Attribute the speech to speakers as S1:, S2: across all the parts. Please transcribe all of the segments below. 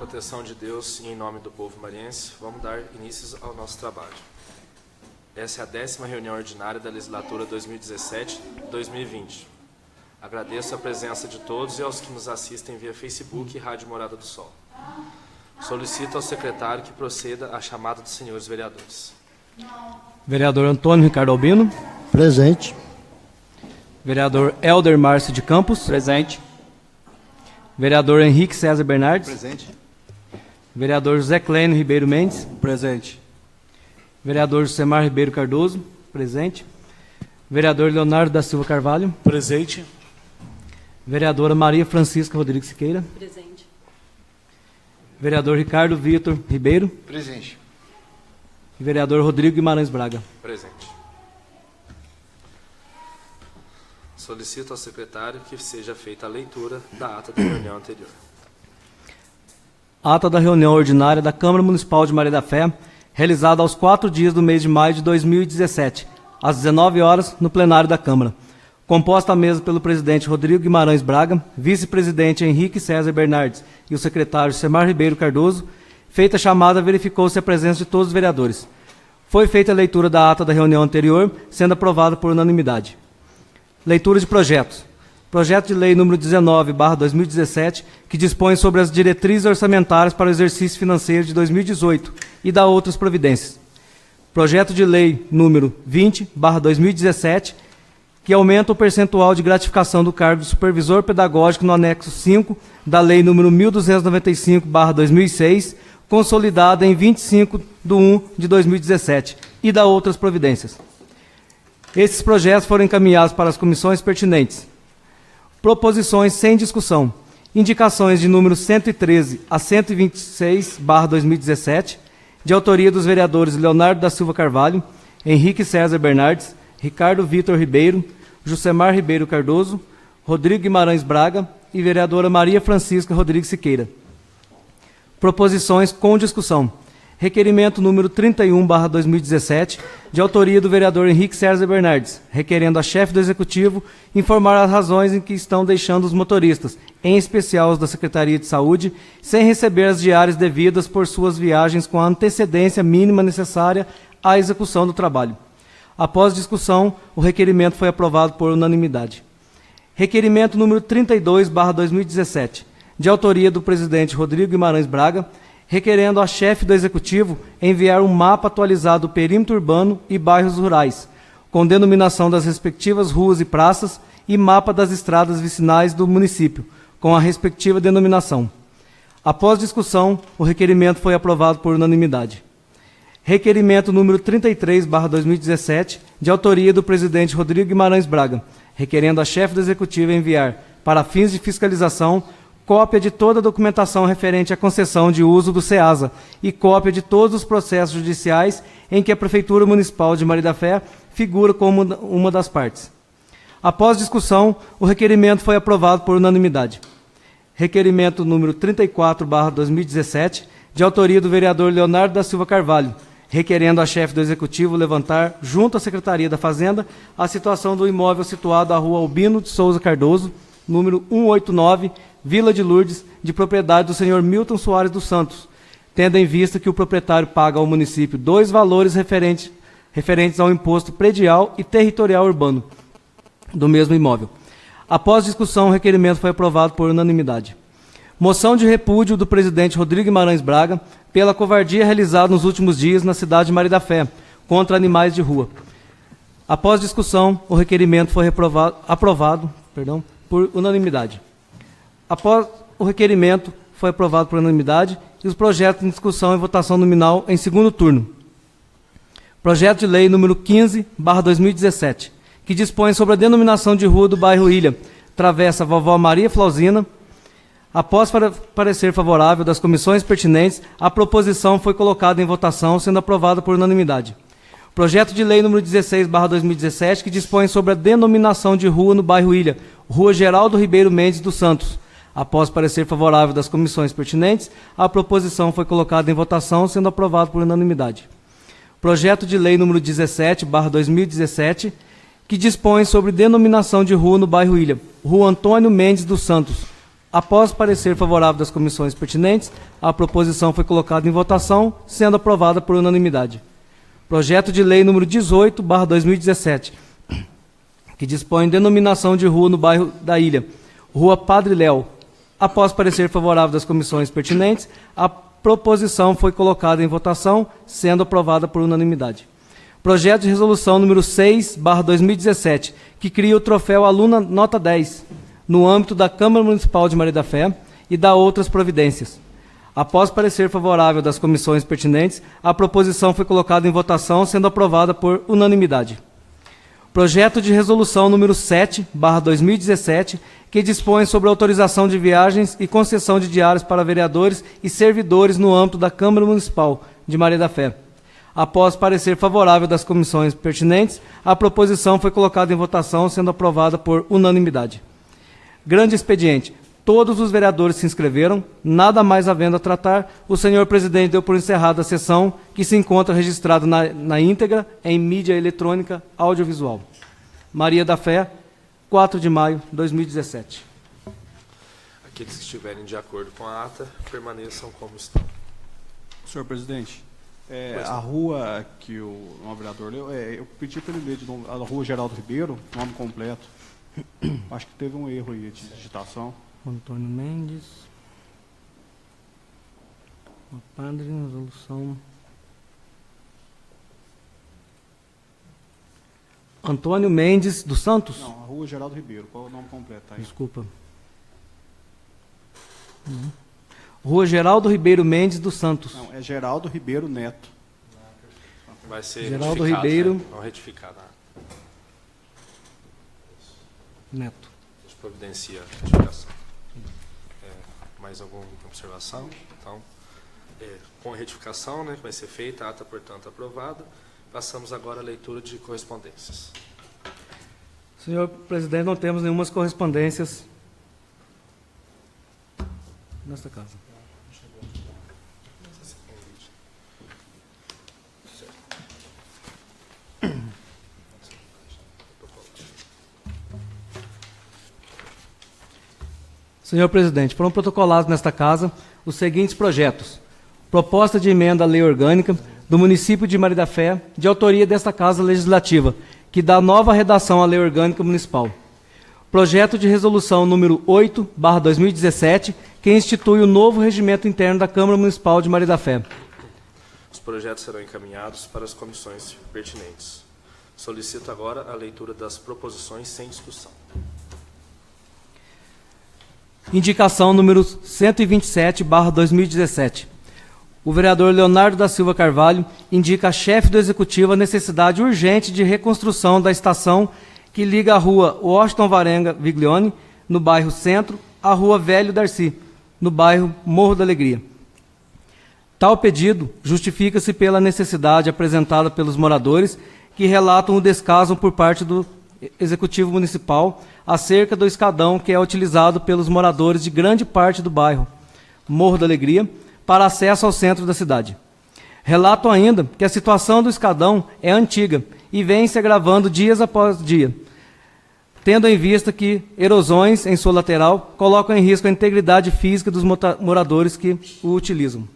S1: proteção de Deus e em nome do povo mariense, vamos dar início ao nosso trabalho. Essa é a 10ª reunião ordinária da legislatura 2017-2020. Agradeço a presença de todos e aos que nos assistem via Facebook e Rádio Morada do Sol. Solicito ao secretário que proceda à chamada dos senhores vereadores.
S2: Vereador Antônio Ricardo Albino.
S3: Presente.
S2: Vereador Helder Márcio de Campos.
S4: Presente.
S2: Vereador Henrique César Bernardes.
S4: Presente.
S2: Vereador José Clênio Ribeiro Mendes.
S4: Presente.
S2: Vereador Josemar Ribeiro Cardoso. Presente. Vereador Leonardo da Silva Carvalho.
S4: Presente.
S2: Vereadora Maria Francisca Rodrigues Siqueira.
S5: Presente.
S2: Vereador Ricardo Vitor Ribeiro.
S4: Presente.
S2: E vereador Rodrigo Guimarães Braga.
S1: Presente. Solicito ao secretário que seja feita a leitura da ata da reunião anterior.
S2: Ata da reunião ordinária da Câmara Municipal de Maria da Fé, realizada aos 4 dias do mês de maio de 2017, às 19 horas, no plenário da Câmara. Composta a mesa pelo presidente Rodrigo Guimarães Braga, vice-presidente Henrique César Bernardes e o secretário Josemar Ribeiro Cardoso. Feita a chamada, verificou-se a presença de todos os vereadores. Foi feita a leitura da ata da reunião anterior, sendo aprovada por unanimidade. Leitura de projetos. Projeto de lei número 19/2017, que dispõe sobre as diretrizes orçamentárias para o exercício financeiro de 2018 e da outras providências. Projeto de lei número 20/2017, que aumenta o percentual de gratificação do cargo de supervisor pedagógico no anexo 5 da lei número 1295/2006, consolidada em 25/1/2017, e da outras providências. Esses projetos foram encaminhados para as comissões pertinentes. Proposições sem discussão. Indicações de número 113 a 126/2017, de autoria dos vereadores Leonardo da Silva Carvalho, Henrique César Bernardes, Ricardo Vitor Ribeiro, Josemar Ribeiro Cardoso, Rodrigo Guimarães Braga e vereadora Maria Francisca Rodrigues Siqueira. Proposições com discussão. Requerimento número 31/2017, de autoria do vereador Henrique César Bernardes, requerendo a chefe do Executivo informar as razões em que estão deixando os motoristas, em especial os da Secretaria de Saúde, sem receber as diárias devidas por suas viagens com a antecedência mínima necessária à execução do trabalho. Após discussão, o requerimento foi aprovado por unanimidade. Requerimento número 32/2017, de autoria do presidente Rodrigo Guimarães Braga, requerendo à chefe do Executivo enviar um mapa atualizado do perímetro urbano e bairros rurais, com denominação das respectivas ruas e praças e mapa das estradas vicinais do município, com a respectiva denominação. Após discussão, o requerimento foi aprovado por unanimidade. Requerimento número 33/2017, de autoria do presidente Rodrigo Guimarães Braga, requerendo à chefe do Executivo enviar, para fins de fiscalização, cópia de toda a documentação referente à concessão de uso do SEASA e cópia de todos os processos judiciais em que a Prefeitura Municipal de Maria da Fé figura como uma das partes. Após discussão, o requerimento foi aprovado por unanimidade. Requerimento número 34/2017, de autoria do vereador Leonardo da Silva Carvalho, requerendo à chefe do Executivo levantar, junto à Secretaria da Fazenda, a situação do imóvel situado à rua Albino de Souza Cardoso, número 189, Vila de Lourdes, de propriedade do senhor Milton Soares dos Santos, tendo em vista que o proprietário paga ao município 2 valores referentes ao imposto predial e territorial urbano do mesmo imóvel. Após discussão, o requerimento foi aprovado por unanimidade. Moção de repúdio do presidente Rodrigo Guimarães Braga pela covardia realizada nos últimos dias na cidade de Maria da Fé contra animais de rua. Após discussão, o requerimento foi aprovado por unanimidade. Após o requerimento foi aprovado por unanimidade e os projetos em discussão e votação nominal em segundo turno. Projeto de lei número 15/2017, que dispõe sobre a denominação de rua do bairro Ilha, Travessa Vovó Maria Flausina. Após parecer favorável das comissões pertinentes, a proposição foi colocada em votação, sendo aprovada por unanimidade. Projeto de lei número 16/2017, que dispõe sobre a denominação de rua no bairro Ilha, Rua Geraldo Ribeiro Mendes dos Santos. Após parecer favorável das comissões pertinentes, a proposição foi colocada em votação, sendo aprovado por unanimidade. Projeto de lei número 17/2017, que dispõe sobre denominação de rua no bairro Ilha, Rua Antônio Mendes dos Santos, Após parecer favorável das comissões pertinentes, a proposição foi colocada em votação, sendo aprovada por unanimidade. Projeto de lei número 18/2017, que dispõe denominação de rua no bairro da Ilha, Rua Padre Léo. Após parecer favorável das comissões pertinentes, a proposição foi colocada em votação, sendo aprovada por unanimidade. Projeto de resolução número 6/2017, que cria o troféu Aluna Nota 10, no âmbito da Câmara Municipal de Maria da Fé e dá outras providências. Após parecer favorável das comissões pertinentes, a proposição foi colocada em votação, sendo aprovada por unanimidade. Projeto de resolução número 7/2017, que dispõe sobre autorização de viagens e concessão de diários para vereadores e servidores no âmbito da Câmara Municipal de Maria da Fé. Após parecer favorável das comissões pertinentes, a proposição foi colocada em votação, sendo aprovada por unanimidade. Grande expediente. Todos os vereadores se inscreveram, nada mais havendo a tratar, o senhor presidente deu por encerrada a sessão, que se encontra registrada na íntegra em mídia eletrônica audiovisual. Maria da Fé, 4 de maio de 2017.
S1: Aqueles que estiverem de acordo com a ata, permaneçam como estão.
S3: Senhor presidente, a rua que o vereador leu, eu pedi para ele ler de novo, a Rua Geraldo Ribeiro, nome completo. Acho que teve um erro aí de digitação.
S2: Antônio Mendes. Padre, resolução. Antônio Mendes dos Santos?
S3: Não, a Rua Geraldo Ribeiro. Qual é o nome completo? Tá aí?
S2: Desculpa. Rua Geraldo Ribeiro Mendes dos Santos.
S3: Não, é Geraldo Ribeiro Neto.
S1: Vai ser
S2: Geraldo
S1: retificado,
S2: Ribeiro.
S1: né? Vamos retificar.
S2: Neto.
S1: A gente providencia a retificação. Mais alguma observação? Então, com a retificação, né, que vai ser feita, a ata, portanto, aprovada. Passamos agora à leitura de correspondências.
S2: Senhor presidente, não temos nenhumas correspondências nesta casa. Senhor presidente, foram protocolados nesta casa os seguintes projetos. Proposta de emenda à lei orgânica do município de Maria da Fé, de autoria desta Casa Legislativa, que dá nova redação à lei orgânica municipal. Projeto de resolução número 8/2017, que institui o novo regimento interno da Câmara Municipal de Maria da Fé.
S1: Os projetos serão encaminhados para as comissões pertinentes. Solicito agora a leitura das proposições sem discussão.
S2: Indicação número 127/2017. O vereador Leonardo da Silva Carvalho indica a chefe do Executivo a necessidade urgente de reconstrução da estação que liga a rua Washington Varenga Viglione, no bairro Centro, à rua Velho Darcy, no bairro Morro da Alegria. Tal pedido justifica-se pela necessidade apresentada pelos moradores que relatam o descaso por parte do Executivo Municipal acerca do escadão que é utilizado pelos moradores de grande parte do bairro Morro da Alegria para acesso ao centro da cidade. Relato ainda que a situação do escadão é antiga e vem se agravando dias após dia, tendo em vista que erosões em sua lateral colocam em risco a integridade física dos moradores que o utilizam.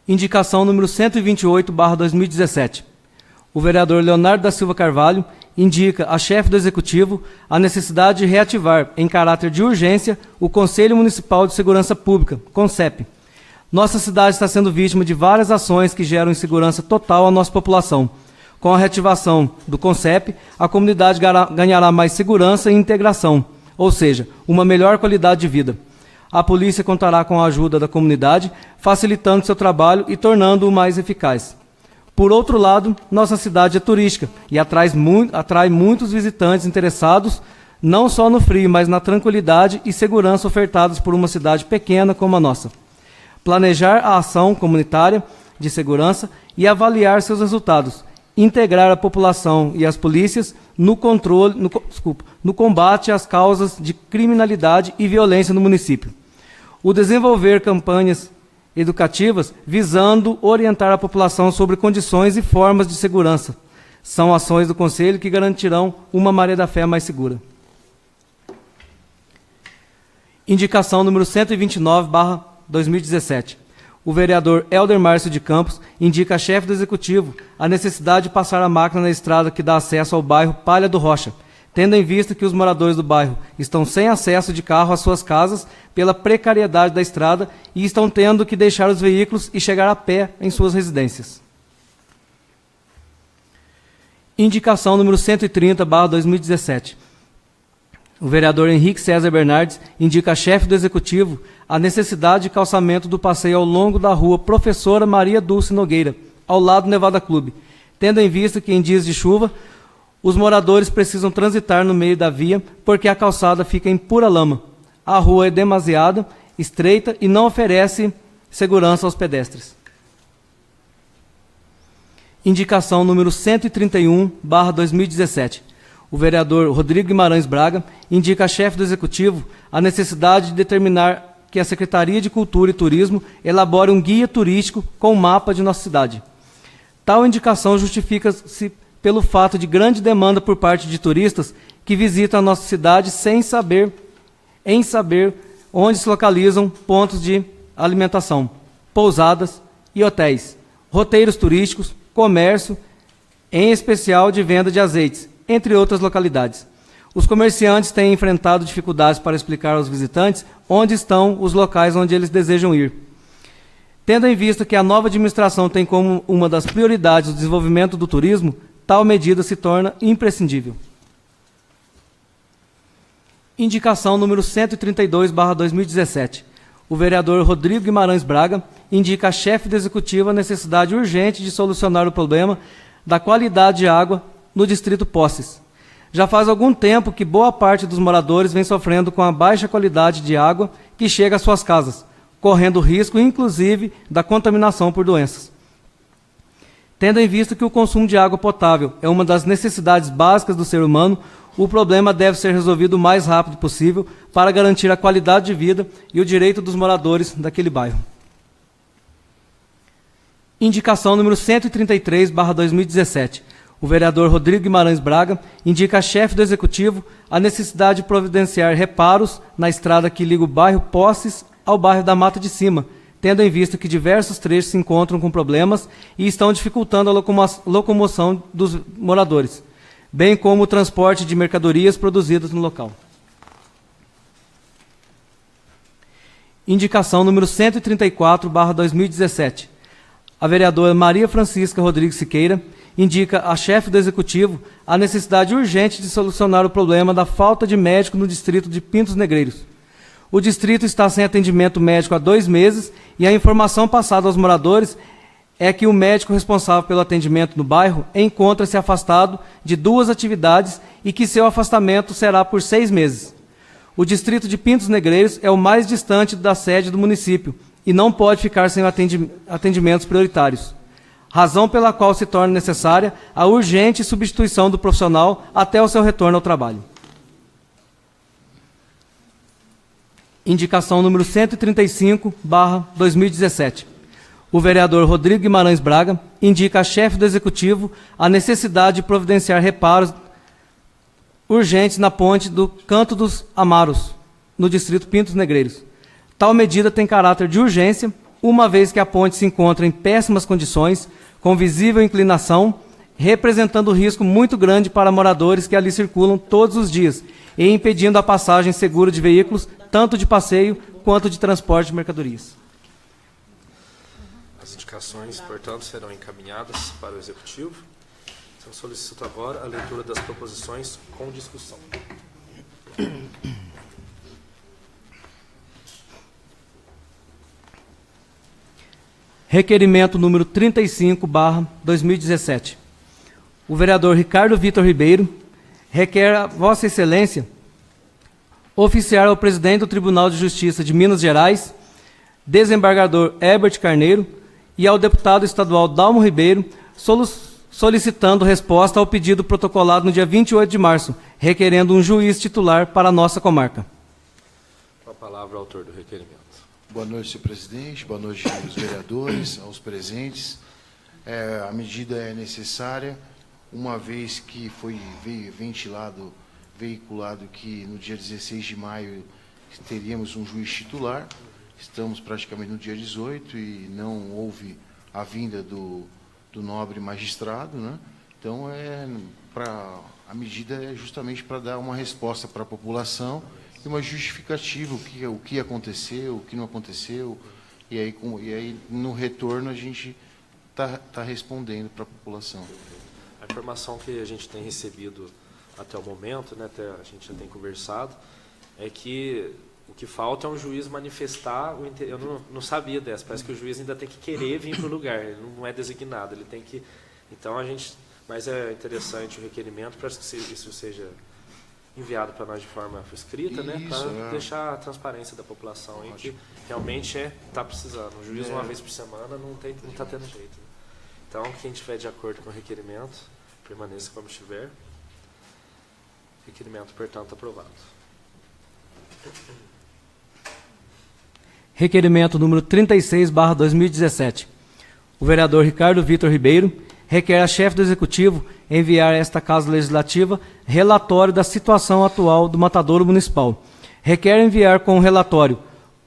S2: Indicação número 128/2017. O vereador Leonardo da Silva Carvalho indica à chefe do Executivo a necessidade de reativar, em caráter de urgência, o Conselho Municipal de Segurança Pública, CONSEP. Nossa cidade está sendo vítima de várias ações que geram insegurança total à nossa população. Com a reativação do CONSEP, a comunidade ganhará mais segurança e integração, ou seja, uma melhor qualidade de vida. A polícia contará com a ajuda da comunidade, facilitando seu trabalho e tornando-o mais eficaz. Por outro lado, nossa cidade é turística e atrai muitos visitantes interessados não só no frio, mas na tranquilidade e segurança ofertadas por uma cidade pequena como a nossa. Planejar a ação comunitária de segurança e avaliar seus resultados. Integrar a população e as polícias no combate às causas de criminalidade e violência no município. O desenvolver campanhas educativas visando orientar a população sobre condições e formas de segurança. São ações do Conselho que garantirão uma Maria da Fé mais segura. Indicação número 129/2017. O vereador Helder Márcio de Campos indica a chefe do Executivo a necessidade de passar a máquina na estrada que dá acesso ao bairro Palha do Rocha, tendo em vista que os moradores do bairro estão sem acesso de carro às suas casas pela precariedade da estrada e estão tendo que deixar os veículos e chegar a pé em suas residências. Indicação número 130/2017. O vereador Henrique César Bernardes indica a chefe do Executivo a necessidade de calçamento do passeio ao longo da rua Professora Maria Dulce Nogueira, ao lado do Nevada Clube, tendo em vista que em dias de chuva os moradores precisam transitar no meio da via porque a calçada fica em pura lama. A rua é demasiado estreita e não oferece segurança aos pedestres. Indicação número 131/2017. O vereador Rodrigo Guimarães Braga indica a chefe do Executivo a necessidade de determinar que a Secretaria de Cultura e Turismo elabore um guia turístico com um mapa de nossa cidade. Tal indicação justifica-se pelo fato de grande demanda por parte de turistas que visitam a nossa cidade sem saber onde se localizam pontos de alimentação, pousadas e hotéis, roteiros turísticos, comércio, em especial de venda de azeites, entre outras localidades. Os comerciantes têm enfrentado dificuldades para explicar aos visitantes onde estão os locais onde eles desejam ir. Tendo em vista que a nova administração tem como uma das prioridades o desenvolvimento do turismo, tal medida se torna imprescindível. Indicação número 132/2017. O vereador Rodrigo Guimarães Braga indica a chefe do Executivo a necessidade urgente de solucionar o problema da qualidade de água no distrito Poços. Já faz algum tempo que boa parte dos moradores vem sofrendo com a baixa qualidade de água que chega às suas casas, correndo risco, inclusive, da contaminação por doenças. Tendo em vista que o consumo de água potável é uma das necessidades básicas do ser humano, o problema deve ser resolvido o mais rápido possível para garantir a qualidade de vida e o direito dos moradores daquele bairro. Indicação número 133/2017. O vereador Rodrigo Guimarães Braga indica a chefe do Executivo a necessidade de providenciar reparos na estrada que liga o bairro Poços ao bairro da Mata de Cima, tendo em vista que diversos trechos se encontram com problemas e estão dificultando a locomoção dos moradores, bem como o transporte de mercadorias produzidas no local. Indicação número 134/2017. A vereadora Maria Francisca Rodrigues Siqueira indica a chefe do Executivo a necessidade urgente de solucionar o problema da falta de médico no distrito de Pintos Negreiros. O distrito está sem atendimento médico há 2 meses e a informação passada aos moradores é que o médico responsável pelo atendimento no bairro encontra-se afastado de 2 atividades e que seu afastamento será por 6 meses. O distrito de Pintos Negreiros é o mais distante da sede do município e não pode ficar sem atendimentos prioritários, razão pela qual se torna necessária a urgente substituição do profissional até o seu retorno ao trabalho. Indicação número 135/2017. O vereador Rodrigo Guimarães Braga indica a chefe do Executivo a necessidade de providenciar reparos urgentes na ponte do Canto dos Amaros, no distrito Pintos Negreiros. Tal medida tem caráter de urgência, uma vez que a ponte se encontra em péssimas condições, com visível inclinação, representando risco muito grande para moradores que ali circulam todos os dias e impedindo a passagem segura de veículos, tanto de passeio quanto de transporte de mercadorias.
S1: As indicações, portanto, serão encaminhadas para o Executivo. Então, solicito agora a leitura das proposições com discussão.
S2: Requerimento número 35/2017. O vereador Ricardo Vitor Ribeiro requer a Vossa Excelência oficiar ao presidente do Tribunal de Justiça de Minas Gerais, desembargador Herbert Carneiro, e ao deputado estadual Dalmo Ribeiro, solicitando resposta ao pedido protocolado no dia 28 de março, requerendo um juiz titular para a nossa comarca.
S1: Com a palavra, o autor do requerimento.
S4: Boa noite, senhor presidente. Boa noite aos vereadores, aos presentes. A medida é necessária, uma vez que foi veiculado que no dia 16 de maio teríamos um juiz titular. Estamos praticamente no dia 18 e não houve a vinda do nobre magistrado, né? Então, a medida é justamente para dar uma resposta para a população e uma justificativa, o que aconteceu, o que não aconteceu, e aí no retorno a gente está respondendo para a população.
S1: A informação que a gente tem recebido até o momento, né, até a gente já tem conversado, é que o que falta é um juiz manifestar o interesse. Eu não sabia dessa, parece que o juiz ainda tem que querer vir para o lugar, ele não é designado, ele tem que... Então, mas é interessante o requerimento para que isso seja enviado para nós de forma escrita, né, para deixar a transparência da população aí, que realmente está precisando. Um juiz uma vez por semana não está tendo jeito. Né? Então, quem estiver de acordo com o requerimento, permaneça como estiver. Requerimento, portanto, aprovado.
S2: Requerimento número 36/2017. O vereador Ricardo Vitor Ribeiro requer a chefe do Executivo enviar a esta Casa Legislativa relatório da situação atual do matadouro municipal. Requer enviar com o relatório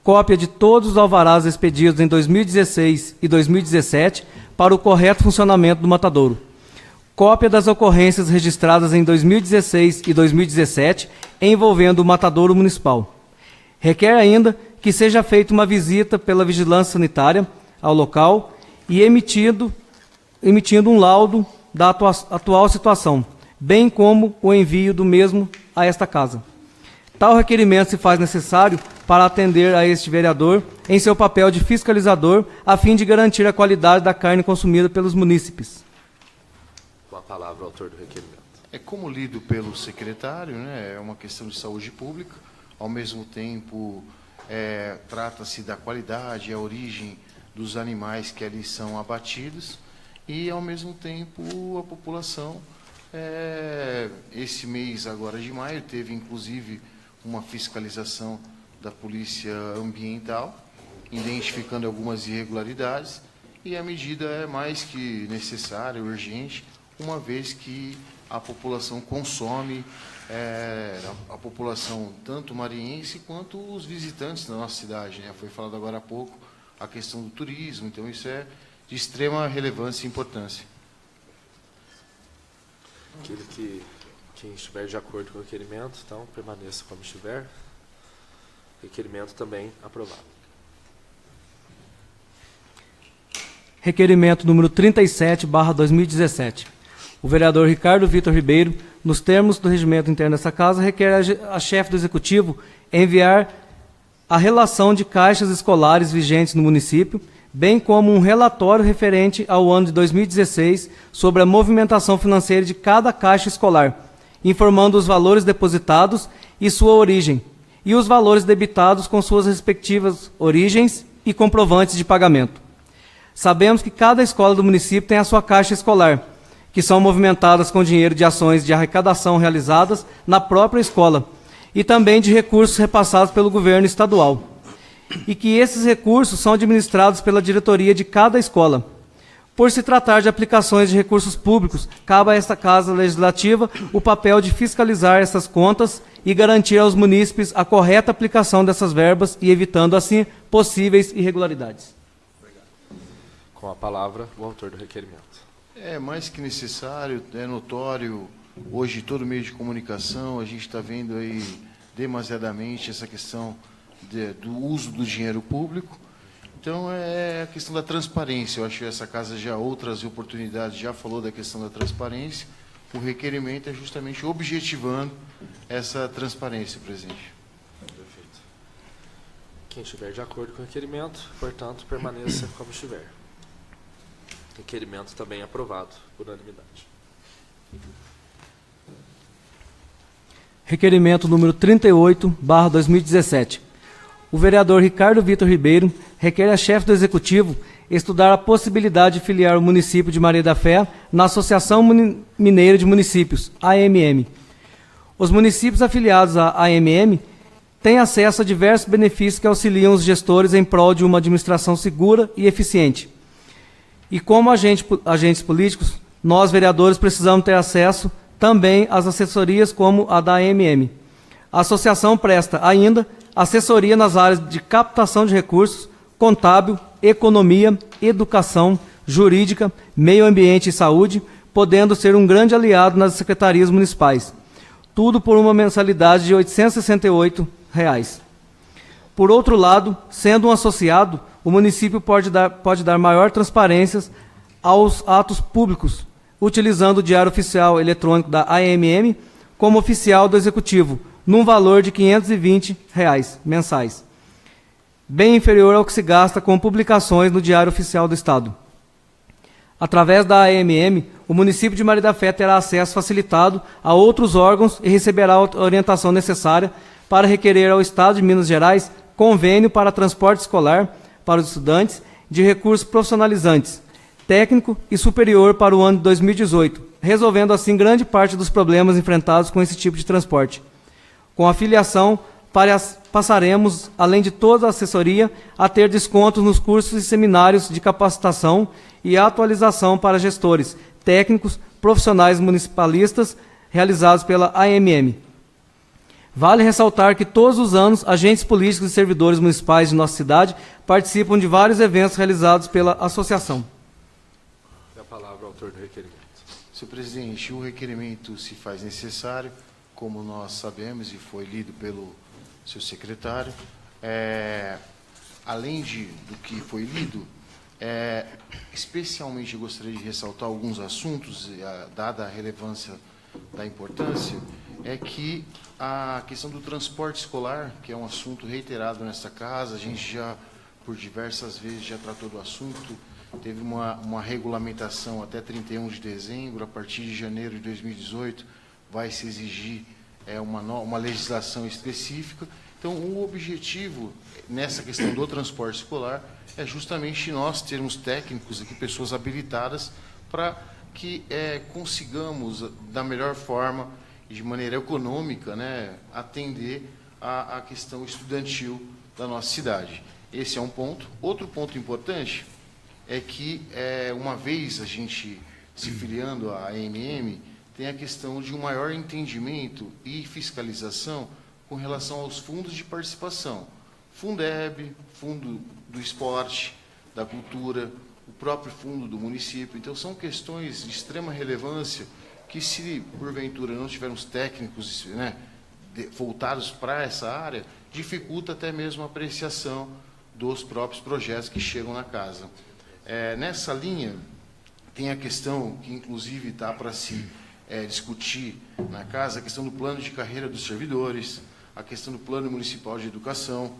S2: cópia de todos os alvarás expedidos em 2016 e 2017 para o correto funcionamento do matadouro. Cópia das ocorrências registradas em 2016 e 2017 envolvendo o matadouro municipal. Requer ainda que seja feita uma visita pela Vigilância Sanitária ao local e emitindo um laudo da atual situação, bem como o envio do mesmo a esta Casa. Tal requerimento se faz necessário para atender a este vereador em seu papel de fiscalizador, a fim de garantir a qualidade da carne consumida pelos munícipes.
S1: Com a palavra, o autor do requerimento.
S4: Como lido pelo secretário, né, é uma questão de saúde pública, ao mesmo tempo trata-se da qualidade, a origem dos animais que ali são abatidos e, ao mesmo tempo, a população, esse mês agora de maio, teve inclusive uma fiscalização da Polícia Ambiental, identificando algumas irregularidades, e a medida é mais que necessária, urgente, uma vez que a população consome, a população tanto mariense quanto os visitantes da nossa cidade, né? Foi falado agora há pouco a questão do turismo, então isso é de extrema relevância e importância.
S1: Quem estiver de acordo com o requerimento, então permaneça como estiver. Requerimento também aprovado.
S2: Requerimento número 37/2017. O vereador Ricardo Vitor Ribeiro, nos termos do regimento interno dessa Casa, requer a chefe do Executivo enviar a relação de caixas escolares vigentes no município, bem como um relatório referente ao ano de 2016 sobre a movimentação financeira de cada caixa escolar, informando os valores depositados e sua origem, e os valores debitados com suas respectivas origens e comprovantes de pagamento. Sabemos que cada escola do município tem a sua caixa escolar, que são movimentadas com dinheiro de ações de arrecadação realizadas na própria escola e também de recursos repassados pelo governo estadual, e que esses recursos são administrados pela diretoria de cada escola. Por se tratar de aplicações de recursos públicos, cabe a esta Casa Legislativa o papel de fiscalizar essas contas e garantir aos munícipes a correta aplicação dessas verbas e evitando, assim, possíveis irregularidades.
S1: Com a palavra, o autor do requerimento.
S4: É mais que necessário, é notório, hoje todo meio de comunicação, a gente está vendo aí demasiadamente essa questão do uso do dinheiro público. Então, é a questão da transparência. Eu acho que essa Casa já, outras oportunidades, já falou da questão da transparência. O requerimento é justamente objetivando essa transparência, presidente.
S1: Perfeito. Quem estiver de acordo com o requerimento, portanto, permaneça como estiver. Requerimento também aprovado por unanimidade.
S2: Requerimento número 38/2017. O vereador Ricardo Vitor Ribeiro requer a chefe do Executivo estudar a possibilidade de filiar o município de Maria da Fé na Associação Mineira de Municípios, AMM. Os municípios afiliados à AMM têm acesso a diversos benefícios que auxiliam os gestores em prol de uma administração segura e eficiente. E como agentes políticos, nós, vereadores, precisamos ter acesso também às assessorias como a da AMM. A associação presta ainda assessoria nas áreas de captação de recursos, contábil, economia, educação, jurídica, meio ambiente e saúde, podendo ser um grande aliado nas secretarias municipais. Tudo por uma mensalidade de R$ 868. Por outro lado, sendo um associado, o município pode dar maior transparência aos atos públicos, utilizando o Diário Oficial Eletrônico da AMM como oficial do Executivo, num valor de R$ 520 mensais, bem inferior ao que se gasta com publicações no Diário Oficial do Estado. Através da AMM, o município de Maria da Fé terá acesso facilitado a outros órgãos e receberá a orientação necessária para requerer ao Estado de Minas Gerais convênio para transporte escolar para os estudantes de recursos profissionalizantes, técnico e superior para o ano de 2018, resolvendo assim grande parte dos problemas enfrentados com esse tipo de transporte. Com a filiação, passaremos, além de toda a assessoria, a ter descontos nos cursos e seminários de capacitação e atualização para gestores, técnicos, profissionais municipalistas, realizados pela AMM. Vale ressaltar que todos os anos, agentes políticos e servidores municipais de nossa cidade participam de vários eventos realizados pela associação.
S1: A palavra ao autor do requerimento.
S4: Senhor presidente, o requerimento se faz necessário, como nós sabemos e foi lido pelo seu secretário. Além do que foi lido, especialmente eu gostaria de ressaltar alguns assuntos, dada a relevância da importância, é que a questão do transporte escolar, que é um assunto reiterado nesta casa, a gente já, por diversas vezes, já tratou do assunto, teve uma regulamentação até 31 de dezembro, a partir de janeiro de 2018, vai se exigir uma legislação específica. Então, o objetivo nessa questão do transporte escolar é justamente nós termos técnicos aqui, pessoas habilitadas, para que consigamos, da melhor forma e de maneira econômica, né, atender a questão estudantil da nossa cidade. Esse é um ponto. Outro ponto importante é que, uma vez a gente se filiando à AMM, tem a questão de um maior entendimento e fiscalização com relação aos fundos de participação. Fundeb, Fundo do Esporte, da Cultura, o próprio fundo do município. Então, são questões de extrema relevância que, se porventura não tivermos técnicos, né, voltados para essa área, dificulta até mesmo a apreciação dos próprios projetos que chegam na casa. Nessa linha, tem a questão que, inclusive, está para se discutir na casa, a questão do plano de carreira dos servidores, a questão do plano municipal de educação,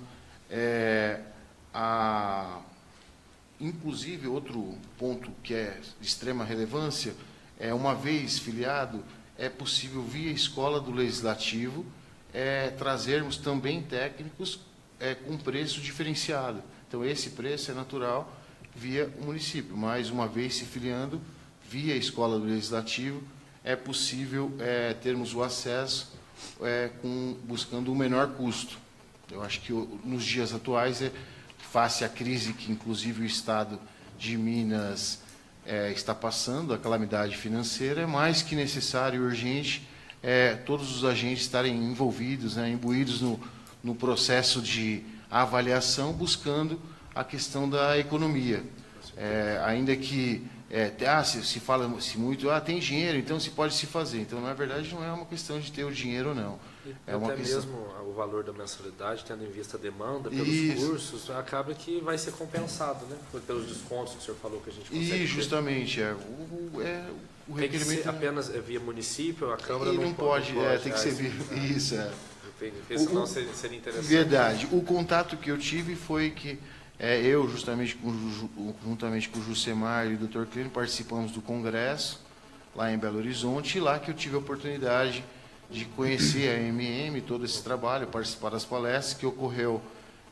S4: inclusive, outro ponto que é de extrema relevância, uma vez filiado, é possível, via escola do Legislativo, trazermos também técnicos com preço diferenciado. Então, esse preço é natural via o município, mas uma vez se filiando, via escola do Legislativo, é possível termos o acesso buscando o menor custo. Eu acho que nos dias atuais, face à crise que, inclusive, o Estado de Minas está passando, a calamidade financeira, é mais que necessário e urgente todos os agentes estarem envolvidos, imbuídos no processo de avaliação, buscando a questão da economia. Ainda que se fala-se muito, tem dinheiro, então se pode se fazer. Então, na verdade, não é uma questão de ter o dinheiro ou não.
S1: É uma questão... mesmo o valor da mensalidade, tendo em vista a demanda pelos cursos, acaba que vai ser compensado, né? Pelos descontos que o senhor falou que a gente consegue ter.
S4: Justamente. O requerimento...
S1: apenas via município, a Câmara
S4: não pode. Tem que ser via... Isso,
S1: Senão seria interessante.
S4: Verdade. O contato que eu tive foi que eu, juntamente com o Jusemar e o Dr. Clínio, participamos do congresso lá em Belo Horizonte, e lá que eu tive a oportunidade de conhecer a AMM, todo esse trabalho, participar das palestras, que ocorreu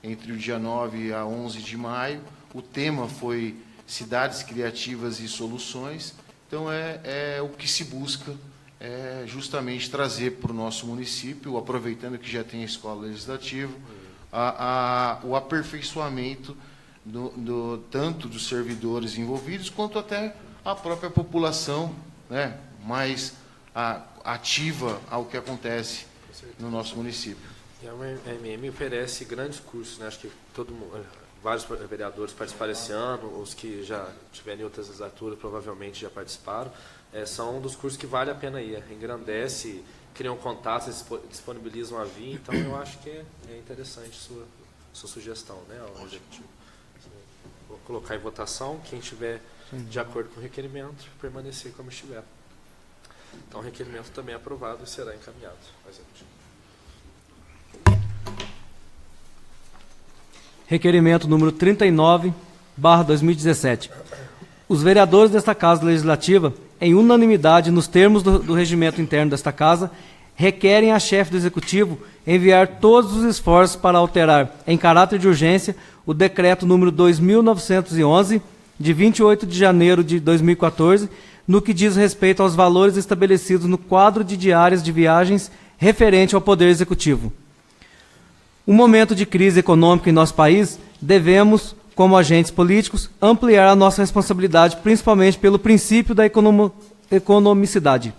S4: entre o dia 9 a 11 de maio. O tema foi Cidades Criativas e Soluções. Então, o que se busca justamente trazer para o nosso município, aproveitando que já tem a escola legislativa, o aperfeiçoamento tanto dos servidores envolvidos, quanto até a própria população, mais ativa ao que acontece no nosso município.
S1: E a MM oferece grandes cursos, né? Acho que vários vereadores participaram esse ano, os que já tiverem outras legislaturas provavelmente já participaram. São um dos cursos que vale a pena ir. Engrandece, criam contatos, disponibilizam a via. Então, eu acho que é interessante sua sugestão, né, ao executivo. Vou colocar em votação. Quem estiver de acordo com o requerimento, permanecer como estiver. Então, o requerimento também é aprovado e será encaminhado ao executivo.
S2: Requerimento número 39/2017. Os vereadores desta Casa Legislativa, em unanimidade nos termos do regimento interno desta Casa, requerem à chefe do Executivo enviar todos os esforços para alterar, em caráter de urgência, o decreto número 2.911, de 28 de janeiro de 2014, no que diz respeito aos valores estabelecidos no quadro de diárias de viagens referente ao Poder Executivo. Um momento de crise econômica em nosso país, devemos, como agentes políticos, ampliar a nossa responsabilidade, principalmente pelo princípio da economicidade.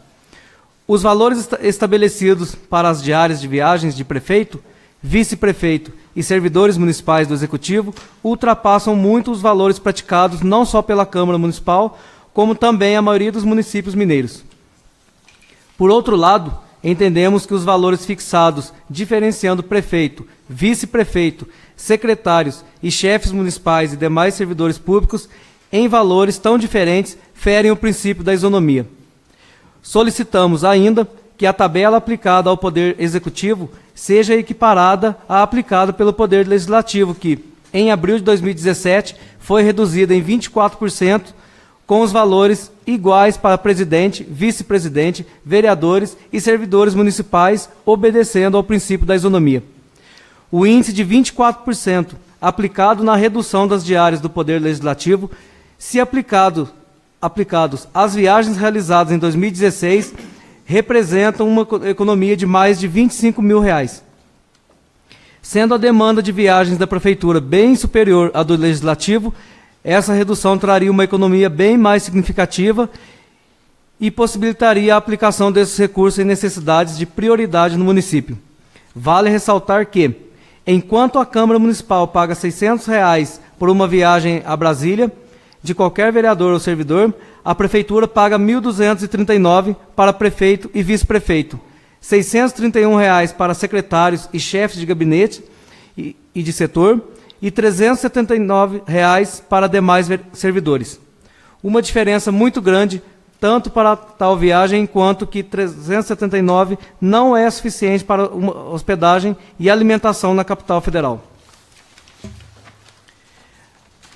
S2: Os valores estabelecidos para as diárias de viagens de prefeito, vice-prefeito e servidores municipais do Executivo ultrapassam muito os valores praticados não só pela Câmara Municipal, como também a maioria dos municípios mineiros. Por outro lado, entendemos que os valores fixados, diferenciando prefeito, vice-prefeito, secretários e chefes municipais e demais servidores públicos, em valores tão diferentes, ferem o princípio da isonomia. Solicitamos ainda que a tabela aplicada ao Poder Executivo seja equiparada à aplicada pelo Poder Legislativo, que, em abril de 2017, foi reduzida em 24%, com os valores iguais para presidente, vice-presidente, vereadores e servidores municipais, obedecendo ao princípio da isonomia. O índice de 24% aplicado na redução das diárias do Poder Legislativo, se aplicados às viagens realizadas em 2016, representam uma economia de mais de R$25 mil. Sendo a demanda de viagens da Prefeitura bem superior à do Legislativo, essa redução traria uma economia bem mais significativa e possibilitaria a aplicação desses recursos em necessidades de prioridade no município. Vale ressaltar que, enquanto a Câmara Municipal paga R$600 por uma viagem a Brasília, de qualquer vereador ou servidor, a Prefeitura paga R$1.239 para prefeito e vice-prefeito, R$631 para secretários e chefes de gabinete e de setor, e R$379 para demais servidores. Uma diferença muito grande, tanto para tal viagem, quanto que R$379 não é suficiente para uma hospedagem e alimentação na capital federal.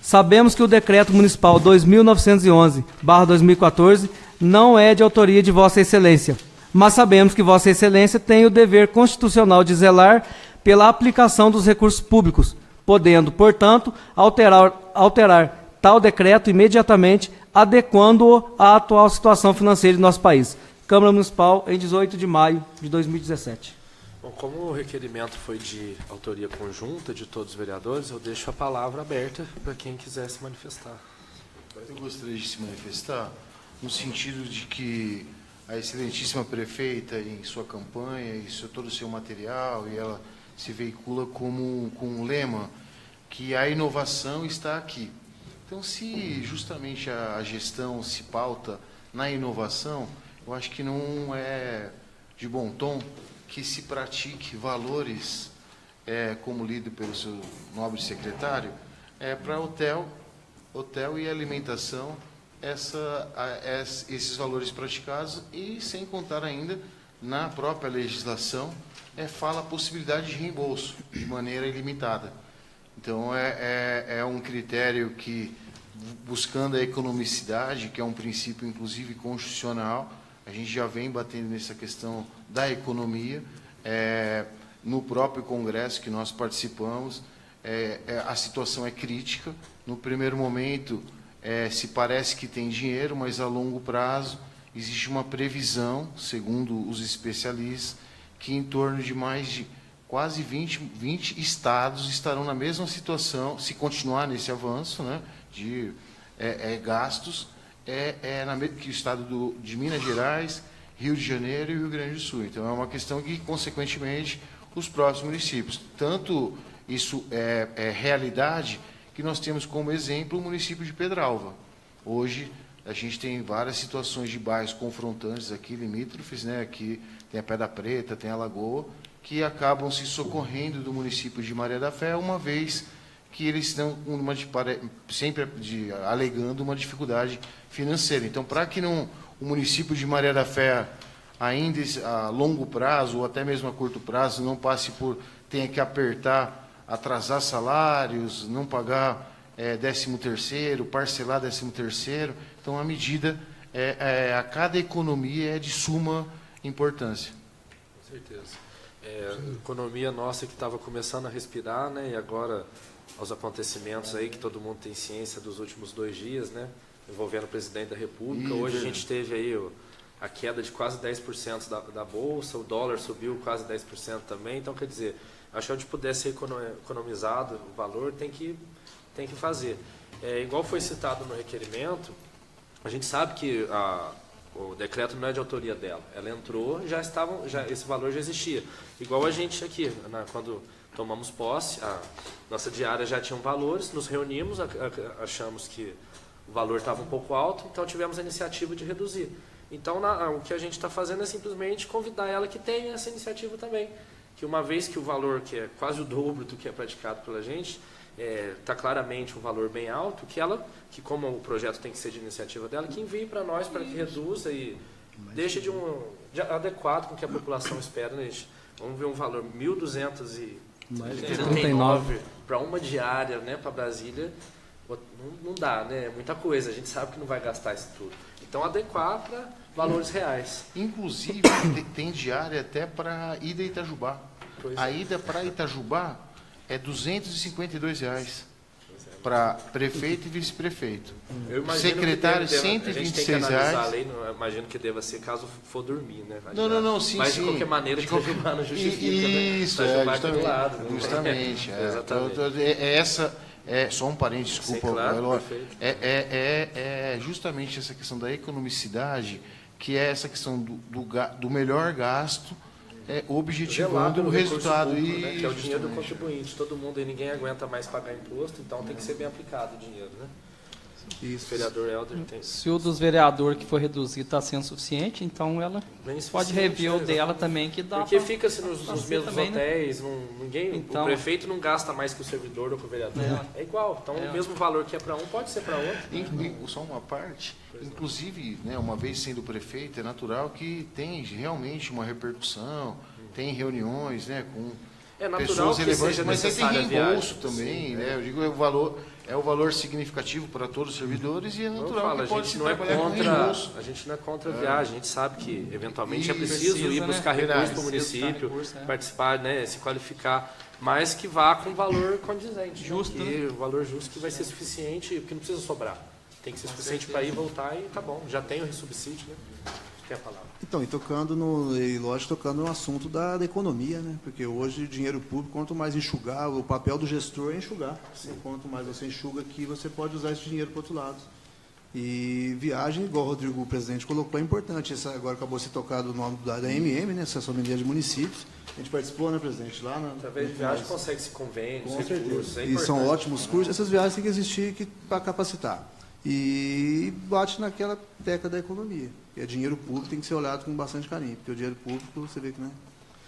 S2: Sabemos que o Decreto Municipal 2.911/2014 não é de autoria de Vossa Excelência, mas sabemos que Vossa Excelência tem o dever constitucional de zelar pela aplicação dos recursos públicos, podendo, portanto, alterar tal decreto imediatamente, adequando-o à atual situação financeira de nosso país. Câmara Municipal, em 18 de maio de 2017.
S1: Bom, como o requerimento foi de autoria conjunta de todos os vereadores, eu deixo a palavra aberta para quem quiser se manifestar.
S4: Eu gostaria de se manifestar no sentido de que a excelentíssima prefeita, em sua campanha, e todo o seu material, e ela se veicula com um lema que a inovação está aqui. Então, se justamente a gestão se pauta na inovação, eu acho que não é de bom tom que se pratique valores, como lido pelo seu nobre secretário, para hotel e alimentação, esses valores praticados, e sem contar ainda na própria legislação, fala a possibilidade de reembolso de maneira ilimitada. Então, é um critério que, buscando a economicidade, que é um princípio, inclusive, constitucional, a gente já vem batendo nessa questão da economia. No próprio Congresso que nós participamos, a situação é crítica. No primeiro momento, se parece que tem dinheiro, mas a longo prazo existe uma previsão, segundo os especialistas, que em torno de mais de quase 20 estados estarão na mesma situação, se continuar nesse avanço, né, de gastos, que o estado de Minas Gerais, Rio de Janeiro e Rio Grande do Sul. Então, é uma questão que, consequentemente, os próximos municípios. Tanto isso é realidade que nós temos como exemplo o município de Pedralva. Hoje, a gente tem várias situações de bairros confrontantes aqui, limítrofes, né? Aqui tem a Pedra Preta, tem a Lagoa, que acabam se socorrendo do município de Maria da Fé, uma vez que eles estão sempre alegando uma dificuldade financeira. Então, para que o município de Maria da Fé, ainda a longo prazo, ou até mesmo a curto prazo, não tenha que apertar, atrasar salários, não pagar 13º, parcelar 13º, então a medida, a cada economia é de suma importância.
S1: Com certeza. A economia nossa que estava começando a respirar, né, e agora aos acontecimentos aí que todo mundo tem ciência dos últimos 2 dias, né, envolvendo o presidente da República. Hoje a gente teve aí a queda de quase 10% da Bolsa, o dólar subiu quase 10% também. Então, quer dizer, acho que onde puder ser economizado o valor, tem que fazer. Igual foi citado no requerimento, a gente sabe que o decreto não é de autoria dela. Ela entrou, esse valor já existia. Igual a gente aqui, quando tomamos posse, a nossa diária já tinha valores, nos reunimos, achamos que o valor estava um pouco alto, então tivemos a iniciativa de reduzir. Então, o que a gente está fazendo é simplesmente convidar ela que tenha essa iniciativa também. Que uma vez que o valor, que é quase o dobro do que é praticado pela gente, está claramente um valor bem alto, que como o projeto tem que ser de iniciativa dela, que envie para nós, para que reduza e deixe de adequado com o que a população espera, né, gente? Vamos ver um valor 1.239 para uma diária, né, para Brasília, não dá, né? É muita coisa, a gente sabe que não vai gastar isso tudo. Então, adequar para valores reais.
S4: Inclusive, tem diária até para ida a Itajubá. A ida para Itajubá é R$ 252 para prefeito e vice-prefeito. Secretário, R$ 126.
S1: A lei, imagino que deva ser caso for dormir, né?
S4: Não, sim,
S1: mas de qualquer maneira, Itajubá não justifica,
S4: isso,
S1: né? Itajubá
S4: justamente,
S1: lado, né?
S4: Justamente.
S1: Exatamente.
S4: Só um parênteses, desculpa.
S1: Sim, claro,
S4: justamente essa questão da economicidade, que é essa questão do melhor gasto, objetivando o resultado.
S1: Público, né? Que é o dinheiro do contribuinte. Todo mundo e ninguém aguenta mais pagar imposto, então tem que ser bem aplicado o dinheiro, né? Isso. O vereador Helder tem.
S5: Se o dos vereadores que foi reduzido está sendo suficiente, então ela pode rever o dela também, que dá.
S1: Porque fica-se nos mesmos
S5: também,
S1: hotéis,
S5: né?
S1: O prefeito não gasta mais que o servidor ou que o vereador. É igual. Então, o mesmo valor que é para um pode ser para outro.
S4: Só uma parte, inclusive, né, uma vez sendo prefeito, é natural que tem realmente uma repercussão, tem reuniões, né, com pessoas relevantes, mas aí tem reembolso também, né? Eu digo, é o valor significativo para todos os servidores e é natural que pode se trabalhar com reembolso.
S1: A gente não é contra a viagem, a gente sabe que eventualmente é preciso ir buscar recursos para o município, participar, né, se qualificar, mas que vá com valor condizente. Justo. Né? O valor justo que vai ser suficiente, porque não precisa sobrar. Tem que ser suficiente para ir e voltar e tá bom. Já tem o subsídio, né? Quer a palavra?
S6: Então, tocando no assunto da economia, né? Porque hoje o dinheiro público, quanto mais enxugar, o papel do gestor é enxugar. Quanto mais você enxuga aqui, você pode usar esse dinheiro para o outro lado. E viagem, igual o Rodrigo, o presidente, colocou, é importante. Agora acabou de ser tocado o nome da MM, né? Associação Mineira de Municípios. A gente participou, né, presidente? Lá
S1: através de viagem consegue-se convênios, recursos.
S6: E são ótimos cursos. Essas viagens têm que existir para capacitar. E bate naquela tecla da economia. E é dinheiro público, tem que ser olhado com bastante carinho, porque o dinheiro público, você vê que, né,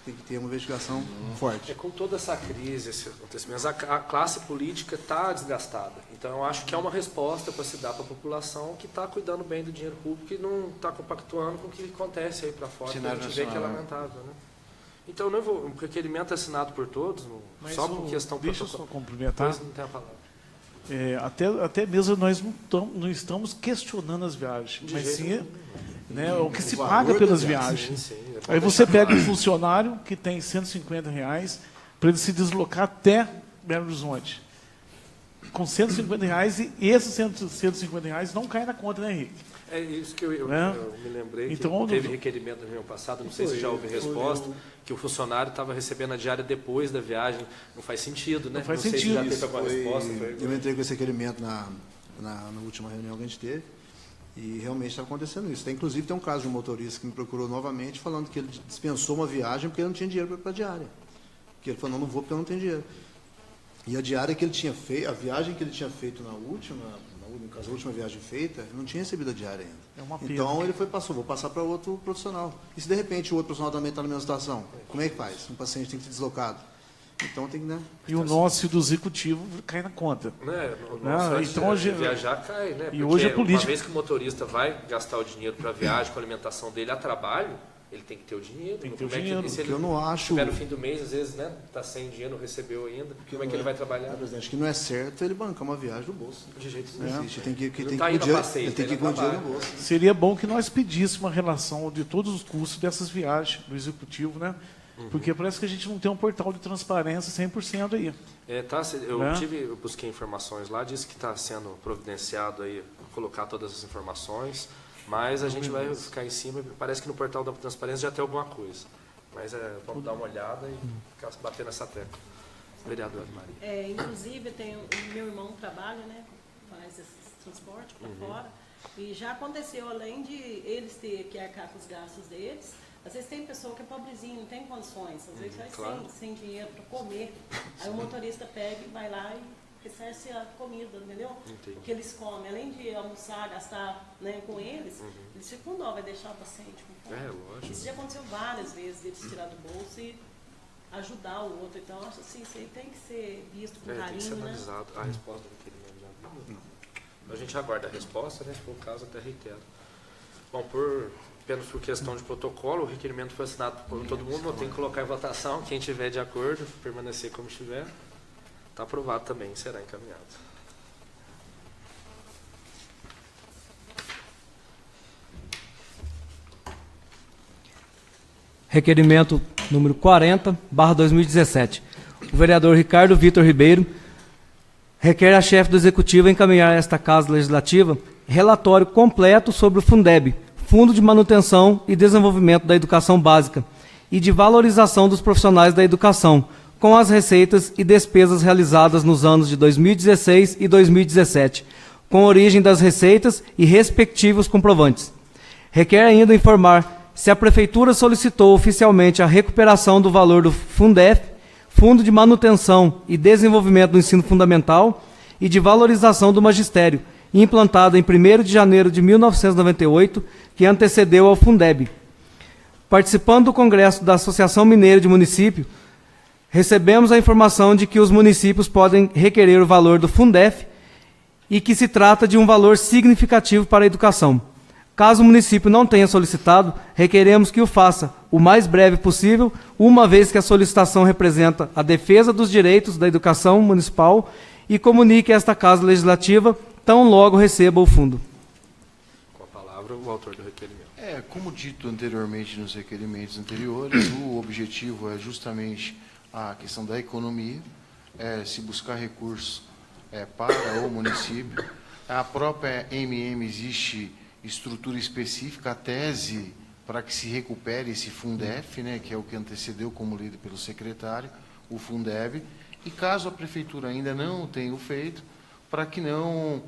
S6: tem que ter uma investigação forte.
S1: Com toda essa crise, esses acontecimentos, a classe política está desgastada. Então, eu acho que é uma resposta para se dar para a população que está cuidando bem do dinheiro público e não está compactuando com o que acontece aí para fora, que a gente vê que é lamentável, né? Então, o requerimento é assinado por todos, só por questão...
S7: Deixa eu só complementar.
S1: Não tem a palavra.
S7: Até mesmo nós não estamos questionando as viagens, mas sim, né, o que se paga pelas viagens.
S1: Sim,
S7: aí você pega um funcionário que tem R$150 para ele se deslocar até Belo Horizonte. Com R$150 e esses R$150 não caem na conta, né, Henrique?
S1: É isso que eu me lembrei,
S7: então,
S1: que teve requerimento no ano passado, não sei se já houve resposta, que o funcionário estava recebendo a diária depois da viagem. Não faz sentido, né?
S7: Não faz
S1: sentido.
S7: Sei se
S1: já teve alguma resposta.
S6: Eu entrei com esse requerimento na última reunião que a gente teve e realmente está acontecendo isso. Inclusive, tem um caso de um motorista que me procurou novamente falando que ele dispensou uma viagem porque ele não tinha dinheiro para a diária. Que ele falou, não vou porque eu não tenho dinheiro. E a diária que ele tinha feito, a viagem que ele tinha feito no caso, a última viagem feita, ele não tinha recebido a diária ainda.
S7: É uma pena.
S6: Então ele passou, vou passar para outro profissional. E se de repente o outro profissional também está na mesma situação, como é que faz? Um paciente tem que ser deslocado. Então tem que, né?
S7: E o nosso do executivo cai na conta.
S1: Então viajar cai, né?
S7: E hoje é político.
S1: Uma vez que o motorista vai gastar o dinheiro para viagem, com a alimentação dele a trabalho, ele tem que ter o dinheiro.
S7: Tem que ter o dinheiro.
S1: Se ele
S6: eu não acho.
S1: Tiver no fim do mês, às vezes, né? Tá sem dinheiro, não recebeu ainda. Como é que ele vai trabalhar?
S6: Acho que não é certo ele bancar uma viagem do bolso.
S1: De jeito
S6: nenhum. Ele tem que ir com
S1: o
S6: dinheiro no bolso.
S7: Seria bom que nós pedíssemos uma relação de todos os custos dessas viagens do executivo, né? Porque parece que a gente não tem um portal de transparência 100% aí.
S1: Eu busquei informações lá, disse que está sendo providenciado aí, colocar todas as informações, mas a gente vai ficar em cima, parece que no portal da transparência já tem alguma coisa. Mas vamos dar uma olhada e ficar batendo essa tecla. Vereadora Maria.
S8: Inclusive, o meu irmão trabalha, né, faz esse transporte para fora, e já aconteceu, além de eles ter que arcar com os gastos deles, às vezes tem pessoa que é pobrezinho, não tem condições, às vezes vai sem dinheiro para comer, aí o motorista pega e vai lá e ressarce a comida, entendeu?
S1: Entendi.
S8: O que eles comem, além de almoçar, gastar, né, com eles, eles ficam com dó, vai deixar o paciente com fome.
S1: Lógico.
S8: Isso já aconteceu várias vezes, eles tirar do bolso e ajudar o outro, então acho assim, isso aí tem que ser visto com carinho,
S1: tem que ser
S8: né?
S1: analisado. A resposta do requerimento já viu? A gente aguarda a resposta, né? Se for o caso, até reitero. Bom, por questão de protocolo, o requerimento foi assinado por todo mundo, não tem que colocar em votação, quem tiver de acordo, permanecer como estiver, está aprovado também, será encaminhado.
S2: Requerimento número 40/2017. O vereador Ricardo Vitor Ribeiro requer a chefe do Executivo encaminhar a esta Casa Legislativa relatório completo sobre o Fundeb, Fundo de Manutenção e Desenvolvimento da Educação Básica, e de valorização dos profissionais da educação, com as receitas e despesas realizadas nos anos de 2016 e 2017, com origem das receitas e respectivos comprovantes. Requer ainda informar se a Prefeitura solicitou oficialmente a recuperação do valor do Fundef, Fundo de Manutenção e Desenvolvimento do Ensino Fundamental e de Valorização do Magistério, implantado em 1º de janeiro de 1998, que antecedeu ao Fundeb. Participando do Congresso da Associação Mineira de Município, recebemos a informação de que os municípios podem requerer o valor do Fundef e que se trata de um valor significativo para a educação. Caso o município não tenha solicitado, requeremos que o faça o mais breve possível, uma vez que a solicitação representa a defesa dos direitos da educação municipal, e comunique a esta Casa Legislativa tão logo receba o fundo.
S1: Com a palavra, o autor do requerimento.
S4: Como dito anteriormente nos requerimentos anteriores, o objetivo é justamente a questão da economia, se buscar recursos para o município. A própria MM existe estrutura específica, a tese para que se recupere esse Fundef, né, que é o que antecedeu, como lido pelo secretário, o Fundeb, e caso a Prefeitura ainda não tenha o feito, para que não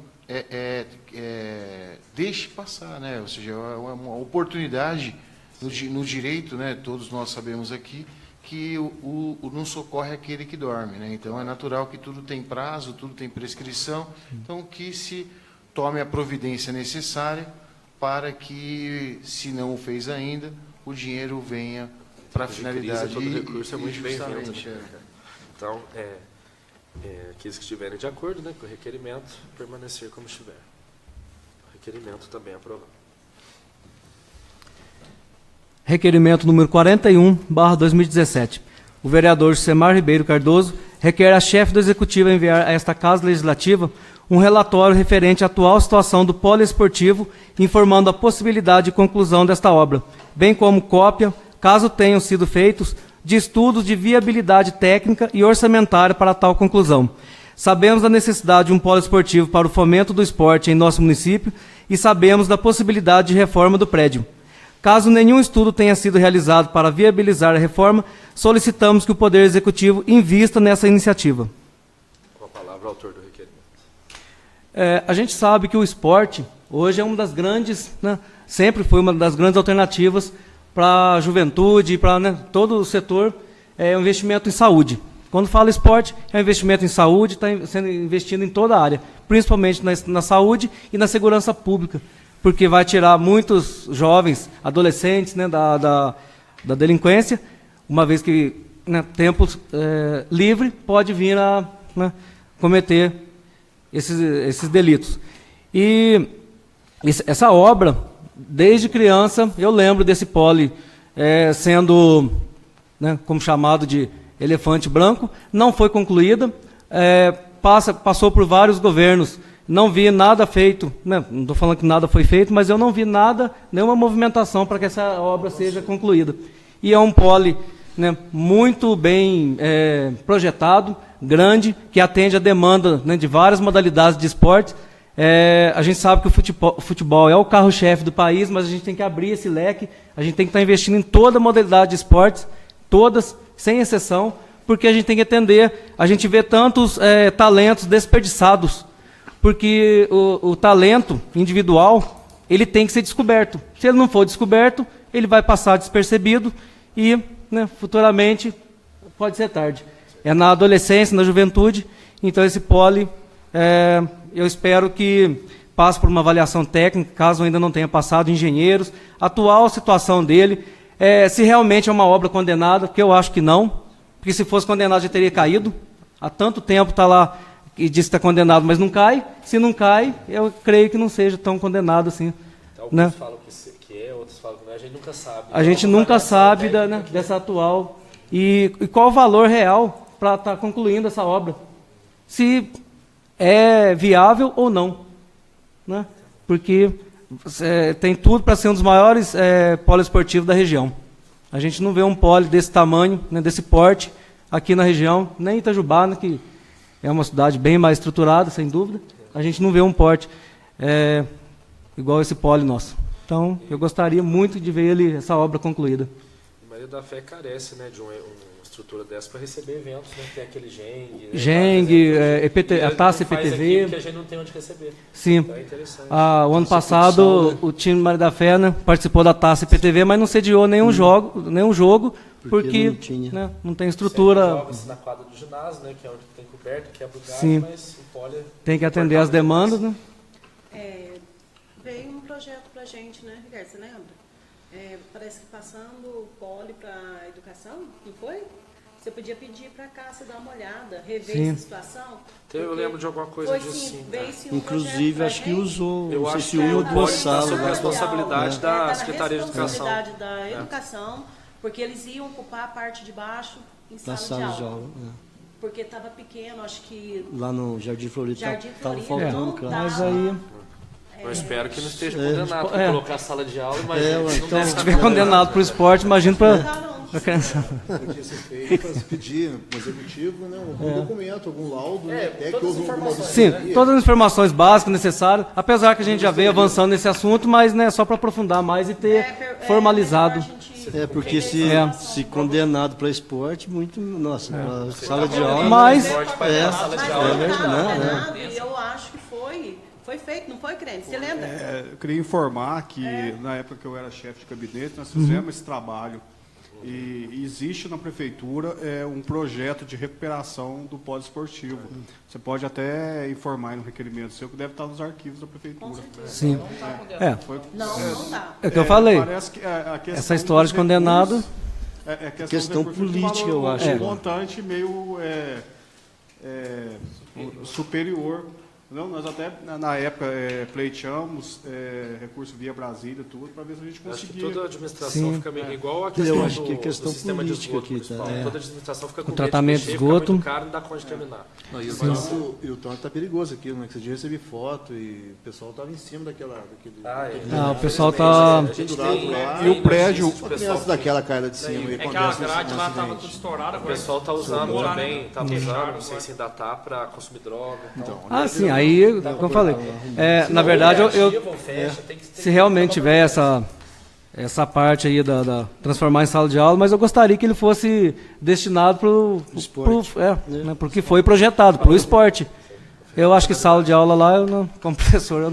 S4: deixe passar, né, ou seja, é uma oportunidade no direito, né, todos nós sabemos aqui, que o não socorre aquele que dorme, né, então é natural que tudo tem prazo, tudo tem prescrição, então que se tome a providência necessária para que, se não o fez ainda, o dinheiro venha para a finalidade.
S1: Todo recurso é muito bem-vindo. Então, aqueles que estiverem de acordo, né, com o requerimento, permanecer como estiver. O requerimento também é aprovado.
S2: Requerimento número 41/2017. O vereador Semar Ribeiro Cardoso requer a chefe do Executivo enviar a esta Casa Legislativa um relatório referente à atual situação do poliesportivo, informando a possibilidade de conclusão desta obra, bem como cópia, caso tenham sido feitos, de estudos de viabilidade técnica e orçamentária para tal conclusão. Sabemos da necessidade de um poliesportivo para o fomento do esporte em nosso município e sabemos da possibilidade de reforma do prédio. Caso nenhum estudo tenha sido realizado para viabilizar a reforma, solicitamos que o Poder Executivo invista nessa iniciativa.
S1: Com a palavra, o autor do requerimento.
S2: A gente sabe que o esporte hoje é uma das grandes, né, sempre foi uma das grandes alternativas para a juventude, para, né, todo o setor é um investimento em saúde. Quando fala esporte, é um investimento em saúde, está sendo investido em toda a área, principalmente na saúde e na segurança pública, porque vai tirar muitos jovens, adolescentes, né, da delinquência, uma vez que, né, tempo livre pode vir a, né, cometer esses delitos. E essa obra, desde criança, eu lembro desse pole sendo, né, como chamado de elefante branco, não foi concluída, passou por vários governos, não vi nada feito, né, não estou falando que nada foi feito, mas eu não vi nada, nenhuma movimentação para que essa obra seja concluída. E é um pole, né, muito bem projetado, grande, que atende a demanda, né, de várias modalidades de esporte. A gente sabe que o futebol é o carro-chefe do país, mas a gente tem que abrir esse leque, a gente tem que estar investindo em toda modalidade de esportes, todas, sem exceção, porque a gente tem que atender, a gente vê tantos talentos desperdiçados, porque o talento individual, ele tem que ser descoberto. Se ele não for descoberto, ele vai passar despercebido e, né, futuramente pode ser tarde. É na adolescência, na juventude, então esse pole, eu espero que passe por uma avaliação técnica, caso ainda não tenha passado, engenheiros, a atual situação dele, se realmente é uma obra condenada, porque eu acho que não, porque se fosse condenado já teria caído, há tanto tempo está lá e diz que está condenado, mas não cai, se não cai, eu creio que não seja tão condenado assim.
S1: Então,
S2: né?
S1: alguns falam que é, outros falam que não é, a gente nunca sabe.
S2: A gente nunca sabe né, dessa atual, e qual o valor real para estar concluindo essa obra, se é viável ou não, né? Porque tem tudo para ser um dos maiores poliesportivos da região. A gente não vê um pole desse tamanho, né, desse porte, aqui na região, nem em Itajubá, né, que é uma cidade bem mais estruturada, sem dúvida, a gente não vê um porte igual esse pole nosso. Então, eu gostaria muito de ver essa obra concluída.
S1: Maria da Fé carece, né, de uma estrutura dessa para receber eventos, né? Tem aquele GENG,
S2: GENG, a Taça EPTV.
S1: Que a gente não tem onde receber.
S2: Sim.
S1: Então é interessante.
S2: O ano passado, né, o time Maria da Fé, né, participou da Taça EPTV, mas não sediou nenhum jogo, porque não tem estrutura.
S1: Joga-se na quadra do ginásio, né, que é onde tem coberto, que é lugar,
S2: sim,
S1: mas o pole
S2: tem que atender as demandas, né?
S8: Veio um projeto para a gente, né, Ricardo, você lembra? Parece que passando o pole para a educação, não foi? Você podia pedir para cá, você dar uma olhada, rever
S2: sim,
S8: essa situação.
S1: Eu lembro de alguma coisa disso, sim.
S9: Inclusive, acho que usou,
S1: eu
S9: não sei
S1: acho
S9: se
S1: que
S9: uma ou duas salas.
S1: Sob a responsabilidade da Secretaria de Educação.
S8: Da Educação, porque eles iam ocupar a parte de baixo em sala de aula. Porque estava pequeno, acho que...
S9: Lá no Jardim Florido estava faltando, cara.
S2: Mas aí...
S1: Eu espero que não esteja condenado para colocar a sala de aula, mas
S2: então, se estiver condenado para o esporte, imagino para a criança.
S6: Podia ser feito para pedir um executivo, né, algum documento, algum laudo, até que houve alguma auditoria.
S2: Sim, todas as informações básicas necessárias, apesar que a gente já veio avançando nesse assunto, mas, né, só para aprofundar mais e ter formalizado.
S9: Porque se condenado para esporte, muito, nossa, para sala de aula...
S2: Mas...
S8: Eu acho que foi feito, não foi, Crente? Você lembra?
S3: Eu queria informar que, na época que eu era chefe de gabinete, nós fizemos esse trabalho. E existe na prefeitura um projeto de recuperação do poliesportivo. Você pode até informar no requerimento seu, que deve estar nos arquivos da prefeitura.
S2: Sim.
S8: Não está.
S2: É o que eu falei.
S3: Parece que
S2: essa história de condenado...
S3: É
S9: questão política, eu acho.
S3: Um montante meio superior. Não, nós até, na época, pleiteamos recurso via Brasília, tudo, para ver se a gente conseguia.
S1: Acho que toda a administração fica meio igual a questão,
S9: eu acho que é questão
S1: do sistema de esgoto
S9: aqui,
S1: municipal. Toda a administração fica com
S2: o tratamento de esgoto.
S1: Muito caro, não dá conta de terminar.
S6: E o tanto está perigoso aqui, né? Que esse dia eu recebi foto e o pessoal estava em cima daquele
S2: o pessoal está...
S3: E o prédio...
S6: A criança daquela caída de cima.
S7: Aquela grade lá estava tudo estourada.
S1: O pessoal está usando também, não sei se ainda está, para consumir droga.
S2: Sim, aí, como eu falei, na verdade, se realmente tiver essa parte aí da transformar em sala de aula, mas eu gostaria que ele fosse destinado para o que foi projetado, para o esporte. Eu acho que sala de aula lá, como professor, eu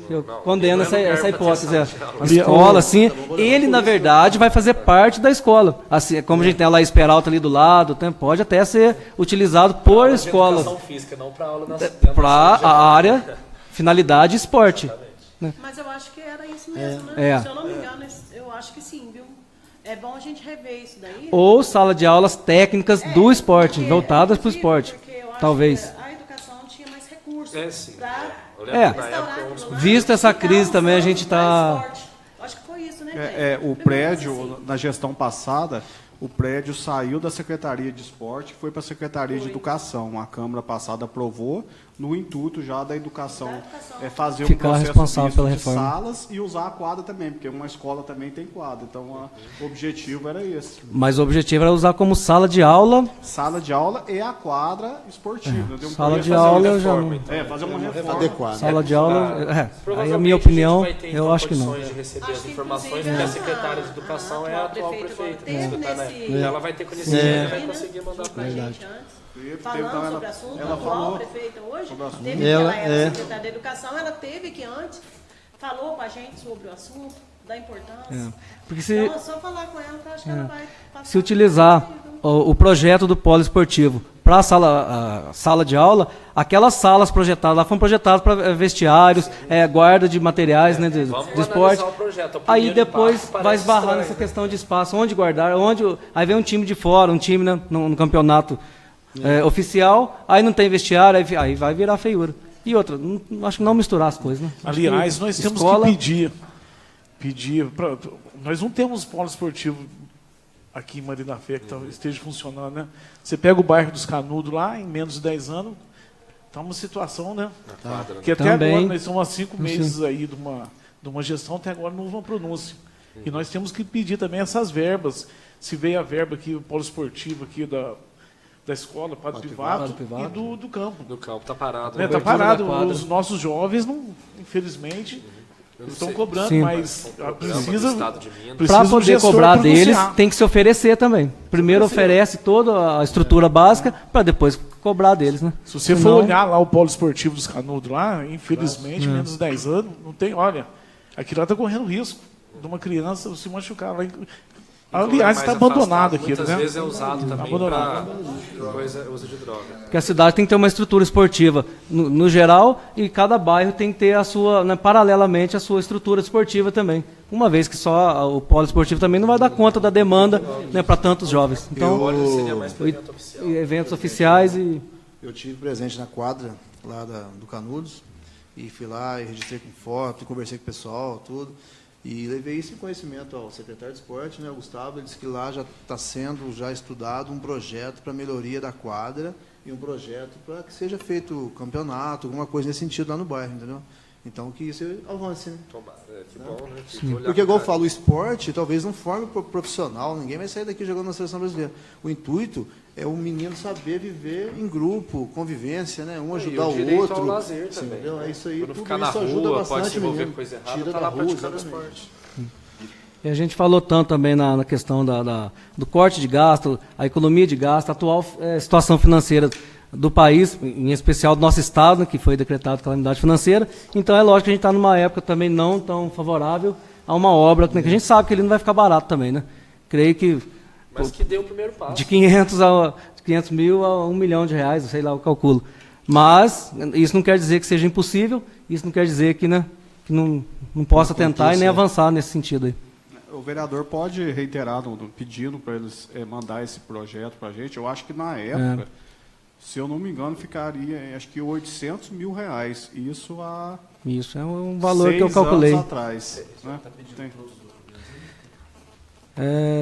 S2: eu condeno essa hipótese. A
S7: Ali,
S2: escola, assim, ele, na verdade, vai fazer parte da escola. Assim, como a gente tem a Laís Peralta ali do lado, pode até ser utilizado por escola.
S1: Educação física, não para aula
S2: Para a área, finalidade esporte. Né?
S8: Mas eu acho que era isso mesmo, né?
S2: É.
S8: Se eu não me engano, eu acho que sim, viu? É bom a gente rever isso daí.
S2: Ou sala de aulas técnicas do esporte, voltadas para o esporte.
S8: Porque eu acho
S2: Talvez.
S8: que a educação tinha mais recursos
S1: Sim.
S8: para
S2: Visto essa crise também, a gente está...
S8: Acho que foi isso, né,
S3: O prédio, na gestão passada, o prédio saiu da Secretaria de Esporte e foi para a Secretaria de Educação. A Câmara passada aprovou, no intuito já da educação, fazer
S2: Ficar
S3: um processo
S2: responsável
S3: misto
S2: pela
S3: de
S2: reforma.
S3: salas e usar a quadra também, porque uma escola também tem quadra. Então, o objetivo era esse.
S2: Mas o objetivo era usar como sala de aula.
S3: Sala de aula e a quadra esportiva.
S2: Sala de aula eu já não...
S3: fazer uma reforma
S6: Adequado.
S2: Sala de aula... aí a
S1: Provavelmente
S2: minha opinião,
S1: a gente vai ter,
S2: eu
S1: então,
S2: acho que não.
S1: condições de receber as
S8: Acho que,
S1: informações,
S8: inclusive,
S1: porque a secretária de Educação é a atual prefeita.
S8: teve nesse-
S1: Ela vai ter conhecimento e vai conseguir mandar para a gente.
S8: gente antes.
S3: Então,
S8: Falando sobre o assunto,
S3: ela
S8: a atual
S3: falou
S8: prefeita hoje,
S3: sobre o assunto.
S8: teve que
S9: Ela
S8: ela era
S9: é.
S8: secretária da Educação, ela teve que antes, falou com a gente sobre o assunto, da importância.
S2: Porque se,
S8: Então, é só falar com ela que eu acho que ela vai passar.
S2: se utilizar o projeto do polo esportivo para a sala de aula, aquelas salas projetadas lá foram projetadas para vestiários, guarda de materiais, né, de esporte.
S1: analisar o projeto. O
S2: Aí
S1: primeiro
S2: depois
S1: passo
S2: vai
S1: parece
S2: esbarrar
S1: estranho,
S2: nessa
S1: né?
S2: questão de espaço, onde guardar, aí vem um time de fora, um time, né, no campeonato oficial, aí não tem vestiário, aí vai virar feiura. E outra, acho que não misturar as coisas. Né? Acho
S7: Aliás,
S2: que
S7: nós temos
S2: escola-
S7: que pedir nós não temos polo esportivo aqui em Maria da Fé que esteja funcionando, né? Você pega o bairro dos Canudos lá, em menos de 10 anos, está uma situação, né? Que até
S2: Também.
S7: agora, nós estamos há 5 meses aí de uma gestão, até agora não houve uma pronúncia. E nós temos que pedir também essas verbas. Se veio a verba aqui, o polo esportivo aqui da escola, Padre Pivato, e do campo.
S1: Do campo, tá parado.
S7: Está
S2: Abertura
S7: parado.
S2: da quadra.
S7: Os nossos jovens, não, infelizmente, estão
S1: sei.
S7: cobrando,
S2: Sim.
S7: mas precisa
S1: Estado de Minas.
S7: precisa
S2: Para
S7: o
S2: poder
S7: gestor
S2: cobrar deles,
S7: pronunciar.
S2: tem que se oferecer também. Primeiro oferece toda a estrutura básica para depois cobrar deles, né?
S7: Se você for olhar lá o polo esportivo dos Canudos lá, infelizmente, menos de 10 anos, não tem, olha, aquilo lá está correndo risco de uma criança se machucar lá. Aliás, está abandonado aquilo,
S1: Muitas
S7: né?
S1: vezes é usado também
S7: abandonado.
S1: para uso de droga.
S2: Porque a cidade tem que ter uma estrutura esportiva no geral e cada bairro tem que ter a sua, né, paralelamente, a sua estrutura esportiva também. Uma vez que só o polo esportivo também não vai dar conta da demanda, né, para tantos jovens. Então,
S1: Seria mais para evento oficial.
S2: eventos oficiais e...
S6: Eu tive presente na quadra lá do Canudos e fui lá e registrei com foto, conversei com o pessoal, tudo. E levei isso em conhecimento ao secretário de esporte, né, o Gustavo, ele disse que lá já está sendo estudado um projeto para melhoria da quadra e um projeto para que seja feito campeonato, alguma coisa nesse sentido lá no bairro, entendeu? Então que isso avance, né?
S1: Que bom, né? Tem que olhar
S6: Porque, igual eu
S1: pra
S6: falo, o esporte talvez não forme profissional, ninguém vai sair daqui jogando na seleção brasileira. O intuito é o menino saber viver em grupo, convivência, né? Um ajudar o
S1: direito
S6: outro.
S1: ao lazer
S6: Sim,
S1: também,
S6: entendeu?
S1: né?
S6: É isso aí,
S1: Quando
S6: tudo
S1: ficar na
S6: isso ajuda
S1: rua,
S6: bastante
S1: pode se envolver
S6: menino.
S1: com coisa errada,
S6: Tira
S1: tá
S6: da
S1: lá
S6: rua,
S1: praticando
S6: exatamente.
S1: esporte.
S2: E a gente falou tanto também na questão do corte de gasto, a economia de gasto, a atual situação financeira do país, em especial do nosso estado, né, que foi decretado calamidade financeira. Então é lógico que a gente está numa época também não tão favorável a uma obra, né, que a gente sabe que ele não vai ficar barato também, né? Creio que
S1: Mas que deu o primeiro passo.
S2: de 500 mil a 1 milhão de reais, sei lá o cálculo. Mas isso não quer dizer que seja impossível, isso não quer dizer que, né, que não possa tentar e nem avançar nesse sentido aí.
S3: O vereador pode reiterar pedindo para eles mandar esse projeto para a gente. Eu acho que na época, se eu não me engano, ficaria acho que 800 mil reais. Isso há
S2: Isso é um valor que eu calculei.
S3: 6 anos atrás. Né?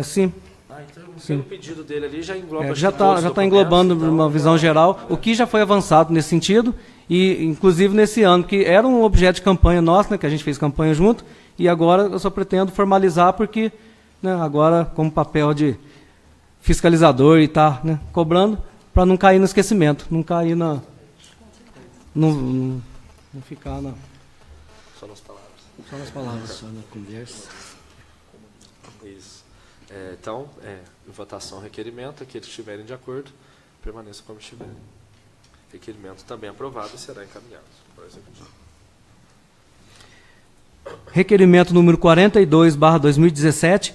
S2: Sim.
S1: Então, pelo pedido dele ali, já engloba...
S2: Já está englobando uma visão geral, o que já foi avançado nesse sentido, e inclusive nesse ano, que era um objeto de campanha nosso, né, que a gente fez campanha junto, e agora eu só pretendo formalizar, porque, né, agora, como papel de fiscalizador e tá, né, cobrando, para não cair no esquecimento, não cair não ficar
S1: Só nas palavras.
S2: só nas palavras.
S9: Só na conversa.
S1: Isso. Então, em votação, requerimento, aqueles que estiverem de acordo, permaneçam como estiverem. Requerimento também aprovado e será encaminhado para o executivo.
S2: requerimento número 42/2017,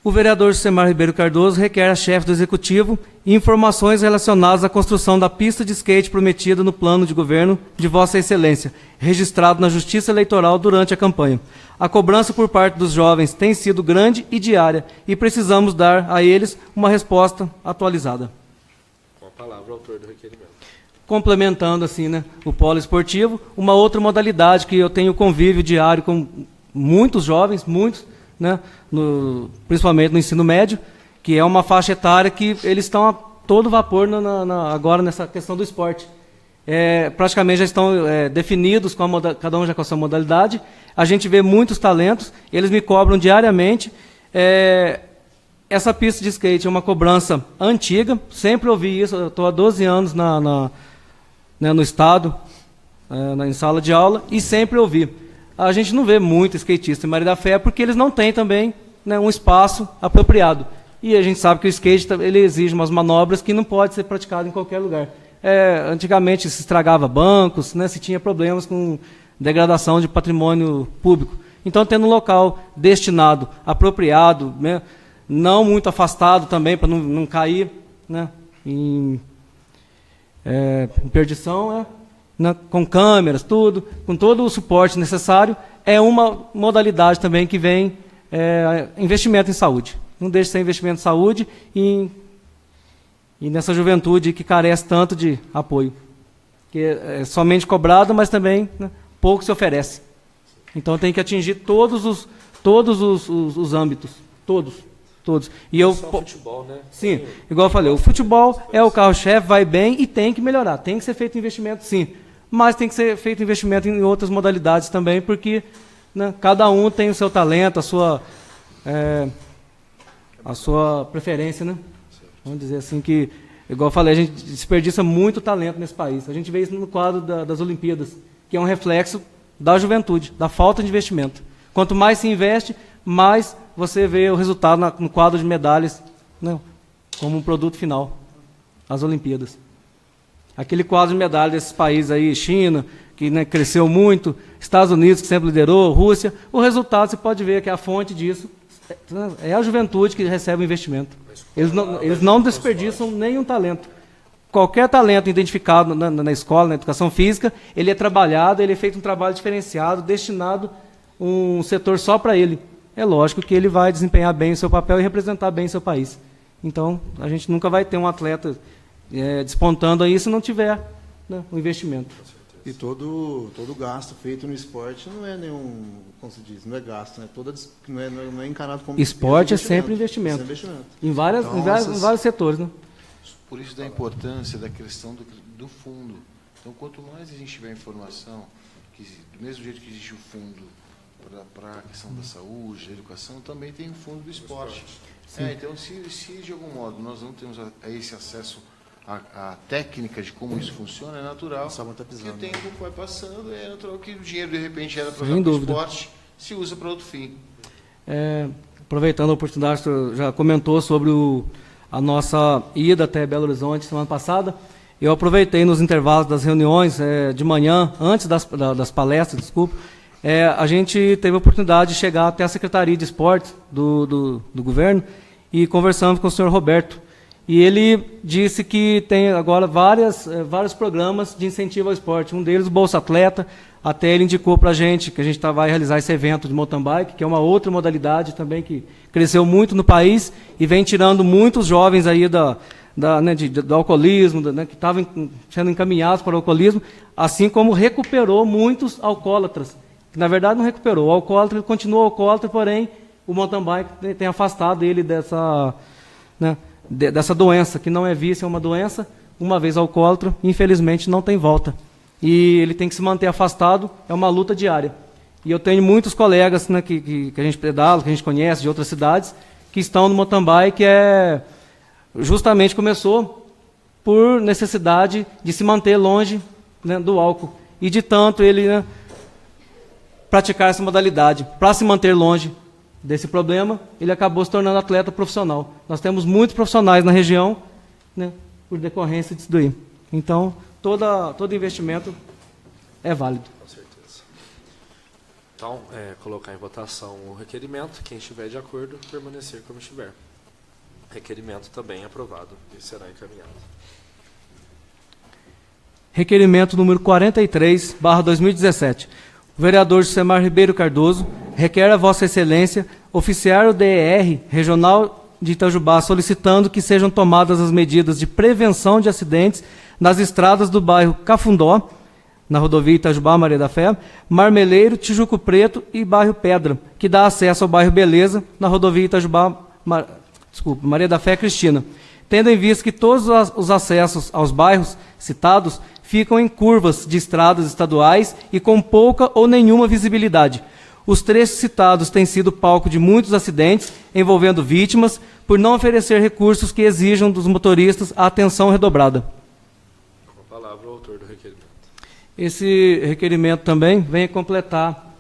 S2: o vereador Josemar Ribeiro Cardoso requer à chefe do Executivo informações relacionadas à construção da pista de skate prometida no plano de governo de Vossa Excelência, registrado na Justiça Eleitoral durante a campanha. A cobrança por parte dos jovens tem sido grande e diária e precisamos dar a eles uma resposta atualizada.
S1: Com a palavra, o autor do requerimento.
S2: Complementando assim, né, o polo esportivo, uma outra modalidade que eu tenho convívio diário com muitos jovens, né, principalmente no ensino médio, que é uma faixa etária que eles estão a todo vapor agora nessa questão do esporte. Praticamente já estão definidos, cada um já com a sua modalidade. A gente vê muitos talentos, eles me cobram diariamente. Essa pista de skate é uma cobrança antiga, sempre ouvi isso, eu estou há 12 anos no estado, em sala de aula, e sempre ouvi. A gente não vê muito skatista em Maria da Fé porque eles não têm também, né, um espaço apropriado. E a gente sabe que o skate ele exige umas manobras que não pode ser praticado em qualquer lugar. Antigamente se estragava bancos, né, se tinha problemas com degradação de patrimônio público. Então, tendo um local destinado, apropriado, né, não muito afastado também, para não cair, né, em perdição, né, com câmeras, tudo, com todo o suporte necessário, é uma modalidade também que vem investimento em saúde. Não deixa de ser investimento em saúde e nessa juventude que carece tanto de apoio. Que é somente cobrado, mas também, né, pouco se oferece. Então tem que atingir todos os âmbitos, todos. E
S1: só o futebol, né?
S2: Sim, igual eu falei, o futebol é o carro-chefe, vai bem e tem que melhorar. Tem que ser feito investimento, sim. Mas tem que ser feito investimento em outras modalidades também, porque, né, cada um tem o seu talento, a sua preferência, né? Vamos dizer assim que, igual eu falei, a gente desperdiça muito talento nesse país. A gente vê isso no quadro das Olimpíadas, que é um reflexo da juventude, da falta de investimento. Quanto mais se investe, mais você vê o resultado no quadro de medalhas, né, como um produto final, as Olimpíadas. Aquele quadro de medalhas desses países aí, China, que, né, cresceu muito, Estados Unidos, que sempre liderou, Rússia, o resultado você pode ver que a fonte disso é a juventude que recebe o investimento. Eles não desperdiçam nenhum talento. Qualquer talento identificado na escola, na educação física, ele é trabalhado, ele é feito um trabalho diferenciado, destinado um setor só para ele. É lógico que ele vai desempenhar bem o seu papel e representar bem o seu país. Então, a gente nunca vai ter um atleta despontando aí se não tiver, né, um investimento.
S6: E todo gasto feito no esporte não é nenhum, como se diz, não é gasto, né? Não é encarado como
S2: esporte é sempre investimento. Em vários setores, né?
S4: Por isso da importância da questão do fundo. Então, quanto mais a gente tiver informação, que do mesmo jeito que existe o fundo para a questão da saúde, da educação, também tem o fundo do esporte. Então, se de algum modo nós não temos esse acesso à técnica de como isso funciona, é natural que o tempo vai passando, é natural que o dinheiro, de repente, era para o esporte, se usa para outro fim.
S2: Aproveitando a oportunidade, o senhor já comentou sobre a nossa ida até Belo Horizonte semana passada. Eu aproveitei nos intervalos das reuniões de manhã, antes das palestras, desculpa, a gente teve a oportunidade de chegar até a Secretaria de Esportes do governo e conversamos com o senhor Roberto. E ele disse que tem agora vários programas de incentivo ao esporte. Um deles, o Bolsa Atleta. Até ele indicou para a gente que a gente vai realizar esse evento de mountain bike, que é uma outra modalidade também que cresceu muito no país e vem tirando muitos jovens aí do alcoolismo, né, que estavam sendo encaminhados para o alcoolismo, assim como recuperou muitos alcoólatras. Que, na verdade, não recuperou. O alcoólatra continua alcoólatra, porém, o mountain bike tem afastado ele dessa doença, que não é vício, é uma doença. Uma vez alcoólatra, infelizmente, não tem volta. E ele tem que se manter afastado, é uma luta diária. E eu tenho muitos colegas, né, que a gente pedala, que a gente conhece de outras cidades, que estão no mountain bike, justamente começou por necessidade de se manter longe, né, do álcool. E de tanto ele, né, praticar essa modalidade, para se manter longe desse problema, ele acabou se tornando atleta profissional. Nós temos muitos profissionais na região, né, por decorrência disso daí. Então, todo investimento é válido.
S1: Com certeza. Então, colocar em votação o requerimento. Quem estiver de acordo, permanecer como estiver. Requerimento também aprovado e será encaminhado.
S2: Requerimento número 43/2017. O vereador Josemar Ribeiro Cardoso requer a Vossa Excelência oficiar o DER Regional de Itajubá, solicitando que sejam tomadas as medidas de prevenção de acidentes nas estradas do bairro Cafundó, na rodovia Itajubá, Maria da Fé, Marmeleiro, Tijuco Preto e bairro Pedra, que dá acesso ao bairro Beleza, na rodovia Itajubá, Maria da Fé Cristina, tendo em vista que todos os acessos aos bairros citados ficam em curvas de estradas estaduais e com pouca ou nenhuma visibilidade. Os trechos citados têm sido palco de muitos acidentes envolvendo vítimas por não oferecer recursos que exijam dos motoristas a atenção redobrada.
S1: Com a palavra o autor do requerimento.
S2: Esse requerimento também vem completar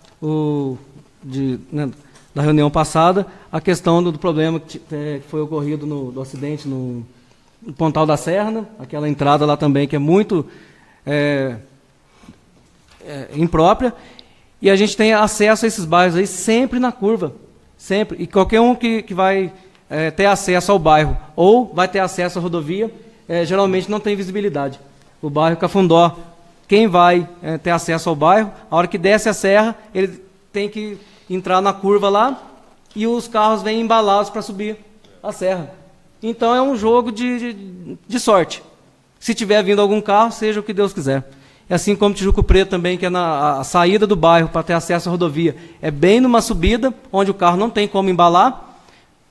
S2: da reunião passada a questão do problema que foi ocorrido do acidente no Pontal da Serra, né? Aquela entrada lá também que é muito imprópria, e a gente tem acesso a esses bairros aí sempre na curva, sempre, e qualquer um que vai ter acesso ao bairro ou vai ter acesso à rodovia, geralmente não tem visibilidade. O bairro Cafundó, quem vai ter acesso ao bairro, a hora que desce a serra, ele tem que entrar na curva lá e os carros vêm embalados para subir a serra. Então é um jogo de sorte. Se tiver vindo algum carro, seja o que Deus quiser. E assim como Tijuco Preto também, que é a saída do bairro para ter acesso à rodovia, é bem numa subida, onde o carro não tem como embalar.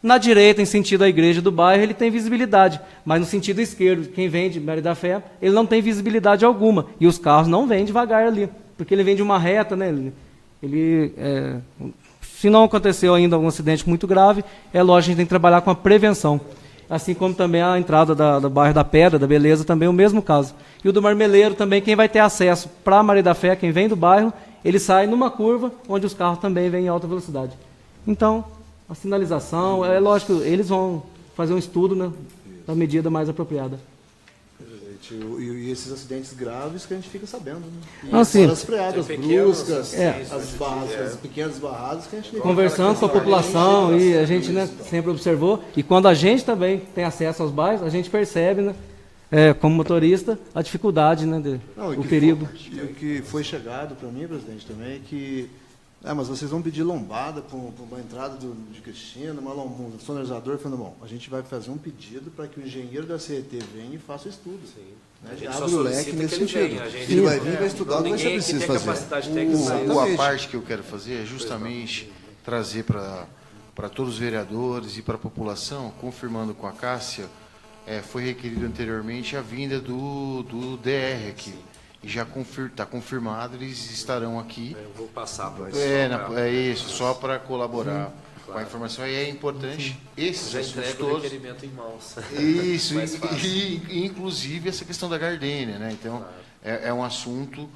S2: Na direita, em sentido à igreja do bairro, ele tem visibilidade. Mas no sentido esquerdo, quem vem de Maria da Fé, ele não tem visibilidade alguma. E os carros não vêm devagar ali, porque ele vem de uma reta, né? Se não aconteceu ainda algum acidente muito grave, é lógico que a gente tem que trabalhar com a prevenção. Assim como também a entrada do bairro da Pedra, da Beleza, também é o mesmo caso. E o do Marmeleiro também, quem vai ter acesso para Maria da Fé, quem vem do bairro, ele sai numa curva onde os carros também vêm em alta velocidade. Então, a sinalização, é lógico, eles vão fazer um estudo, né, da medida mais apropriada.
S6: E esses acidentes graves que a gente fica sabendo, né?
S2: Assim,
S6: as freadas bruscas, as pequenas barradas que a gente...
S2: Conversando com a população e a gente, né, sempre observou. E quando a gente também tem acesso aos bairros, a gente percebe, né, como motorista, a dificuldade, né, o perigo.
S6: E o que foi chegado para mim, presidente, também é que... mas vocês vão pedir lombada para uma entrada de Cristina, um sonorizador, falando, bom, a gente vai fazer um pedido para que o engenheiro da CET venha e faça o estudo. Sim. Né? Abre o leque nesse sentido. Ele vai vir e vai estudar o que você precisa fazer.
S4: A parte que eu quero fazer é justamente trazer para todos os vereadores e para a população, confirmando com a Cássia, foi requerido anteriormente a vinda do DR aqui. E já está confirmado, eles estarão aqui.
S1: Eu vou passar para
S4: só para colaborar com a informação. E é importante esses
S1: já
S4: assuntos
S1: entrega
S4: todos.
S1: O requerimento em mãos.
S4: Isso, e inclusive essa questão da Gardênia, né? Então, é um assunto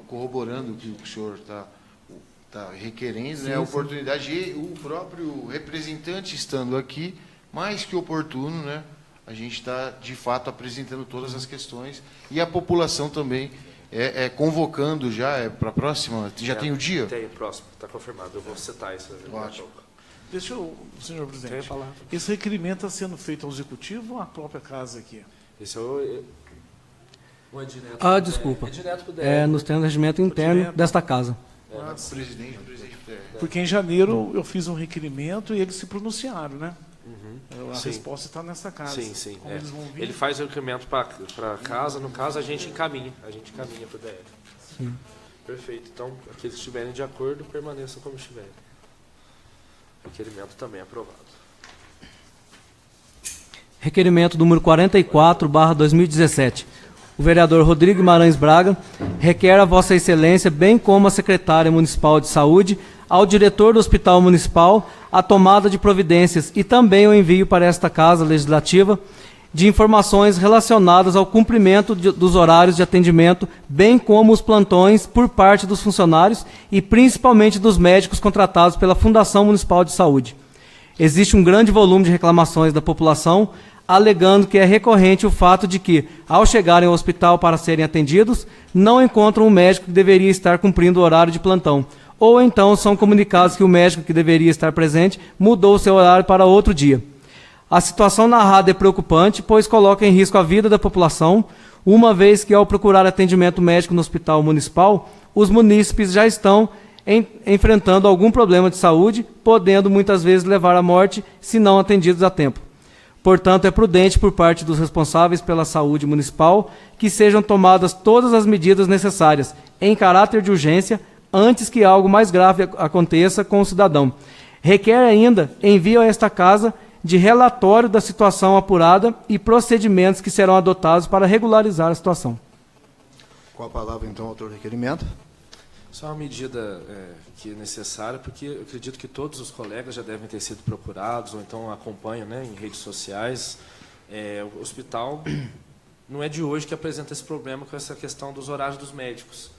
S4: corroborando o que o senhor está requerendo, né? A oportunidade, e o próprio representante estando aqui, mais que oportuno, né? A gente está, de fato, apresentando todas as questões e a população também convocando já para a próxima. Já tem o dia?
S1: Tem, próximo, está confirmado. Eu vou citar isso.
S7: Ótimo. Deixa eu, senhor presidente, esse requerimento está sendo feito ao executivo ou à própria casa aqui?
S1: Esse é o direto.
S2: Desculpa.
S1: É direto para o DR.
S2: Nos termos de regimento interno desta casa.
S4: Presidente.
S7: Porque em janeiro eu fiz um requerimento e eles se pronunciaram, né? A resposta está nessa casa.
S1: Sim. Ele faz o requerimento para casa, no caso a gente encaminha para o DR.
S2: Sim.
S1: Perfeito. Então, aqueles que estiverem de acordo, permaneçam como estiverem. O requerimento também é aprovado.
S2: Requerimento número 44/2017. O vereador Rodrigo Guimarães Braga requer a Vossa Excelência, bem como a secretária municipal de saúde, ao diretor do Hospital Municipal, a tomada de providências e também o envio para esta Casa Legislativa de informações relacionadas ao cumprimento dos horários de atendimento, bem como os plantões por parte dos funcionários e principalmente dos médicos contratados pela Fundação Municipal de Saúde. Existe um grande volume de reclamações da população, alegando que é recorrente o fato de que, ao chegarem ao hospital para serem atendidos, não encontram o médico que deveria estar cumprindo o horário de plantão, ou então são comunicados que o médico que deveria estar presente mudou seu horário para outro dia. A situação narrada é preocupante, pois coloca em risco a vida da população, uma vez que, ao procurar atendimento médico no hospital municipal, os munícipes já estão enfrentando algum problema de saúde, podendo muitas vezes levar à morte se não atendidos a tempo. Portanto, é prudente por parte dos responsáveis pela saúde municipal que sejam tomadas todas as medidas necessárias, em caráter de urgência, antes que algo mais grave aconteça com o cidadão. Requer ainda envio a esta casa de relatório da situação apurada e procedimentos que serão adotados para regularizar a situação.
S6: Com a palavra, então, autor do requerimento.
S1: Só uma medida que é necessária, porque eu acredito que todos os colegas já devem ter sido procurados, ou então acompanham, né, em redes sociais. O hospital não é de hoje que apresenta esse problema com essa questão dos horários dos médicos.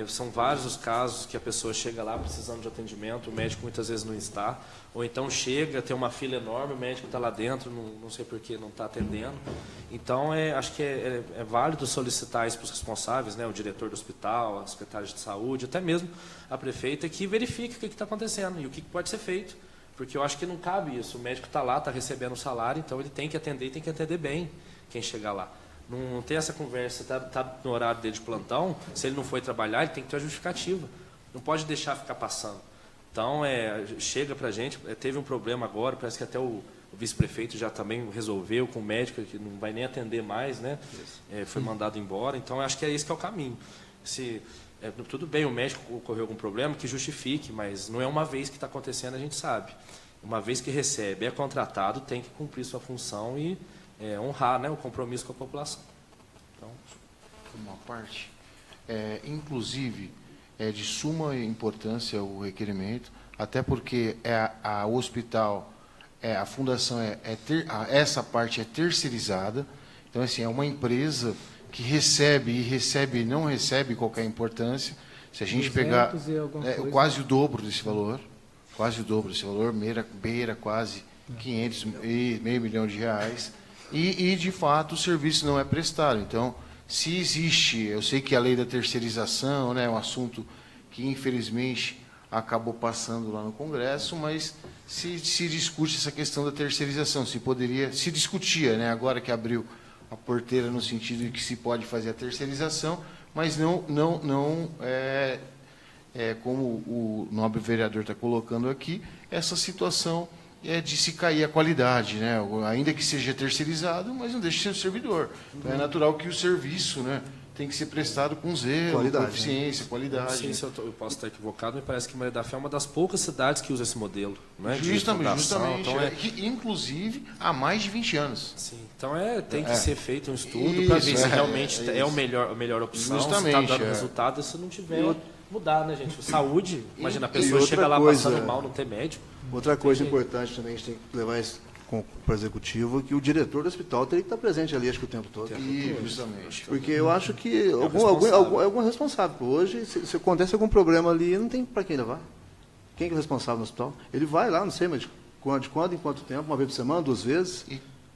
S1: São vários os casos que a pessoa chega lá precisando de atendimento, o médico muitas vezes não está, ou então chega, tem uma fila enorme, o médico está lá dentro, não sei por que não está atendendo. Então, acho que é válido solicitar isso para os responsáveis, né, o diretor do hospital, a secretária de saúde, até mesmo a prefeita, que verifique o que está acontecendo e o que pode ser feito. Porque eu acho que não cabe isso, o médico está lá, está recebendo o salário, então ele tem que atender e tem que atender bem quem chegar lá. Não tem essa conversa, está no horário dele de plantão, se ele não foi trabalhar, ele tem que ter uma justificativa. Não pode deixar ficar passando. Então, chega para a gente, teve um problema agora, parece que até o vice-prefeito já também resolveu com o médico, que não vai nem atender mais, né? Foi mandado embora, então acho que é esse que é o caminho. Tudo bem, o médico ocorreu algum problema, que justifique, mas não é uma vez que está acontecendo, a gente sabe. Uma vez que recebe, é contratado, tem que cumprir sua função e honrar, né, o compromisso com a população. Então,
S4: uma parte, inclusive, é de suma importância o requerimento, até porque o hospital, a fundação, essa parte é terceirizada, então, assim, é uma empresa que recebe e não recebe qualquer importância. Se a gente pegar quase o dobro desse valor, beira quase 500 e meio milhão de reais, e de fato o serviço não é prestado. Então, se existe, eu sei que a lei da terceirização, né, é um assunto que infelizmente acabou passando lá no Congresso, mas se discute essa questão da terceirização, se discutia, né, agora que abriu a porteira no sentido de que se pode fazer a terceirização, mas não como o nobre vereador está colocando aqui, essa situação de se cair a qualidade, né? Ainda que seja terceirizado, mas não deixa de ser um servidor. Então, é natural que o serviço, né, tem que ser prestado com zelo, qualidade, com eficiência, né? Qualidade.
S1: Não sei se eu posso estar equivocado, me parece que Maria da Fé é uma das poucas cidades que usa esse modelo. Não é?
S4: Justamente. Então, que, inclusive, há mais de 20 anos.
S1: Sim. Então, tem que ser feito um estudo para ver se realmente é a melhor opção,
S4: justamente,
S1: se está dando resultado, se não tiver... Mudar, né, gente? Saúde, imagina, a pessoa chega lá passando mal, não tem médico.
S6: Outra coisa importante também, a gente tem que levar isso para o executivo, que o diretor do hospital teria que estar presente ali, acho que o tempo todo.
S4: Justamente.
S6: Porque eu acho que algum responsável. Hoje, se acontece algum problema ali, não tem para quem levar. Quem é o responsável no hospital? Ele vai lá, não sei, mas de quando em quanto tempo, uma vez por semana, 2 vezes.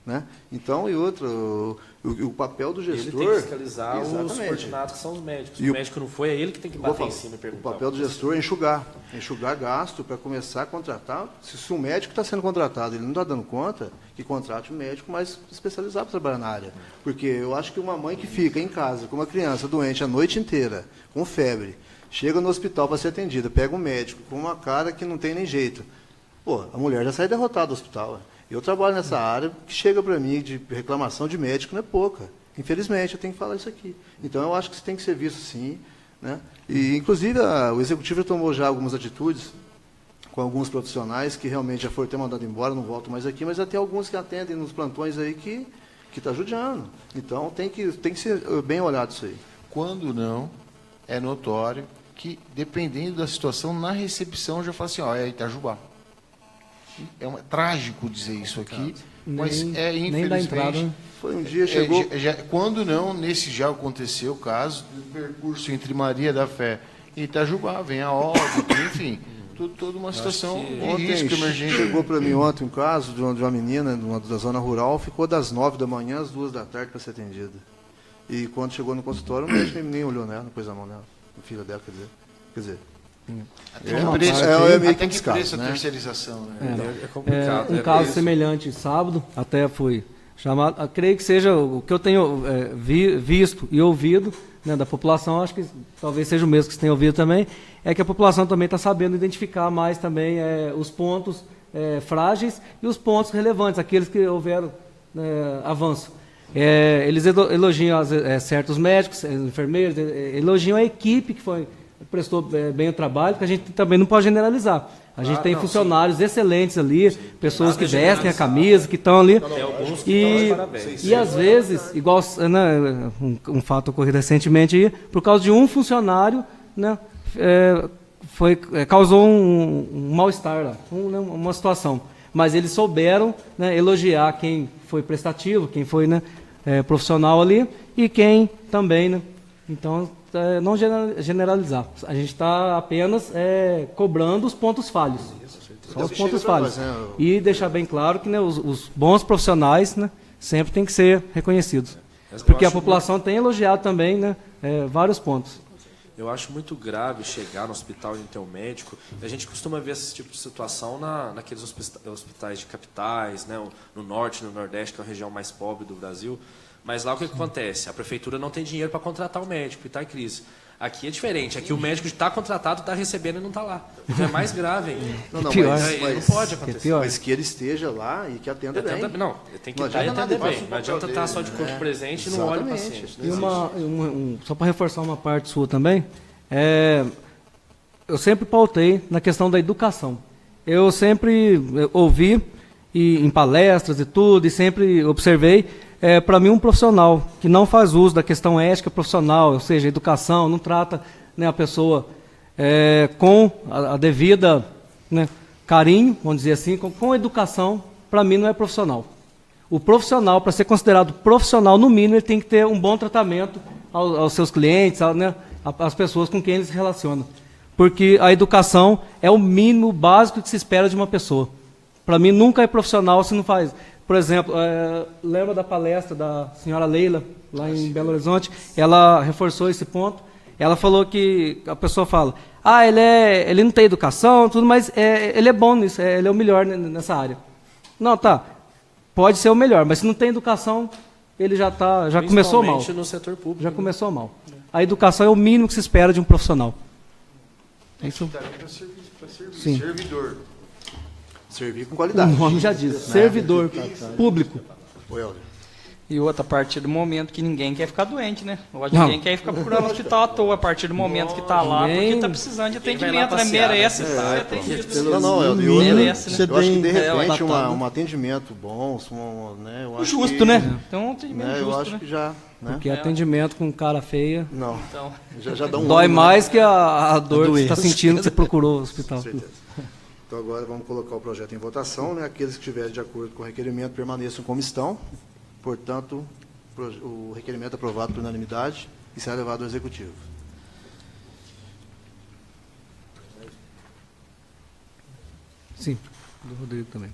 S6: Né? Então, e outra, o papel do gestor...
S1: Ele tem que fiscalizar os subordinados, que são os médicos. O médico não foi, é ele que tem que bater em cima e perguntar.
S6: O papel do gestor é enxugar gasto para começar a contratar. Se o médico está sendo contratado, ele não está dando conta, que contrate um médico mais especializado para trabalhar na área. Porque eu acho que uma mãe que fica em casa com uma criança doente a noite inteira, com febre, chega no hospital para ser atendida, pega um médico com uma cara que não tem nem jeito. Pô, a mulher já sai derrotada do hospital. Eu trabalho nessa área, que chega para mim de reclamação de médico não é pouca. Infelizmente, eu tenho que falar isso aqui. Então, eu acho que isso tem que ser visto sim. Né? E, inclusive, o Executivo já tomou já algumas atitudes com alguns profissionais que realmente já foram até mandados embora, não voltam mais aqui, mas até alguns que atendem nos plantões aí que está judiando. Então, tem que ser bem olhado isso aí.
S4: Quando não, é notório que, dependendo da situação, na recepção já fala assim, é Itajubá. Trágico dizer isso aqui, mas infelizmente...
S2: Nem da entrada.
S6: Foi um dia, chegou...
S4: quando não, nesse já aconteceu o caso do percurso entre Maria da Fé e Itajubá, vem a óbito, enfim, toda uma situação de risco emergente.
S6: Chegou para mim ontem um caso de uma menina da zona rural, ficou das 9 da manhã às 2 da tarde para ser atendida. E quando chegou no consultório, o médico nem olhou nela, não pôs a mão nela, a filha dela, quer dizer.
S4: Até que preço a terceirização, né?
S1: É complicado.
S2: Um caso semelhante sábado, até fui chamado, creio que seja o que eu tenho visto e ouvido, né, da população, acho que talvez seja o mesmo que você tem ouvido também, é que a população também está sabendo identificar mais também os pontos frágeis e os pontos relevantes, aqueles que houveram avanço. Eles elogiam certos médicos, enfermeiros, elogiam a equipe que prestou bem o trabalho, porque a gente também não pode generalizar. A gente tem funcionários excelentes ali, pessoas que vestem a camisa, que estão ali. E às vezes, igual, né, um fato ocorrido recentemente aí, por causa de um funcionário, né, causou um mal-estar lá, uma situação. Mas eles souberam, né, elogiar quem foi prestativo, quem foi, né, profissional ali, e quem também, né. Então, não generalizar. A gente está apenas cobrando os pontos falhos. Só os pontos falhos. E deixar bem claro que, né, os bons profissionais, né, sempre têm que ser reconhecidos. Porque a população tem elogiado também, né, vários pontos.
S1: Eu acho muito grave chegar no hospital e não ter um médico. A gente costuma ver esse tipo de situação naqueles hospitais de capitais, né, no norte, no nordeste, que é a região mais pobre do Brasil. Mas lá o que acontece? A prefeitura não tem dinheiro para contratar o médico e está em crise. Aqui é diferente. Aqui o médico está contratado, está recebendo e não está lá. Então é mais grave ainda. Não pode acontecer.
S6: Mas que ele esteja lá e que atenda bem.
S1: Não, tem que estar e atender bem. Não adianta estar só de corpo presente e não olha o paciente.
S2: E só para reforçar uma parte sua também, eu sempre pautei na questão da educação. Eu sempre ouvi em palestras e tudo, e sempre observei, para mim, um profissional que não faz uso da questão ética profissional, ou seja, educação, não trata, né, a pessoa com a devida, né, carinho, vamos dizer assim, com educação, para mim não é profissional. O profissional, para ser considerado profissional, no mínimo, ele tem que ter um bom tratamento aos seus clientes, né, às pessoas com quem ele se relaciona. Porque a educação é o mínimo básico que se espera de uma pessoa. Para mim, nunca é profissional se não faz. Por exemplo, lembra da palestra da senhora Leila, lá em Belo Horizonte? Ela reforçou esse ponto. Ela falou que a pessoa fala, ele não tem educação, tudo, mas ele é bom nisso, ele é o melhor nessa área. Não, tá, pode ser o melhor, mas se não tem educação, ele já começou mal.
S1: No setor público.
S2: Já começou mal. A educação é o mínimo que se espera de um profissional.
S4: Isso está para servir. Servidor.
S6: Servir com qualidade.
S2: O nome já diz, servidor público.
S5: E outra, a partir do momento que ninguém quer ficar doente, né? Hoje ninguém quer ficar procurando hospital à toa, a partir do momento que está lá, porque está precisando de atendimento, né? Merece estar atendido.
S6: Merece, né? Eu acho que, de repente, um atendimento bom, né? Eu acho
S2: justo,
S6: que,
S2: né?
S5: Então, um atendimento justo,
S6: eu acho que já... Né?
S2: Porque atendimento com cara feia...
S6: Não, já dá um...
S2: Dói mais que a dor que você está sentindo que você procurou o hospital.
S6: Certeza. Então, agora vamos colocar o projeto em votação, né? Aqueles que estiverem de acordo com o requerimento permaneçam como estão. Portanto, o requerimento é aprovado por unanimidade e será levado ao Executivo.
S2: Sim, do Rodrigo também.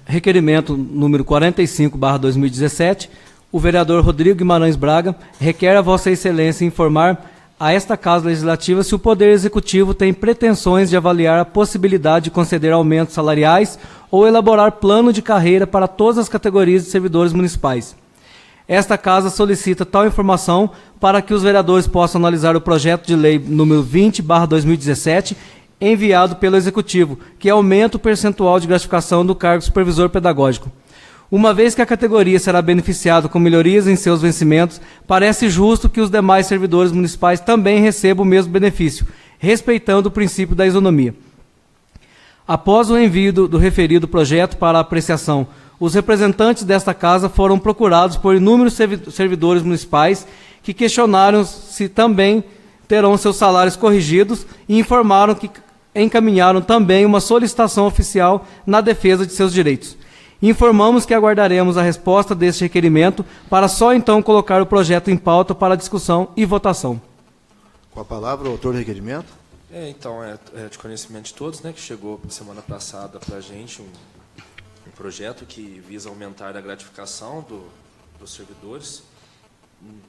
S2: Requerimento número 45/2017. O vereador Rodrigo Guimarães Braga requer a Vossa Excelência informar a esta Casa Legislativa se o Poder Executivo tem pretensões de avaliar a possibilidade de conceder aumentos salariais ou elaborar plano de carreira para todas as categorias de servidores municipais. Esta Casa solicita tal informação para que os vereadores possam analisar o projeto de lei número 20/2017, enviado pelo Executivo, que aumenta o percentual de gratificação do cargo supervisor pedagógico. Uma vez que a categoria será beneficiada com melhorias em seus vencimentos, parece justo que os demais servidores municipais também recebam o mesmo benefício, respeitando o princípio da isonomia. Após o envio do referido projeto para apreciação, os representantes desta Casa foram procurados por inúmeros servidores municipais que questionaram se também terão seus salários corrigidos e informaram que encaminharam também uma solicitação oficial na defesa de seus direitos. Informamos que aguardaremos a resposta deste requerimento para só então colocar o projeto em pauta para discussão e votação.
S6: Com a palavra, o autor do requerimento.
S1: Então, é de conhecimento de todos, né, que chegou semana passada para a gente um projeto que visa aumentar a gratificação dos servidores.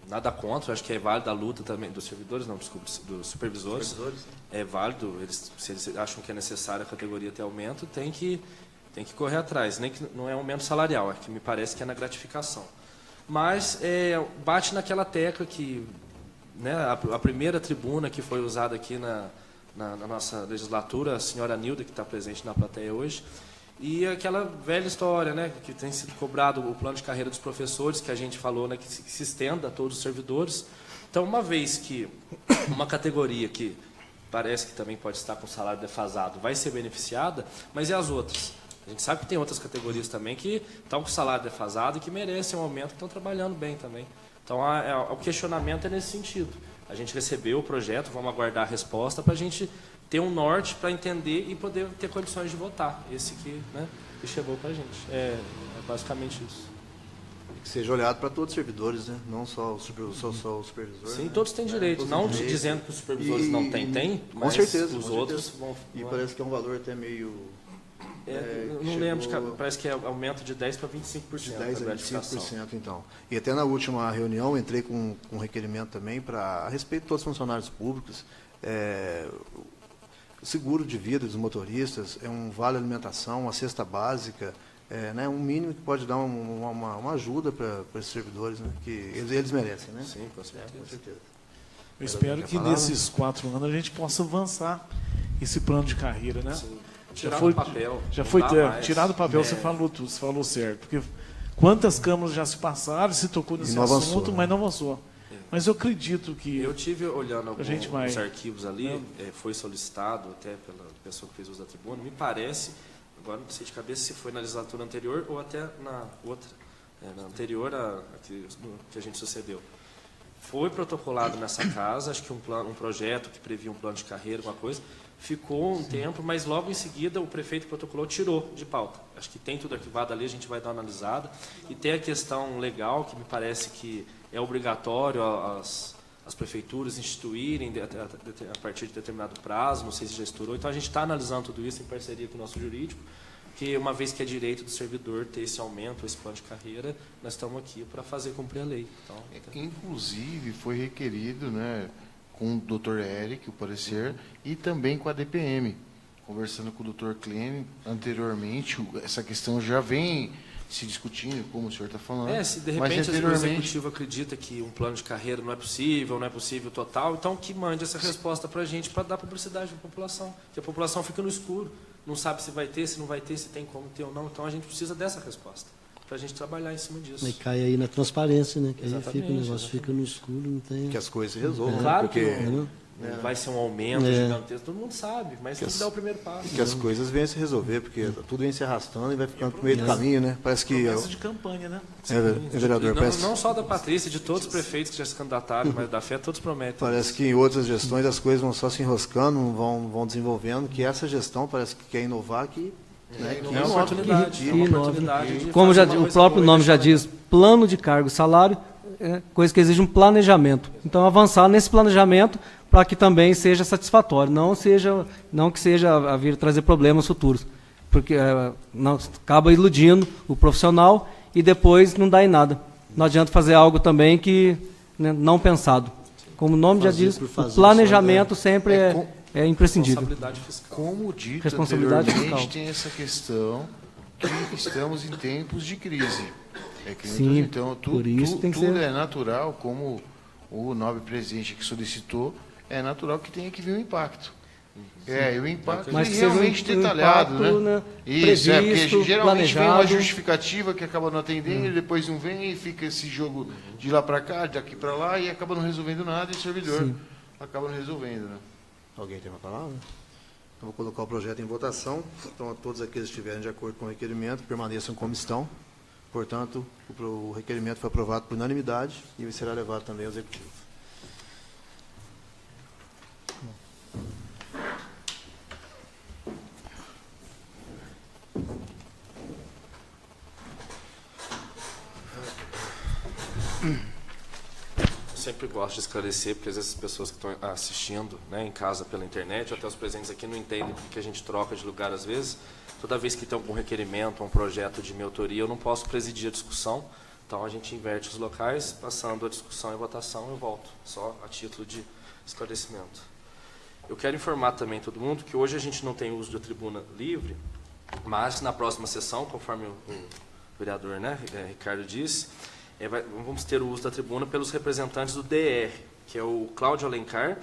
S1: nada contra, acho que é válido a luta também dos servidores, não, desculpa, dos supervisores. É válido, se eles acham que é necessário a categoria ter aumento, tem que correr atrás. Nem que não é aumento salarial, é que me parece que é na gratificação. Mas bate naquela tecla que, né, a primeira tribuna que foi usada aqui na nossa legislatura, a senhora Nilda, que está presente na plateia hoje, e aquela velha história, né, que tem sido cobrado o plano de carreira dos professores, que a gente falou, né, que se estenda a todos os servidores. Então, uma vez que uma categoria que parece que também pode estar com salário defasado vai ser beneficiada, mas e as outras? A gente sabe que tem outras categorias também que estão com salário defasado e que merecem um aumento, que estão trabalhando bem também. Então, o questionamento é nesse sentido. A gente recebeu o projeto, vamos aguardar a resposta para a gente ter um norte para entender e poder ter condições de votar. Esse que, né, que chegou para a gente. É basicamente isso.
S6: Que seja olhado para todos os servidores, né? Não só o supervisor.
S1: Sim,
S6: né?
S1: todos têm direito.
S6: Todos
S1: não
S6: têm
S1: dizendo que os supervisores não têm,
S6: com
S1: mas
S6: certeza,
S1: os
S6: com
S1: outros
S6: certeza.
S1: vão...
S6: E parece que é um valor até meio...
S1: não lembro, parece que é aumento de 10% para 25%.
S6: De 10% a 25%, então. E até na última reunião, entrei com um requerimento também a respeito de todos os funcionários públicos. O seguro de vida dos motoristas, um vale alimentação, uma cesta básica, né, um mínimo que pode dar uma ajuda para esses servidores, né, que eles merecem. Né?
S1: Sim, com certeza.
S6: Com certeza.
S7: Eu espero que nesses 4 anos a gente possa avançar esse plano de carreira, né?
S1: Sim.
S7: Já foi tirado do papel, você falou certo. Porque quantas câmaras já se passaram, se tocou nesse assunto, mas não avançou. Mas eu acredito que...
S1: Eu tive olhando alguns arquivos ali, foi solicitado até pela pessoa que fez uso da tribuna, me parece, agora não sei de cabeça se foi na legislatura anterior ou até na outra, na anterior que a gente sucedeu. Foi protocolado nessa casa, acho que um projeto que previa um plano de carreira, alguma coisa, ficou um tempo, mas logo em seguida o prefeito protocolou, tirou de pauta. Acho que tem tudo arquivado ali, a gente vai dar uma analisada. E tem a questão legal, que me parece que é obrigatório as prefeituras instituírem a partir de determinado prazo, não sei se já estourou. Então a gente está analisando tudo isso em parceria com o nosso jurídico, que uma vez que é direito do servidor ter esse aumento, esse plano de carreira, nós estamos aqui para fazer cumprir a lei. Então,
S4: inclusive, foi requerido, né, com o Dr. Eric, o parecer, e também com a DPM. Conversando com o Dr. Clênio anteriormente, essa questão já vem se discutindo, como o senhor está falando.
S1: Se de repente o executivo acredita que um plano de carreira não é possível total, então que mande essa resposta para a gente, para dar publicidade à população. Que a população fica no escuro, não sabe se vai ter, se não vai ter, se tem como ter ou não. Então a gente precisa dessa resposta, para a gente trabalhar em cima disso.
S9: E cai aí na transparência, né? Que aí
S1: Exatamente,
S9: o negócio fica no escuro, não tem...
S6: Que as coisas se resolvam.
S1: Claro
S6: porque...
S1: que vai ser um aumento gigantesco, todo mundo sabe, mas tem que dar o primeiro passo.
S6: Que as coisas venham se resolver, porque tudo vem se arrastando e vai ficando no meio do caminho, né? Parece que...
S7: de campanha, né?
S6: Vereador,
S1: não só da Patrícia, de todos os prefeitos que já se candidataram, mas da FE, todos prometem.
S6: Parece que em outras gestões as coisas vão só se enroscando, vão desenvolvendo, que essa gestão parece que quer inovar, que
S1: é uma oportunidade.
S2: Como o próprio nome já diz, plano de cargo e salário, coisa que exige um planejamento. Então, avançar nesse planejamento para que também seja satisfatório, não que seja a vir trazer problemas futuros, porque não, acaba iludindo o profissional e depois não dá em nada. Não adianta fazer algo também que não pensado. Como o nome já diz, o planejamento sempre é imprescindível.
S4: Responsabilidade fiscal. Como dito anteriormente, tem essa questão que estamos em tempos de crise.
S2: Sim,
S4: então,
S2: por isso tem que
S4: tudo
S2: ser...
S4: é natural, como o nobre presidente que solicitou, é natural que tenha que vir um impacto. O impacto é realmente detalhado, né? Isso, porque geralmente vem uma justificativa que acaba não atendendo, depois não vem e fica esse jogo de lá para cá, daqui para lá, e acaba não resolvendo nada, e o servidor acaba não resolvendo, né?
S6: Alguém tem uma palavra? Eu vou colocar o projeto em votação. Então, todos aqueles que estiverem de acordo com o requerimento permaneçam como estão. Portanto, o requerimento foi aprovado por unanimidade e será levado também ao Executivo.
S1: Sempre gosto de esclarecer, porque às vezes as pessoas que estão assistindo, né, em casa pela internet, ou até os presentes aqui não entendem porque a gente troca de lugar às vezes. Toda vez que tem algum requerimento, um projeto de minha autoria, eu não posso presidir a discussão, Então a gente inverte os locais, passando a discussão e votação, eu volto, só a título de esclarecimento. Eu quero informar também todo mundo que hoje a gente não tem uso da tribuna livre, mas na próxima sessão, conforme o vereador, né, Ricardo disse, vamos ter o uso da tribuna pelos representantes do DR, que é o Cláudio Alencar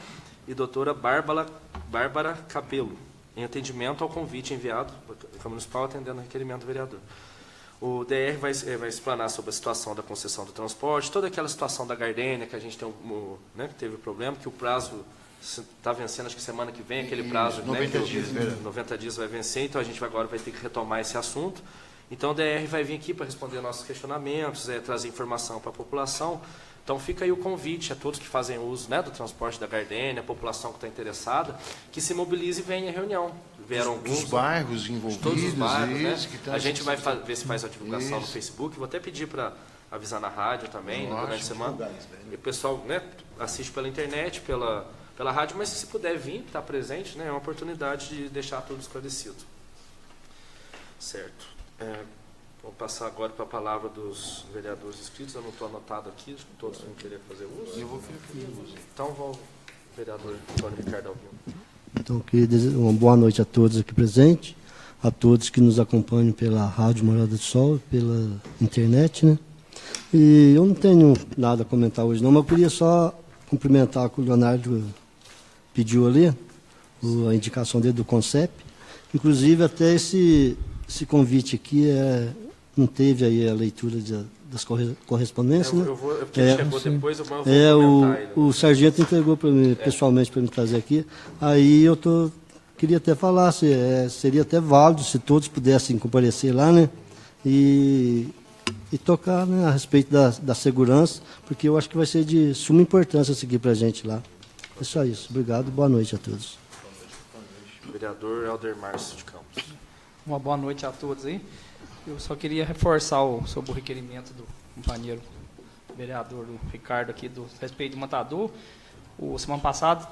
S1: e a doutora Bárbara Capello, em atendimento ao convite enviado pela Câmara Municipal, atendendo ao requerimento do vereador. O DR vai explanar sobre a situação da concessão do transporte, toda aquela situação da Gardênia, que a gente tem né, que teve problema, que o prazo está vencendo, acho que semana que vem, aquele prazo,
S4: 90
S1: né,
S4: dias,
S1: 90 dias vai vencer, então a gente agora vai ter que retomar esse assunto. Então o DR vai vir aqui para responder nossos questionamentos, trazer informação para a população. Então fica aí o convite a todos que fazem uso, né, do transporte da Gardênia, a população que está interessada, que se mobilize e venha à reunião. Vieram alguns
S4: bairros envolvidos,
S1: todos os bairros, né?
S4: tá
S1: A gente vai ver se faz a divulgação no Facebook, vou até pedir para avisar na rádio também, durante a semana. E o pessoal, né, assiste pela internet, pela rádio, mas se puder vir, estar presente, né, é uma oportunidade de deixar tudo esclarecido. Certo. Vou passar agora para a palavra dos vereadores inscritos. Eu não estou anotado aqui, acho que todos vão querer fazer uso.
S4: Eu vou fazer uso.
S1: Então, vou, vereador Antônio Ricardo Alvino.
S9: Então, queria dizer uma boa noite a todos aqui presentes, a todos que nos acompanham pela Rádio Morada do Sol, pela internet, né? E eu não tenho nada a comentar hoje, não, mas eu queria só cumprimentar o que o Leonardo pediu ali, a indicação dele do CONCEP. Inclusive, até esse convite aqui não teve aí a leitura das correspondências, né?
S1: Porque ele chegou depois, eu vou comentar ele.
S9: O sargento entregou para mim, pessoalmente, para me trazer aqui. Aí eu queria até falar, seria até válido se todos pudessem comparecer lá, né? E tocar, né, a respeito da segurança, porque eu acho que vai ser de suma importância seguir para a gente lá. É só isso. Obrigado e boa noite a todos.
S1: Vereador Helder Márcio de Campos.
S5: Uma boa noite a todos aí. Eu só queria reforçar sobre o requerimento do companheiro vereador do Ricardo aqui, do respeito do matador. Semana passada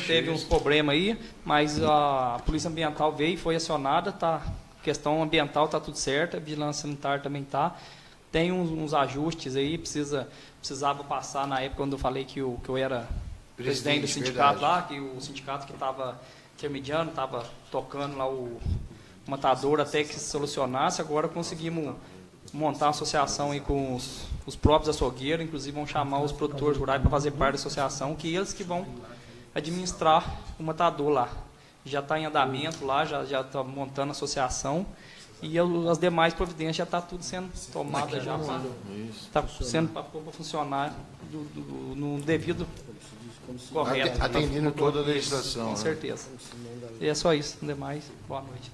S5: teve uns problemas aí, mas a Polícia Ambiental veio e foi acionada, tá? Questão ambiental está tudo certo, a vigilância sanitária também está. Tem uns ajustes aí, precisava passar na época quando eu falei que eu era presidente do sindicato lá, que o sindicato que estava intermediando, estava tocando lá o matador até que se solucionasse. Agora conseguimos montar uma associação aí com os próprios açougueiros, inclusive vão chamar os produtores rurais para fazer parte da associação, que eles que vão administrar o matador lá. Já está em andamento lá, já está montando a associação e as demais providências já está tudo sendo tomada já, está sendo para funcionar no devido correto.
S4: Atendendo toda a legislação.
S5: Com certeza. E é só isso, no demais, boa noite.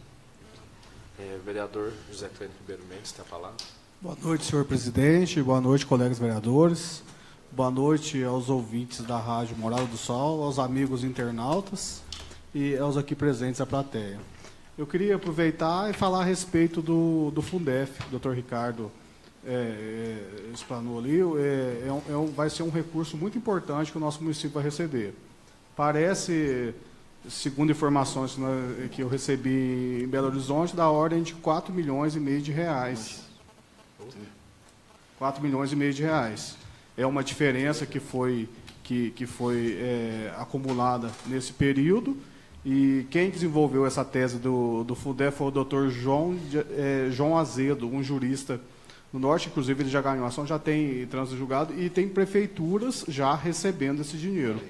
S1: Vereador José Clênio Ribeiro Mendes, tem a palavra.
S3: Boa noite, senhor presidente, boa noite, colegas vereadores, boa noite aos ouvintes da Rádio Morada do Sol, aos amigos internautas e aos aqui presentes à plateia. Eu queria aproveitar e falar a respeito do Fundef, o doutor Ricardo explanou ali, vai ser um recurso muito importante que o nosso município vai receber. Parece, segundo informações que eu recebi em Belo Horizonte, da ordem de 4,5 milhões de reais. 4,5 milhões de reais. É uma diferença que foi acumulada nesse período. E quem desenvolveu essa tese do Fundef foi o doutor João Azedo, um jurista do Norte. Inclusive, ele já ganhou ação, já tem trânsito julgado e tem prefeituras já recebendo esse dinheiro.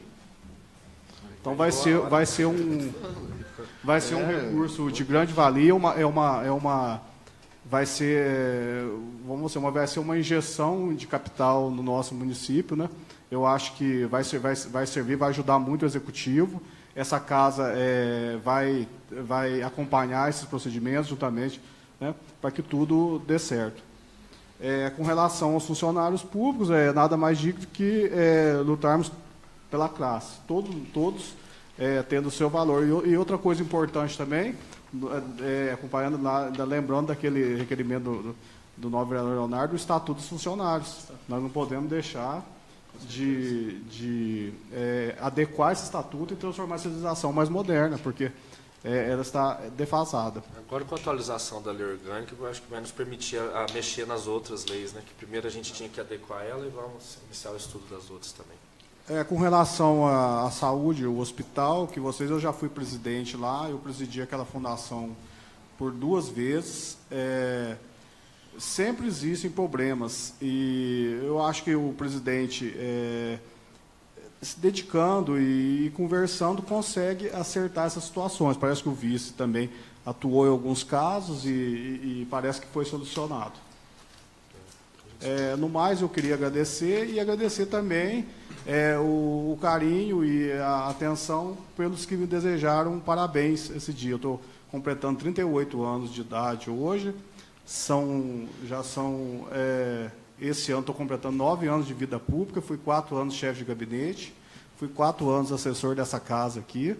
S3: Então, vai ser um recurso de grande valia, vai ser uma injeção de capital no nosso município, né? Eu acho que vai servir, vai ajudar muito o executivo. Essa casa vai acompanhar esses procedimentos juntamente, né, para que tudo dê certo. Com relação aos funcionários públicos, nada mais digno que lutarmos pela classe, todos tendo o seu valor. E outra coisa importante também, acompanhando lembrando daquele requerimento do novo vereador Leonardo, o Estatuto dos Funcionários. Nós não podemos deixar de adequar esse estatuto e transformar essa legislação mais moderna, porque ela está defasada.
S1: Agora, com a atualização da lei orgânica, eu acho que vai nos permitir a mexer nas outras leis, né? Que primeiro a gente tinha que adequar ela e vamos iniciar o estudo das outras também.
S3: Com relação à saúde, o hospital, que eu já fui presidente lá, eu presidi aquela fundação por 2 vezes. Sempre existem problemas e eu acho que o presidente, se dedicando e conversando, consegue acertar essas situações. Parece que o vice também atuou em alguns casos e parece que foi solucionado. No mais, eu queria agradecer também o carinho e a atenção pelos que me desejaram parabéns esse dia. Eu estou completando 38 anos de idade hoje, esse ano estou completando 9 anos de vida pública, fui 4 anos chefe de gabinete, fui 4 anos assessor dessa casa aqui,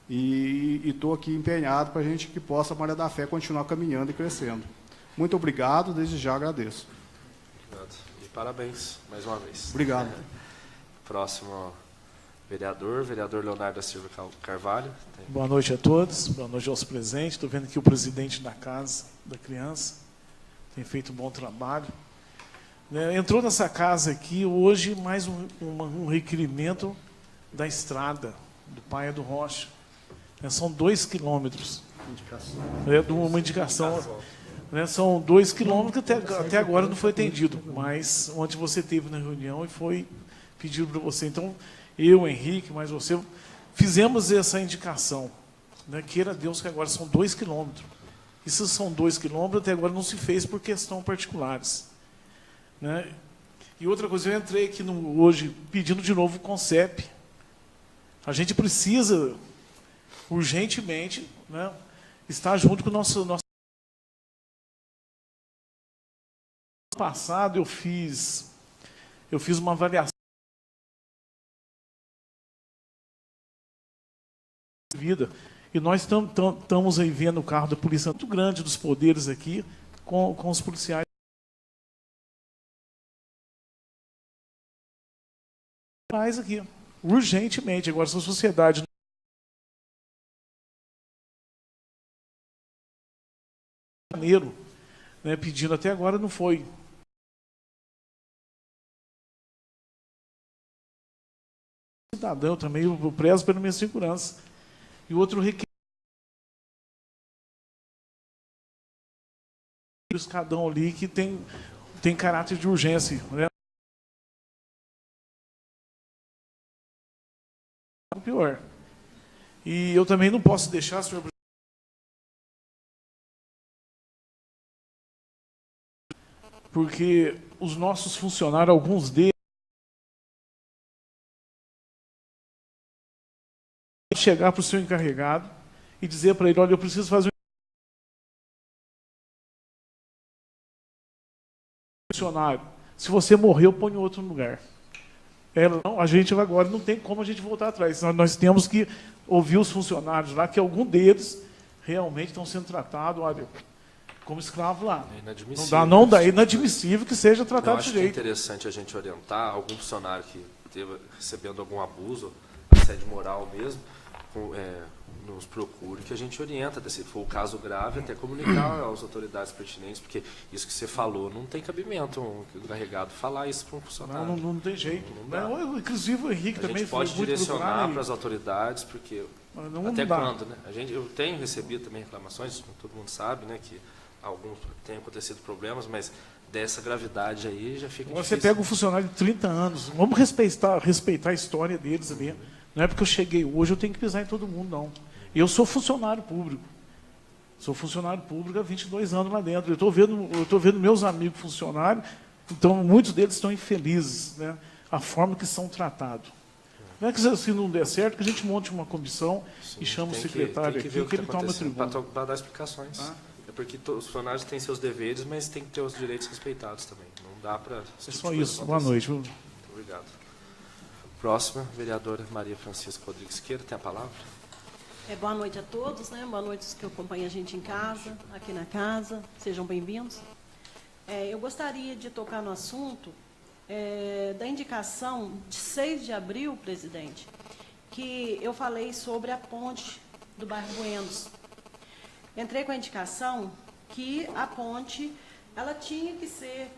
S3: e estou aqui empenhado para a gente que possa, Maria da Fé, continuar caminhando e crescendo. Muito obrigado, desde já agradeço.
S1: Obrigado. E parabéns, mais uma vez.
S3: Obrigado.
S1: Próximo vereador Leonardo da Silva Carvalho.
S7: Boa noite a todos, boa noite aos presentes. Estou vendo que o presidente da Casa da Criança tem feito um bom trabalho. Entrou nessa casa aqui hoje mais um requerimento da estrada do Paia do Rocha. São 2 quilômetros. Uma indicação. São 2 quilômetros que até agora não foi atendido, mas ontem você esteve na reunião e foi pedido para você. Então, eu, Henrique, mais você, fizemos essa indicação. Queira Deus que agora são 2 quilômetros. E se são 2 quilômetros, até agora não se fez por questão particulares. E outra coisa, eu entrei aqui hoje pedindo de novo o CONCEP. A gente precisa, urgentemente, estar junto com o nosso... Passado eu fiz uma avaliação de vida e nós estamos aí vendo o carro da polícia muito grande dos poderes aqui com os policiais aqui urgentemente. Agora, se a sociedade janeiro, pedindo até agora não foi. Cidadão também, eu prezo pela minha segurança. E outro requerimento, o escadão ali que tem caráter de urgência, pior. E eu também não posso deixar, senhor presidente, porque os nossos funcionários, alguns deles, chegar para o seu encarregado e dizer para ele, olha, eu preciso fazer um funcionário. Se você morrer, eu ponho outro no lugar. A gente agora não tem como a gente voltar atrás. Nós temos que ouvir os funcionários lá, que algum deles realmente estão sendo tratados, olha, como escravo lá.
S1: É inadmissível.
S7: É inadmissível que seja tratado desse jeito.
S1: Eu acho que é interessante a gente orientar algum funcionário que esteja recebendo algum abuso, assédio moral mesmo, nos procure, que a gente orienta, se for o caso grave, até comunicar às autoridades pertinentes, porque isso que você falou, não tem cabimento o encarregado falar isso para um funcionário.
S7: Não tem jeito. Inclusive o Henrique também
S1: foi muito procurado. A gente pode direcionar para as autoridades, porque até quando, né? Eu tenho recebido também reclamações, todo mundo sabe, né, que alguns têm acontecido problemas, mas dessa gravidade aí já fica
S7: Você
S1: difícil.
S7: Pega um funcionário de 30 anos, vamos respeitar a história deles ali. Não é porque eu cheguei hoje, eu tenho que pisar em todo mundo, não. Eu sou funcionário público. Sou funcionário público há 22 anos lá dentro. Eu estou vendo meus amigos funcionários, então muitos deles estão infelizes, né? A forma que são tratados. Não é que se não der certo, que a gente monte uma comissão e chama o secretário aqui, que ele toma tribuna.
S1: Para dar explicações. É porque os funcionários têm seus deveres, mas tem que ter os direitos respeitados também. Não dá para...
S7: É só isso. Boa noite.
S1: Muito obrigado. Próxima, vereadora Maria Francisca Rodrigues Queira, tem a palavra.
S8: Boa noite a todos, né? Boa noite aos que acompanham a gente em casa, aqui na casa. Sejam bem-vindos. Eu gostaria de tocar no assunto da indicação de 6 de abril, presidente, que eu falei sobre a ponte do bairro Buenos. Entrei com a indicação que a ponte ela tinha que ser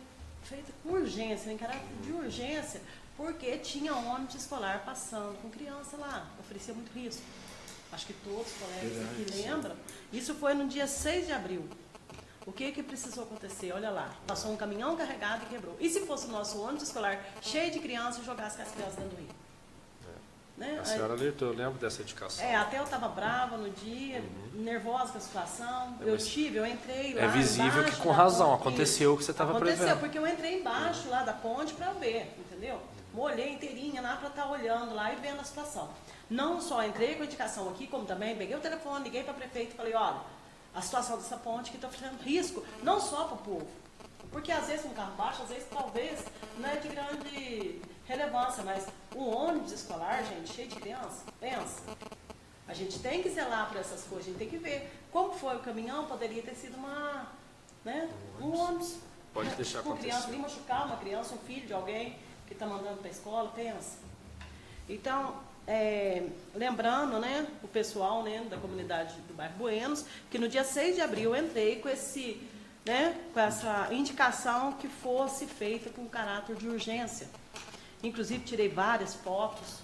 S8: feita com urgência, em caráter de urgência, porque tinha ônibus escolar passando com criança lá, oferecia muito risco. Acho que todos os colegas aqui lembram. Isso foi no dia 6 de abril. O que precisou acontecer? Olha lá, passou um caminhão carregado e quebrou. E se fosse o nosso ônibus escolar cheio de crianças e jogasse as crianças dentro do rio? Né?
S1: A senhora alertou, eu lembro dessa indicação.
S8: Até eu estava brava no dia, nervosa com a situação. Eu entrei lá.
S1: É visível que com razão aconteceu o que você estava prevendo.
S8: Aconteceu, porque eu entrei embaixo lá da ponte para ver, entendeu? Molhei inteirinha lá para estar olhando lá e vendo a situação. Não só entrei com a indicação aqui, como também peguei o telefone, liguei para a prefeita e falei, olha, a situação dessa ponte que está oferecendo risco, não só para o povo. Porque às vezes um carro baixo, às vezes talvez não é de grande relevância, mas um ônibus escolar, gente, cheio de criança, pensa. A gente tem que zelar por essas coisas, a gente tem que ver como foi o caminhão, poderia ter sido um ônibus.
S1: Pode deixar
S8: com
S1: acontecer.
S8: criança, ali machucar uma criança, um filho de alguém que está mandando para a escola, pensa. Então, lembrando, né, o pessoal, né, da comunidade do bairro Buenos, que no dia 6 de abril eu entrei com com essa indicação que fosse feita com caráter de urgência. Inclusive, tirei várias fotos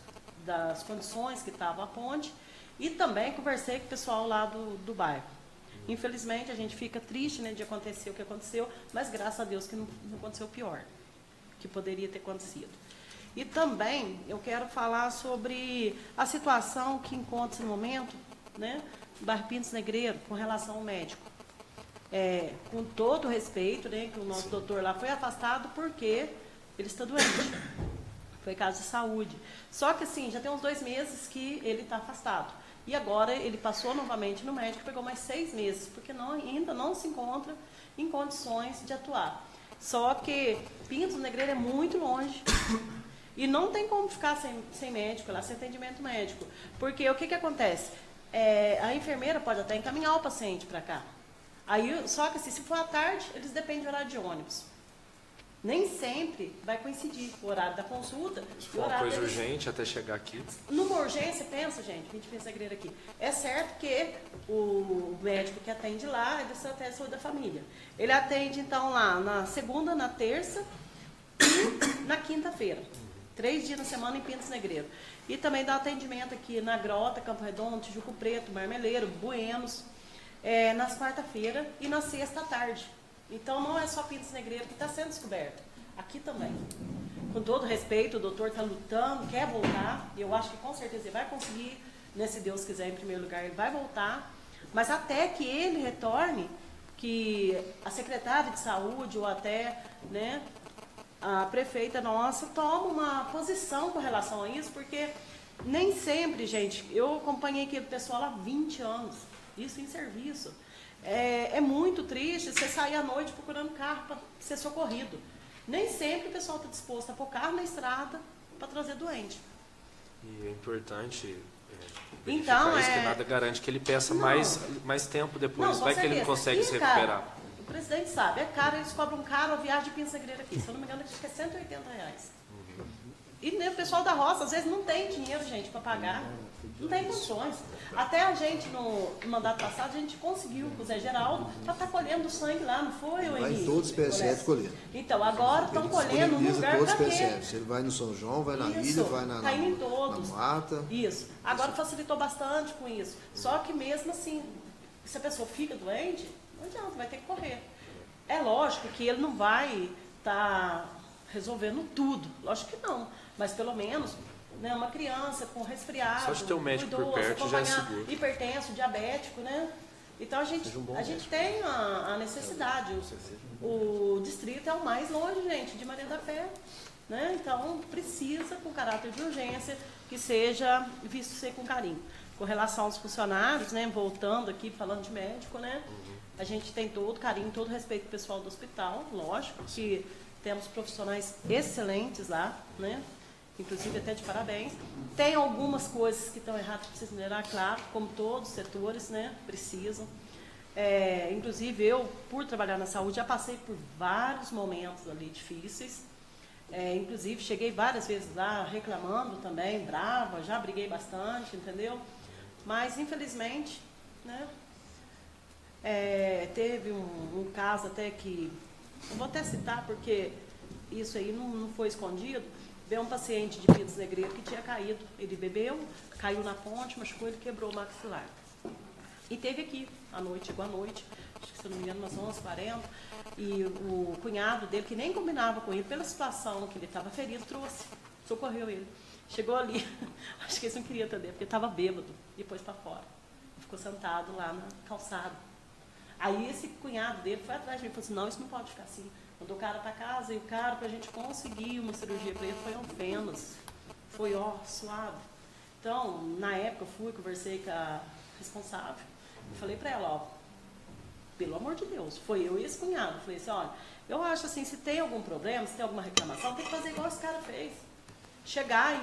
S8: das condições que estava a ponte e também conversei com o pessoal lá do bairro. Infelizmente, a gente fica triste, né, de acontecer o que aconteceu, mas graças a Deus que não aconteceu o pior, que poderia ter acontecido. E também eu quero falar sobre a situação que encontra-se no momento, né, do bairro Pintos Negreiro, com relação ao médico. Com todo o respeito, né, que o nosso doutor lá foi afastado porque ele está doente. Foi caso de saúde. Só que assim, já tem uns 2 meses que ele está afastado. E agora ele passou novamente no médico, pegou mais 6 meses, porque ainda não se encontra em condições de atuar. Só que Pintos Negreiro é muito longe. E não tem como ficar sem médico lá, sem atendimento médico. Porque o que acontece? A enfermeira pode até encaminhar o paciente para cá. Só que assim, se for à tarde, eles dependem do horário de ônibus. Nem sempre vai coincidir o horário da consulta.
S1: Se for uma coisa urgente até chegar aqui.
S8: Numa urgência, pensa, gente, 20 Pintos Negreiro aqui. É certo que o médico que atende lá é da Secretaria de Saúde da Família. Ele atende, então, lá na segunda, na terça e na quinta-feira. 3 dias na semana em Pintos Negreiro. E também dá atendimento aqui na Grota, Campo Redondo, Tijuco Preto, Marmeleiro, Buenos, nas quarta-feira e na sexta à tarde. Então não é só Pintos Negreiro que está sendo descoberto. Aqui também. Com todo respeito, o doutor está lutando, quer voltar, e eu acho que com certeza ele vai conseguir, né, se Deus quiser, em primeiro lugar, ele vai voltar. Mas até que ele retorne, que a secretária de saúde ou até, né, a prefeita nossa toma uma posição com relação a isso, porque nem sempre, gente, eu acompanhei aquele pessoal há 20 anos, isso em serviço. É muito triste você sair à noite procurando carro para ser socorrido. Nem sempre o pessoal está disposto a pôr carro na estrada para trazer doente.
S1: E é importante
S8: então,
S1: isso, que nada garante que ele peça mais tempo depois. Vai que ele consegue se
S8: cara,
S1: recuperar.
S8: O presidente sabe, é caro, eles cobram caro a viagem de Pintos Negreiro aqui. Se eu não me engano, acho que é R$180. E né, o pessoal da roça, às vezes, não tem dinheiro, gente, para pagar. Não tem condições. Até a gente, no mandato passado, a gente conseguiu com o Zé Geraldo para estar colhendo sangue lá, não foi, o Henrique?
S6: Vai em todos os PSF colher.
S8: Então, agora estão colhendo no lugar
S6: todos os
S8: para quê?
S6: PSF. Ele vai no São João, vai na ilha, vai na mata.
S8: Isso. Agora facilitou bastante com isso. Só que mesmo assim, se a pessoa fica doente, não adianta, vai ter que correr. É lógico que ele não vai estar resolvendo tudo. Lógico que não. Mas pelo menos, né, uma criança com resfriado,
S1: só de ter um médico
S8: idoso,
S1: por perto já é seguro.
S8: Hipertenso, diabético, né? Então a gente tem a necessidade. O distrito é o mais longe, gente, de Maria da Fé. Né? Então precisa, com caráter de urgência, que seja visto ser com carinho. Com relação aos funcionários, né, voltando aqui, falando de médico, né, a gente tem todo carinho, todo respeito pro pessoal do hospital, lógico, que temos profissionais excelentes lá, né, inclusive até de parabéns. Tem algumas coisas que estão erradas que precisam melhorar, claro, como todos os setores, né, precisam. Inclusive eu, por trabalhar na saúde, já passei por vários momentos ali difíceis. Inclusive cheguei várias vezes lá reclamando também, brava, já briguei bastante, entendeu? Mas, infelizmente, né, teve um caso até que, eu vou até citar porque isso aí não foi escondido, veio um paciente de Pitos Negreiros que tinha caído, ele bebeu, caiu na ponte, machucou, ele quebrou o maxilar. E teve aqui, à noite, chegou à noite, acho que se não me engano, umas 11h40, e o cunhado dele, que nem combinava com ele, pela situação que ele estava ferido, trouxe, socorreu ele. Chegou ali, acho que eles não queriam atender, porque estava bêbado, e pôs para fora. Ficou sentado lá na calçada. Aí esse cunhado dele foi atrás de mim e falou assim, não, isso não pode ficar assim. Mandou o cara para casa, e o cara, para a gente conseguir uma cirurgia para ele, foi apenas, foi suave. Então, na época, eu fui, conversei com a responsável, e falei para ela, pelo amor de Deus, foi eu e esse cunhado. Falei assim, olha, eu acho assim, se tem algum problema, se tem alguma reclamação, tem que fazer igual esse cara fez. Chegar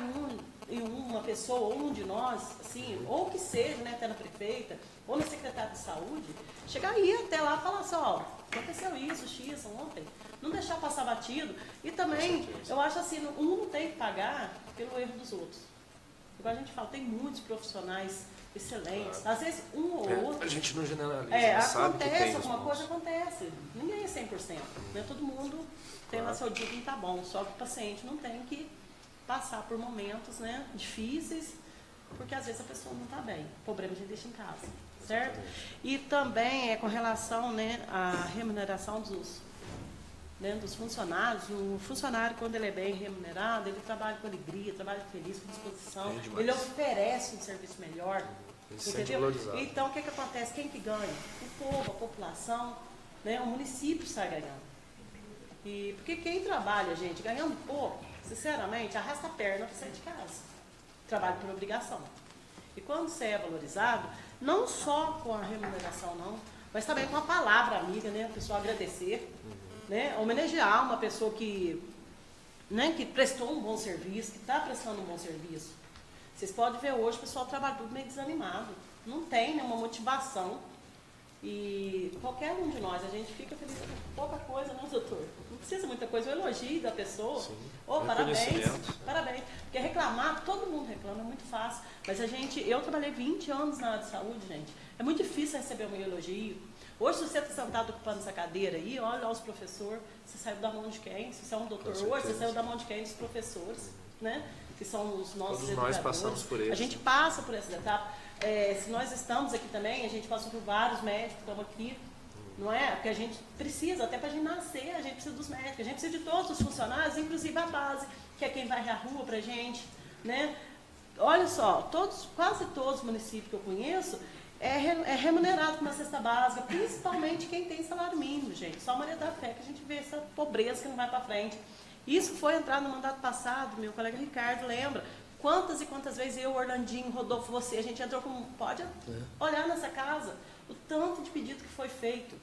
S8: em uma pessoa, ou um de nós, assim, ou que seja, né, até na prefeita, ou no secretário de saúde, chegar aí até lá e falar assim, aconteceu isso, X, ontem, não deixar passar batido. E também, eu acho assim, um não tem que pagar pelo erro dos outros. Igual a gente fala, tem muitos profissionais excelentes, às vezes um ou outro.
S1: A gente não generaliza, sabe que tem
S8: acontece, alguma coisa acontece. Ninguém é 100%, né? Todo mundo tem lá seu dia que não tá bom, só que o paciente não tem que passar por momentos, né, difíceis, porque às vezes a pessoa não está bem. O problema a gente deixa em casa, certo? E também com relação, né, à remuneração dos funcionários. O funcionário, quando ele é bem remunerado, ele trabalha com alegria, trabalha feliz, com disposição, ele oferece um serviço melhor, entendeu? Então, o que acontece? Quem que ganha? O povo, a população, né, o município está ganhando. E porque quem trabalha, gente, ganhando pouco, sinceramente, arrasta a perna para sair de casa. Trabalho por obrigação. E quando você é valorizado, não só com a remuneração, não, mas também com a palavra amiga, né? A pessoa agradecer, né? Homenagear uma pessoa que, né, que prestou um bom serviço, que está prestando um bom serviço. Vocês podem ver hoje, o pessoal trabalha tudo meio desanimado. Não tem, né, uma motivação. E qualquer um de nós, a gente fica feliz com pouca coisa, não, doutor? Não precisa muita coisa, o elogio da pessoa. Parabéns. Porque reclamar, todo mundo reclama, é muito fácil. Mas eu trabalhei 20 anos na área de saúde, gente. É muito difícil receber um elogio. Hoje, se você está sentado ocupando essa cadeira aí, olha lá os professores, você saiu da mão de quem? Se você é um doutor hoje, você saiu da mão de quem? Dos professores, né? Que são os nossos educadores.
S1: Nós passamos por eles.
S8: A gente passa por essas etapas. Se nós estamos aqui também, a gente passou por vários médicos que estão aqui, não é? Porque a gente precisa, até para a gente nascer, a gente precisa dos médicos, a gente precisa de todos os funcionários, inclusive a base, que é quem vai à rua para a gente, né? Olha só, quase todos os municípios que eu conheço é remunerado com uma cesta básica, principalmente quem tem salário mínimo, gente. Só a Maria da Fé que a gente vê essa pobreza que não vai para frente. Isso foi entrar no mandato passado, meu colega Ricardo lembra. Quantas e quantas vezes eu, Orlandinho, Rodolfo, você, a gente entrou com... Pode olhar nessa casa o tanto de pedido que foi feito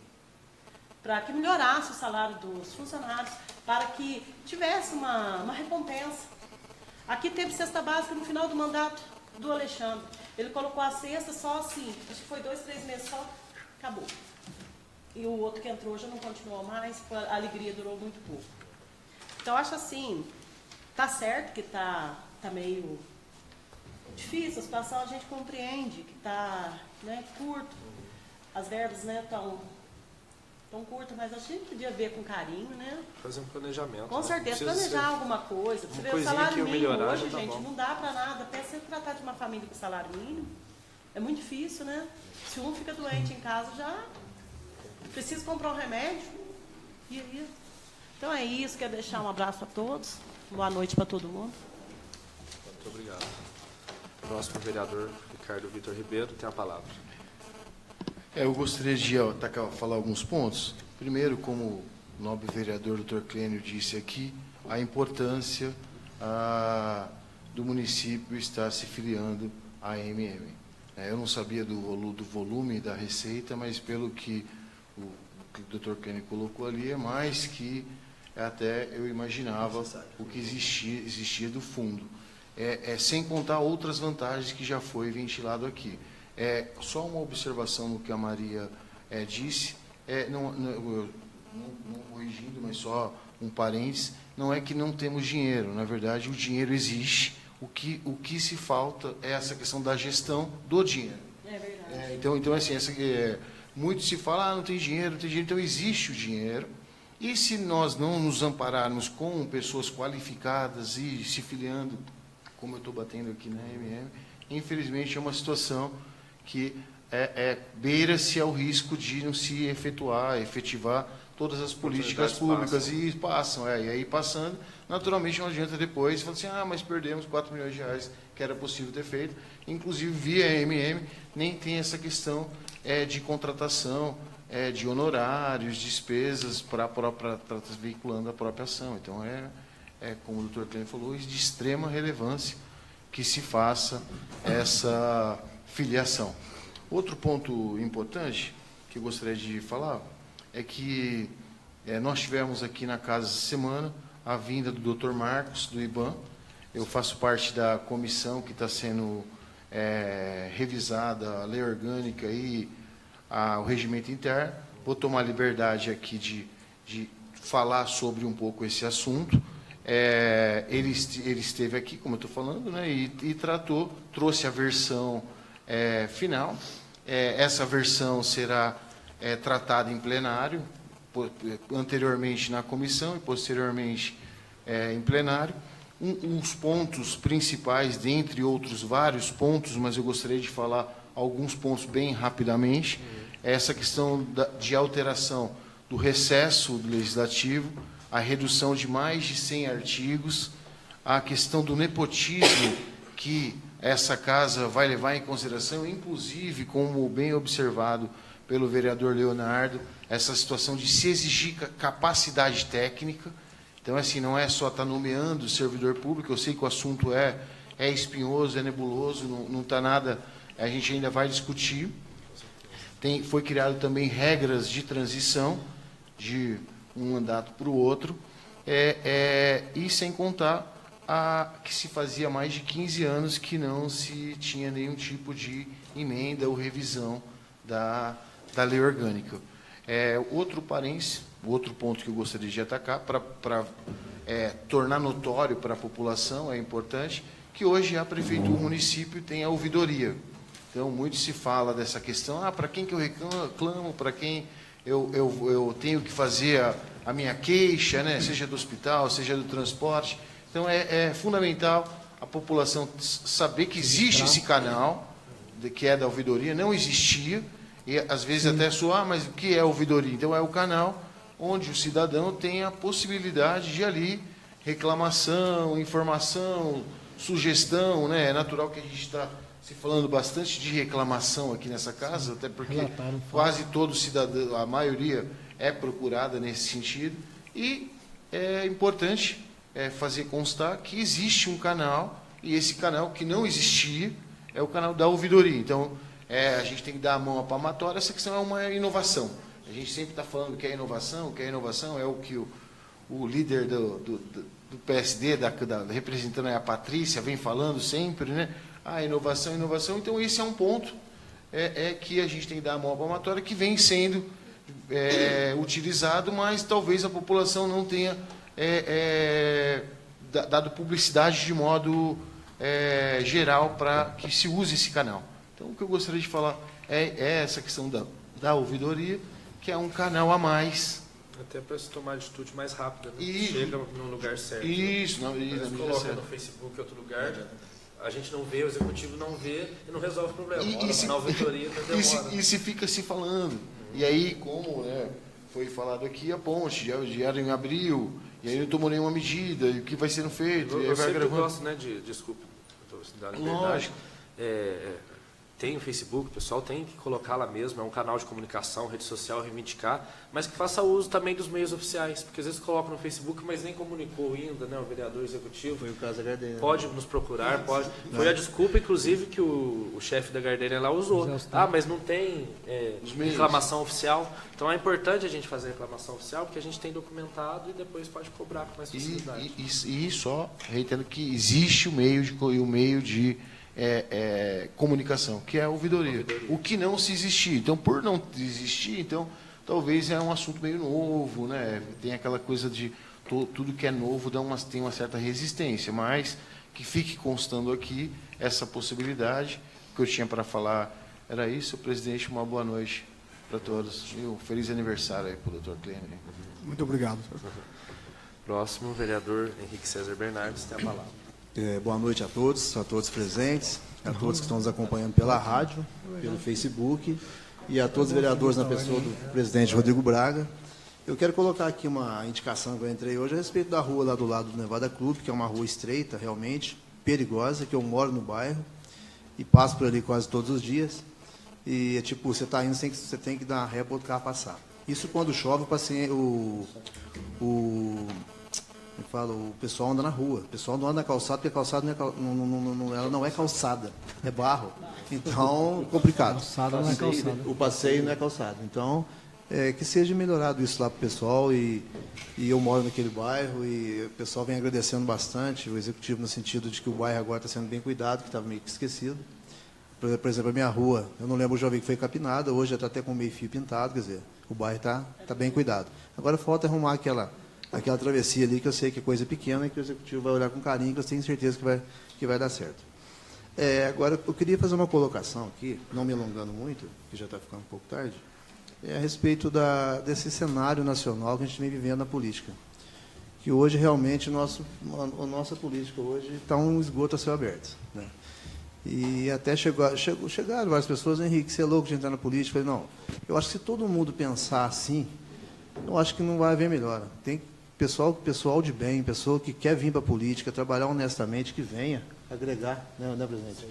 S8: para que melhorasse o salário dos funcionários, para que tivesse uma recompensa. Aqui teve cesta básica no final do mandato do Alexandre. Ele colocou a cesta só assim, acho que foi 2, 3 meses só, acabou. E o outro que entrou já não continuou mais, a alegria durou muito pouco. Então, acho assim, tá certo que tá meio difícil a situação, a gente compreende que está, né, curto, as verbas, né, tão curtas, mas a gente podia ver com carinho, né?
S1: Fazer um planejamento.
S8: Com certeza, planejar alguma coisa. Você vê o salário mínimo hoje, gente, não dá para nada, até se tratar de uma família com salário mínimo, é muito difícil, né? Se um fica doente em casa, já precisa comprar um remédio, e aí? Então é isso, quero deixar um abraço a todos, boa noite para todo mundo.
S1: Muito obrigado. Próximo vereador, Ricardo Vitor Ribeiro, tem a palavra.
S4: Eu gostaria de falar alguns pontos. Primeiro, como o nobre vereador Dr. Clênio disse aqui, a importância do município estar se filiando à AMM. Eu não sabia do volume da receita, mas pelo que o Dr. Clênio colocou ali, é mais que até eu imaginava o que existia do fundo. Sem contar outras vantagens que já foi ventilado aqui. Só uma observação no que a Maria disse, não corrigindo, mas só um parênteses, não é que não temos dinheiro, na verdade o dinheiro existe, O que se falta é essa questão da gestão do dinheiro.
S8: É verdade.
S4: Então assim, muito se fala, não tem dinheiro, então existe o dinheiro. E se nós não nos ampararmos com pessoas qualificadas e se filiando, como eu estou batendo aqui na MM, infelizmente é uma situação que beira-se ao risco de não se efetivar todas as políticas públicas e passam. E aí passando, naturalmente não adianta depois falar assim, mas perdemos 4 milhões de reais que era possível ter feito. Inclusive, via MM, nem tem essa questão de contratação, de honorários, despesas para veiculando a própria ação. Então, como o doutor Clênio falou, de extrema relevância que se faça essa filiação. Outro ponto importante que eu gostaria de falar é que nós tivemos aqui na casa essa semana a vinda do Dr. Marcos, do IBAN. Eu faço parte da comissão que está sendo revisada a lei orgânica e o regimento interno. Vou tomar liberdade aqui de falar sobre um pouco esse assunto. Ele esteve aqui, como eu estou falando, né, e trouxe a versão final. Essa versão será tratada em plenário, anteriormente na comissão e posteriormente em plenário. Uns pontos principais, dentre outros vários pontos, mas eu gostaria de falar alguns pontos bem rapidamente. Essa questão de alteração do recesso do legislativo, a redução de mais de 100 artigos, a questão do nepotismo que essa casa vai levar em consideração, inclusive, como bem observado pelo vereador Leonardo, essa situação de se exigir capacidade técnica. Então, assim, não é só estar nomeando o servidor público, eu sei que o assunto é espinhoso, é nebuloso, não está nada, a gente ainda vai discutir. Foi criado também regras de transição de um mandato para o outro, e sem contar que se fazia mais de 15 anos que não se tinha nenhum tipo de emenda ou revisão da lei orgânica. Outro ponto que eu gostaria de atacar, para tornar notório para a população, é importante, que hoje a prefeitura, o município tem a ouvidoria. Então, muito se fala dessa questão, para quem que eu reclamo, para quem eu tenho que fazer a minha queixa, né, seja do hospital, seja do transporte. Então, é fundamental a população saber que existe esse canal, que é da ouvidoria, não existia, e às vezes até soar, mas o que é a ouvidoria? Então, é o canal onde o cidadão tem a possibilidade de ali reclamação, informação, sugestão, né? É natural que a gente está se falando bastante de reclamação aqui nessa casa, até porque quase todo cidadão, a maioria é procurada nesse sentido, e é importante fazer constar que existe um canal, e esse canal que não existia é o canal da ouvidoria. Então, a gente tem que dar a mão à palmatória, essa questão é uma inovação. A gente sempre está falando que é inovação, é o que o líder do PSD, representando a Patrícia, vem falando sempre, né? Inovação. Então, esse é um ponto que a gente tem que dar a mão à palmatória, que vem sendo utilizado, mas talvez a população não tenha dado publicidade de modo geral para que se use esse canal. Então, o que eu gostaria de falar é essa questão da ouvidoria, que é um canal a mais.
S1: Até para se tomar atitude mais rápida, né? Chega no lugar certo.
S4: Isso,
S1: não, coloca no Facebook em outro lugar, a gente não vê, o executivo não vê e não resolve o problema. Na ouvidoria demora.
S4: E se fica se falando. E aí, como foi falado aqui, a ponte, já era em abril, e aí não tomou nenhuma medida, e o que vai sendo feito?
S1: Eu sempre gosto, né, desculpa, estou dando liberdade.
S4: Lógico.
S1: Tem o Facebook, o pessoal tem que colocar lá mesmo, é um canal de comunicação, rede social, reivindicar, mas que faça uso também dos meios oficiais, porque às vezes colocam no Facebook, mas nem comunicou ainda, né, o vereador executivo.
S6: Foi o caso da Gardenia.
S1: Pode nos procurar, pode. Foi a desculpa, inclusive, que o chefe da Gardenia lá usou. Mas não tem reclamação oficial. Então é importante a gente fazer reclamação oficial, porque a gente tem documentado e depois pode cobrar com mais facilidade.
S4: E só reitero que existe o meio de comunicação, que é a ouvidoria. O que não se existir. Então, por não existir, talvez é um assunto meio novo, né? Tem aquela coisa de tudo que é novo tem uma certa resistência, mas que fique constando aqui essa possibilidade. O que eu tinha para falar era isso. Presidente, uma boa noite para todos. E um feliz aniversário aí para o doutor Clênio.
S3: Muito obrigado, senhor.
S1: Próximo, vereador Henrique César Bernardes, tem a palavra.
S6: Boa noite a todos presentes, a todos que estão nos acompanhando pela rádio, pelo Facebook, e a todos os vereadores na pessoa do presidente Rodrigo Braga. Eu quero colocar aqui uma indicação que eu entrei hoje a respeito da rua lá do lado do Nevada Clube, que é uma rua estreita, realmente, perigosa, que eu moro no bairro e passo por ali quase todos os dias. E é tipo, você está indo, você tem que dar ré para o carro passar. Isso quando chove, o pessoal anda na rua. O pessoal não anda na calçada, porque a calçada ela não é calçada, é barro. Então, complicado.
S2: Calçada não é calçada.
S6: O passeio não é calçado. Então, que seja melhorado isso lá para o pessoal. E eu moro naquele bairro e o pessoal vem agradecendo bastante o executivo no sentido de que o bairro agora está sendo bem cuidado, que estava meio que esquecido. Por exemplo, a minha rua, eu não lembro, já vi que foi capinada, hoje já está até com meio fio pintado, quer dizer, o bairro está bem cuidado. Agora falta arrumar aquela travessia ali, que eu sei que é coisa pequena e que o executivo vai olhar com carinho, que eu tenho certeza que vai dar certo. Agora, eu queria fazer uma colocação aqui, não me alongando muito, que já está ficando um pouco tarde, a respeito desse cenário nacional que a gente vem vivendo na política. Que hoje, realmente, a nossa política hoje está um esgoto a céu aberto, né? E até chegaram várias pessoas, Henrique, você é louco de entrar na política? Eu falei, não, eu acho que se todo mundo pensar assim, eu acho que não vai haver melhora. Tem pessoal de bem, pessoa que quer vir para a política, trabalhar honestamente, que venha agregar, né, presidente?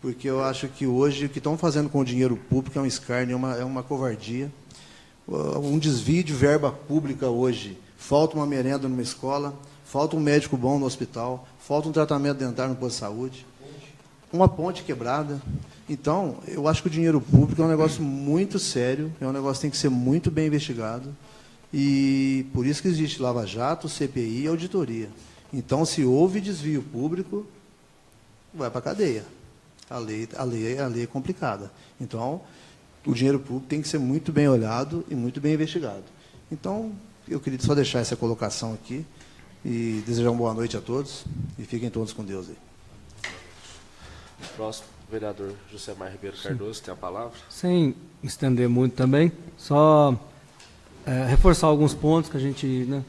S6: Porque eu acho que hoje o que estão fazendo com o dinheiro público é um escárnio, é uma covardia, um desvio de verba pública hoje. Falta uma merenda numa escola, falta um médico bom no hospital, falta um tratamento dentário no posto de saúde, uma ponte quebrada. Então, eu acho que o dinheiro público é um negócio muito sério, é um negócio que tem que ser muito bem investigado, e por isso que existe Lava Jato, CPI e auditoria. Então, se houve desvio público, vai para a cadeia. A lei é complicada. Então, o dinheiro público tem que ser muito bem olhado e muito bem investigado. Então, eu queria só deixar essa colocação aqui e desejar uma boa noite a todos e fiquem todos com Deus aí.
S1: Próximo, vereador Josemar Ribeiro Cardoso, tem a palavra.
S2: Sem estender muito também, só reforçar alguns pontos que a gente, né,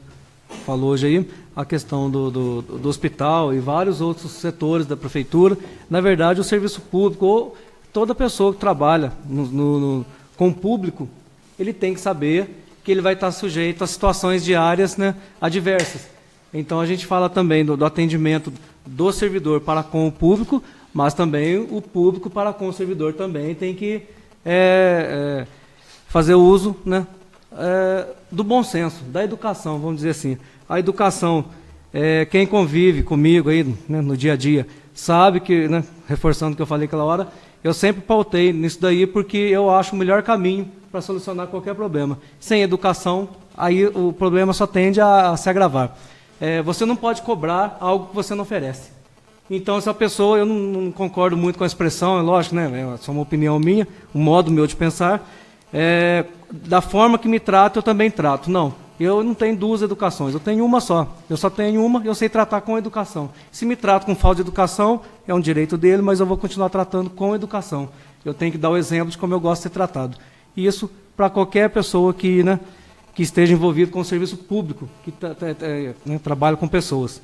S2: falou hoje aí, a questão do hospital e vários outros setores da prefeitura. Na verdade, o serviço público, ou toda pessoa que trabalha com o público, ele tem que saber que ele vai estar sujeito a situações diárias, né, adversas. Então, a gente fala também do atendimento do servidor para com o público, mas também o público para com o servidor também tem que fazer uso, né, do bom senso, da educação, vamos dizer assim. A educação, quem convive comigo aí, né, no dia a dia, sabe que, né, reforçando o que eu falei aquela hora, eu sempre pautei nisso daí porque eu acho o melhor caminho para solucionar qualquer problema. Sem educação, aí o problema só tende a se agravar. Você não pode cobrar algo que você não oferece. Então, essa pessoa, eu não concordo muito com a expressão, é lógico, né, é só uma opinião minha, um modo meu de pensar. Da forma que me trato, eu também trato. Não, eu não tenho duas educações, eu tenho uma só. Eu só tenho uma, eu sei tratar com educação. Se me trato com falta de educação, é um direito dele, mas eu vou continuar tratando com educação. Eu tenho que dar o exemplo de como eu gosto de ser tratado. E isso para qualquer pessoa que, né, que esteja envolvido com o serviço público, que né, trabalha com pessoas.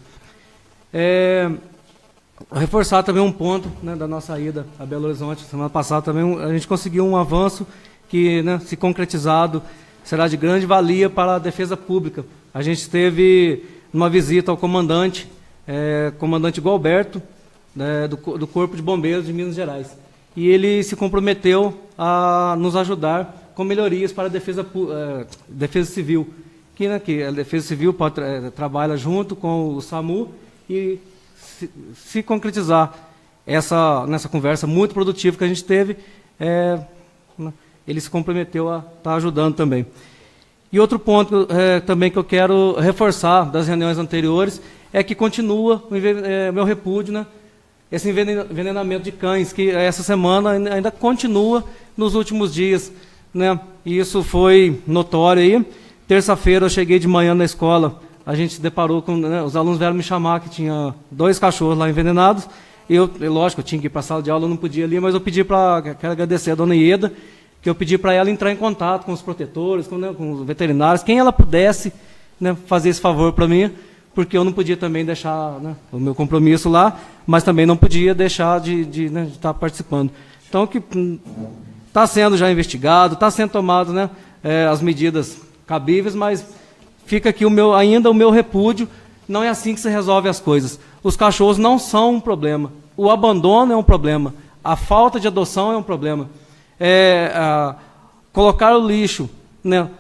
S2: Reforçar também um ponto, né, da nossa ida a Belo Horizonte. Semana passada também a gente conseguiu um avanço que, né, se concretizado, será de grande valia para a defesa pública. A gente esteve numa visita ao comandante Gualberto, né, do Corpo de Bombeiros de Minas Gerais. E ele se comprometeu a nos ajudar com melhorias para a defesa civil. Que a Defesa Civil trabalha junto com o SAMU e se concretizar nessa conversa muito produtiva que a gente teve, ele se comprometeu a estar ajudando também. E outro ponto também que eu quero reforçar das reuniões anteriores é que continua meu repúdio, né, esse envenenamento de cães, que essa semana ainda continua nos últimos dias, né, e isso foi notório aí. Terça-feira eu cheguei de manhã na escola a gente se deparou com, né, os alunos vieram me chamar que tinha 2 cachorros lá envenenados. Lógico, eu tinha que ir para a sala de aula, eu não podia ir ali, mas eu pedi quero agradecer a dona Ieda, que eu pedi para ela entrar em contato com os protetores, com os veterinários, quem ela pudesse, né, fazer esse favor para mim, porque eu não podia também deixar, né, o meu compromisso lá, mas também não podia deixar de estar participando. Então, que está sendo já investigado, está sendo tomado, né, as medidas cabíveis, mas fica aqui ainda o meu repúdio. Não é assim que se resolve as coisas. Os cachorros não são um problema. O abandono é um problema. A falta de adoção é um problema. Colocar o lixo, né,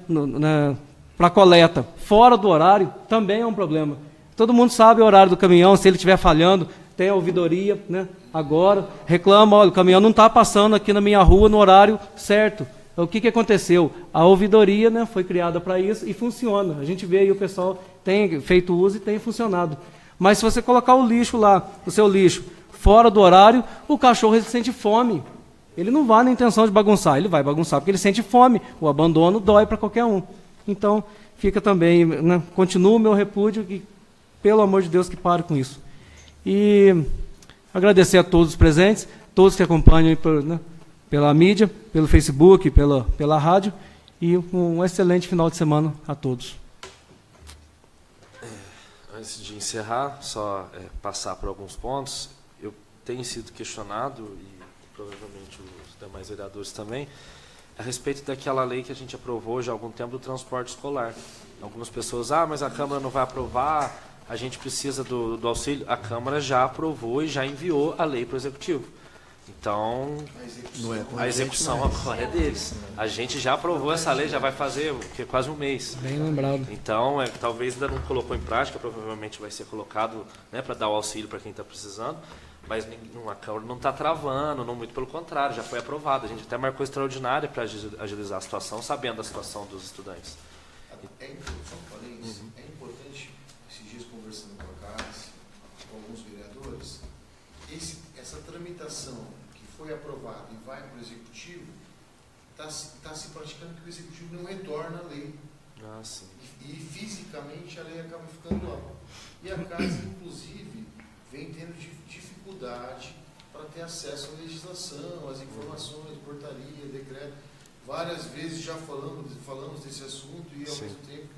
S2: para coleta fora do horário também é um problema. Todo mundo sabe o horário do caminhão, se ele estiver falhando, tem a ouvidoria, né, agora, reclama, olha, o caminhão não está passando aqui na minha rua no horário certo. O que aconteceu? A ouvidoria, né, foi criada para isso e funciona. A gente vê aí o pessoal tem feito uso e tem funcionado. Mas se você colocar o lixo lá, o seu lixo, fora do horário, o cachorro ele sente fome. Ele não vai na intenção de bagunçar, ele vai bagunçar porque ele sente fome. O abandono dói para qualquer um. Então, fica também, né, continua o meu repúdio e, pelo amor de Deus, que pare com isso. E agradecer a todos os presentes, todos que acompanham aí né, pela mídia, pelo Facebook, pela rádio, e um excelente final de semana a todos.
S1: Antes de encerrar, só passar por alguns pontos. Eu tenho sido questionado, e provavelmente os demais vereadores também, a respeito daquela lei que a gente aprovou já há algum tempo do transporte escolar. Algumas pessoas, mas a Câmara não vai aprovar, a gente precisa do auxílio. A Câmara já aprovou e já enviou a lei para o Executivo. Então, a execução agora é deles. A gente já aprovou essa lei, já vai fazer quase um mês.
S2: Bem lembrado.
S1: Então, talvez ainda não colocou em prática, provavelmente vai ser colocado, né, para dar o auxílio para quem está precisando, mas a Câmara não está travando, não, muito pelo contrário, já foi aprovado. A gente até marcou extraordinária para agilizar a situação, sabendo a situação dos estudantes.
S4: É importante, esses dias conversando com a CAS, com alguns vereadores, essa tramitação que foi aprovada e vai para o Executivo, está se praticando que o Executivo não retorna a lei.
S1: Sim.
S4: E fisicamente a lei acaba ficando lá. E a casa, inclusive, vem tendo dificuldade para ter acesso à legislação, às informações, portaria, decreto. Várias vezes já falamos desse assunto e, ao
S1: Sim.
S4: mesmo tempo,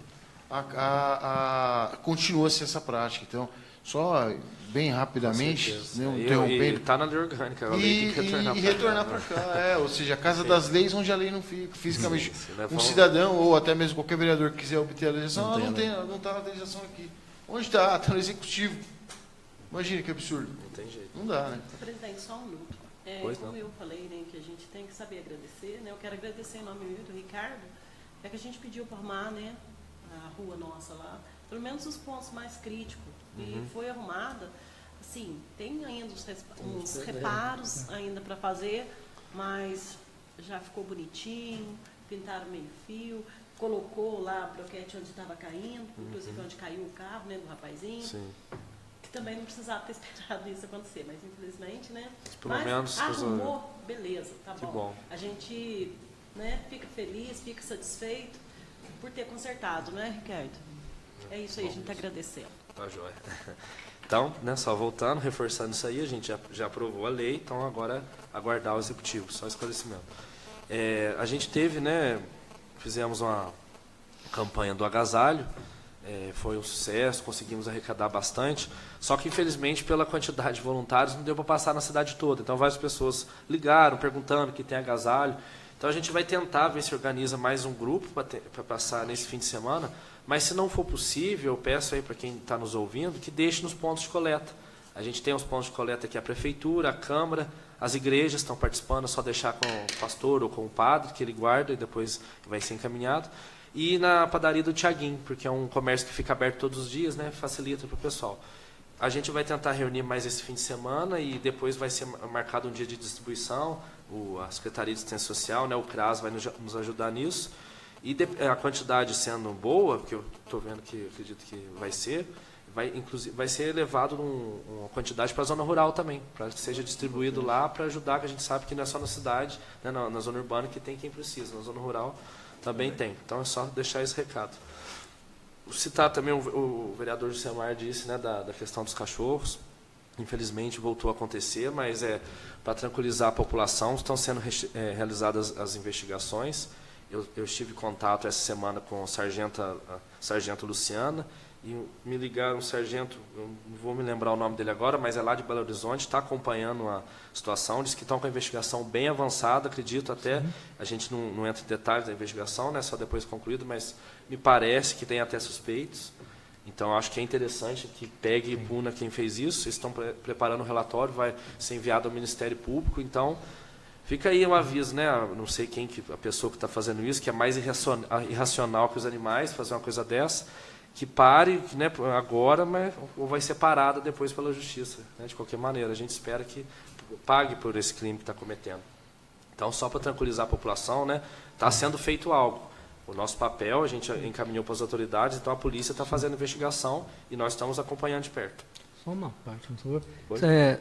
S4: continua-se essa prática. Então, só bem rapidamente, interrompendo.
S1: Ele está na lei orgânica, a lei tem que retornar
S4: para cá. Ou seja, a Casa das Leis, onde a lei não fica fisicamente.
S1: Sim,
S4: cidadão, ou até mesmo qualquer vereador que quiser obter a legislação, não está na legislação aqui. Onde está? Está no Executivo. Imagina que absurdo.
S1: Não tem jeito.
S4: Não dá, né?
S8: Presidente, só um minuto. Como eu falei, né, que a gente tem que saber agradecer, né, eu quero agradecer em nome do Ricardo, que a gente pediu para arrumar, né, a rua nossa lá, pelo menos os pontos mais críticos, e foi arrumada. Assim, tem ainda uns reparos ainda para fazer, mas já ficou bonitinho, pintaram meio fio, colocou lá a broquete onde estava caindo, inclusive onde caiu o carro, né, do rapazinho.
S1: Sim.
S8: Que também não precisava ter esperado isso acontecer, mas infelizmente, né?
S1: Pelo menos
S8: arrumou, beleza, tá
S1: que
S8: bom.
S1: bom.
S8: A gente, né, fica feliz, fica satisfeito por ter consertado, né, Ricardo? É isso aí, a gente está agradecendo.
S1: Tá joia. Então, né, só voltando, reforçando isso aí, a gente já aprovou a lei, então agora aguardar o Executivo, só esclarecimento. A gente teve, né, fizemos uma campanha do agasalho, foi um sucesso, conseguimos arrecadar bastante, só que infelizmente pela quantidade de voluntários não deu para passar na cidade toda, então várias pessoas ligaram perguntando que tem agasalho, então a gente vai tentar ver se organiza mais um grupo para passar nesse fim de semana, mas se não for possível, eu peço aí para quem está nos ouvindo que deixe nos pontos de coleta. A gente tem os pontos de coleta aqui, a Prefeitura, a Câmara, as igrejas estão participando, é só deixar com o pastor ou com o padre, que ele guarda e depois vai ser encaminhado. E na padaria do Tiaguinho, porque é um comércio que fica aberto todos os dias, né, facilita para o pessoal. A gente vai tentar reunir mais esse fim de semana e depois vai ser marcado um dia de distribuição, a Secretaria de Assistência Social, né, o CRAS vai nos ajudar nisso. E a quantidade sendo boa, que eu estou vendo que acredito que vai ser, vai ser elevado uma quantidade para a zona rural também, para que seja distribuído lá, para ajudar, que a gente sabe que não é só na cidade, né, na zona urbana que tem quem precisa, na zona rural também tem. Então é só deixar esse recado. citar também o vereador Josemar disse, né, da questão dos cachorros. Infelizmente voltou a acontecer, mas para tranquilizar a população, estão sendo realizadas as investigações. Eu estive em contato essa semana com a sargento Luciana, e me ligaram um sargento, eu não vou me lembrar o nome dele agora, mas é lá de Belo Horizonte, está acompanhando a situação, diz que estão com a investigação bem avançada, acredito até, a gente não entra em detalhes da investigação, né, só depois concluído, mas me parece que tem até suspeitos. Então, acho que é interessante que pegue e puna quem fez isso. Eles estão preparando o relatório, vai ser enviado ao Ministério Público. Então, fica aí um aviso, né? Não sei a pessoa que está fazendo isso, que é mais irracional que os animais, fazer uma coisa dessa, que pare, né, agora, mas ou vai ser parada depois pela justiça. Né? De qualquer maneira, a gente espera que pague por esse crime que está cometendo. Então, só para tranquilizar a população, né? Está sendo feito algo. O nosso papel, a gente encaminhou para as autoridades, então a polícia está fazendo investigação e nós estamos acompanhando de perto.
S2: Só uma parte, por favor.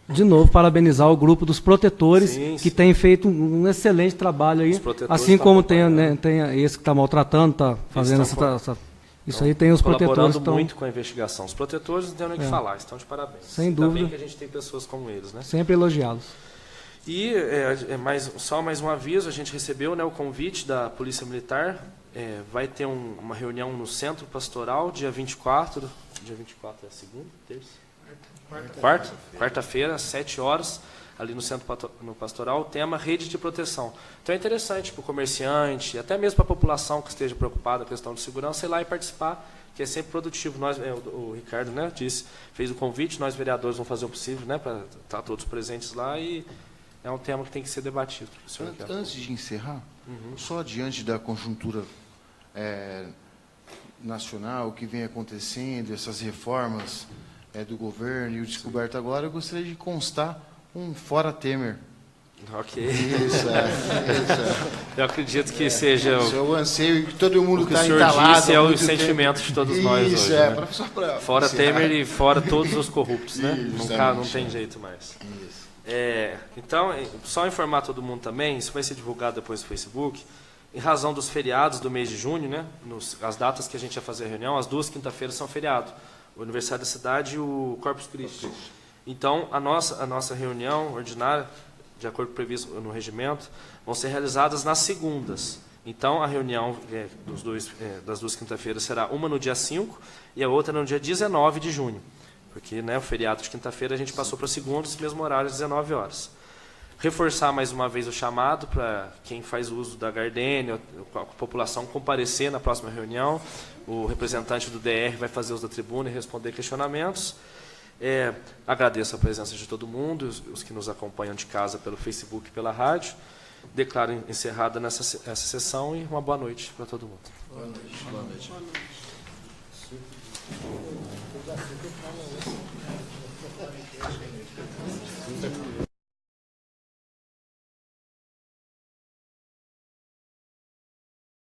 S2: De novo, parabenizar o grupo dos protetores, que tem feito um excelente trabalho aí, assim como tem esse que está maltratando, está fazendo isso aí, tem os protetores que estão
S1: muito com a investigação. Os protetores não tem nem o que falar, estão de parabéns.
S2: Sem dúvida.
S1: Ainda bem que a gente tem pessoas como eles, né?
S2: Sempre elogiá-los.
S1: E só mais um aviso, a gente recebeu, né, o convite da Polícia Militar, vai ter uma reunião no Centro Pastoral, dia 24 é segunda? Terça? Quarta-feira, às 7 horas, ali no Centro Pastoral, o tema Rede de Proteção. Então é interessante para o comerciante, até mesmo para a população que esteja preocupada com a questão de segurança, ir lá e participar, que é sempre produtivo. O Ricardo, né, fez o convite, nós vereadores vamos fazer o possível, né, para estar todos presentes lá, e é um tema que tem que ser debatido.
S4: Antes de encerrar, só diante da conjuntura nacional que vem acontecendo, essas reformas do governo e o descoberto agora, eu gostaria de constar um fora Temer.
S1: Ok.
S4: Isso.
S1: Eu acredito que seja
S4: isso é o anseio que todo mundo está
S1: entalado. O que o senhor disse é o sentimento de todos nós hoje. Né? Fora Temer e fora todos os corruptos, né? Não tem jeito mais.
S4: Isso.
S1: Então, só informar todo mundo também, isso vai ser divulgado depois no Facebook, em razão dos feriados do mês de junho, né, as datas que a gente vai fazer a reunião, as 2 quinta-feiras são feriado, o Aniversário da Cidade e o Corpus Christi. Então, a nossa reunião ordinária, de acordo com o previsto no regimento, vão ser realizadas nas segundas. Então, a reunião das 2 quinta-feiras será uma no dia 5 e a outra no dia 19 de junho. Porque, né, o feriado de quinta-feira a gente passou para segunda, esse mesmo horário, às 19 horas. Reforçar mais uma vez o chamado para quem faz uso da Gardênia, a população comparecer na próxima reunião. O representante do DR vai fazer uso da tribuna e responder questionamentos. Agradeço a presença de todo mundo, os que nos acompanham de casa pelo Facebook e pela rádio. Declaro encerrada essa sessão e uma boa noite para todo mundo.
S4: Boa noite. Boa noite. Boa noite.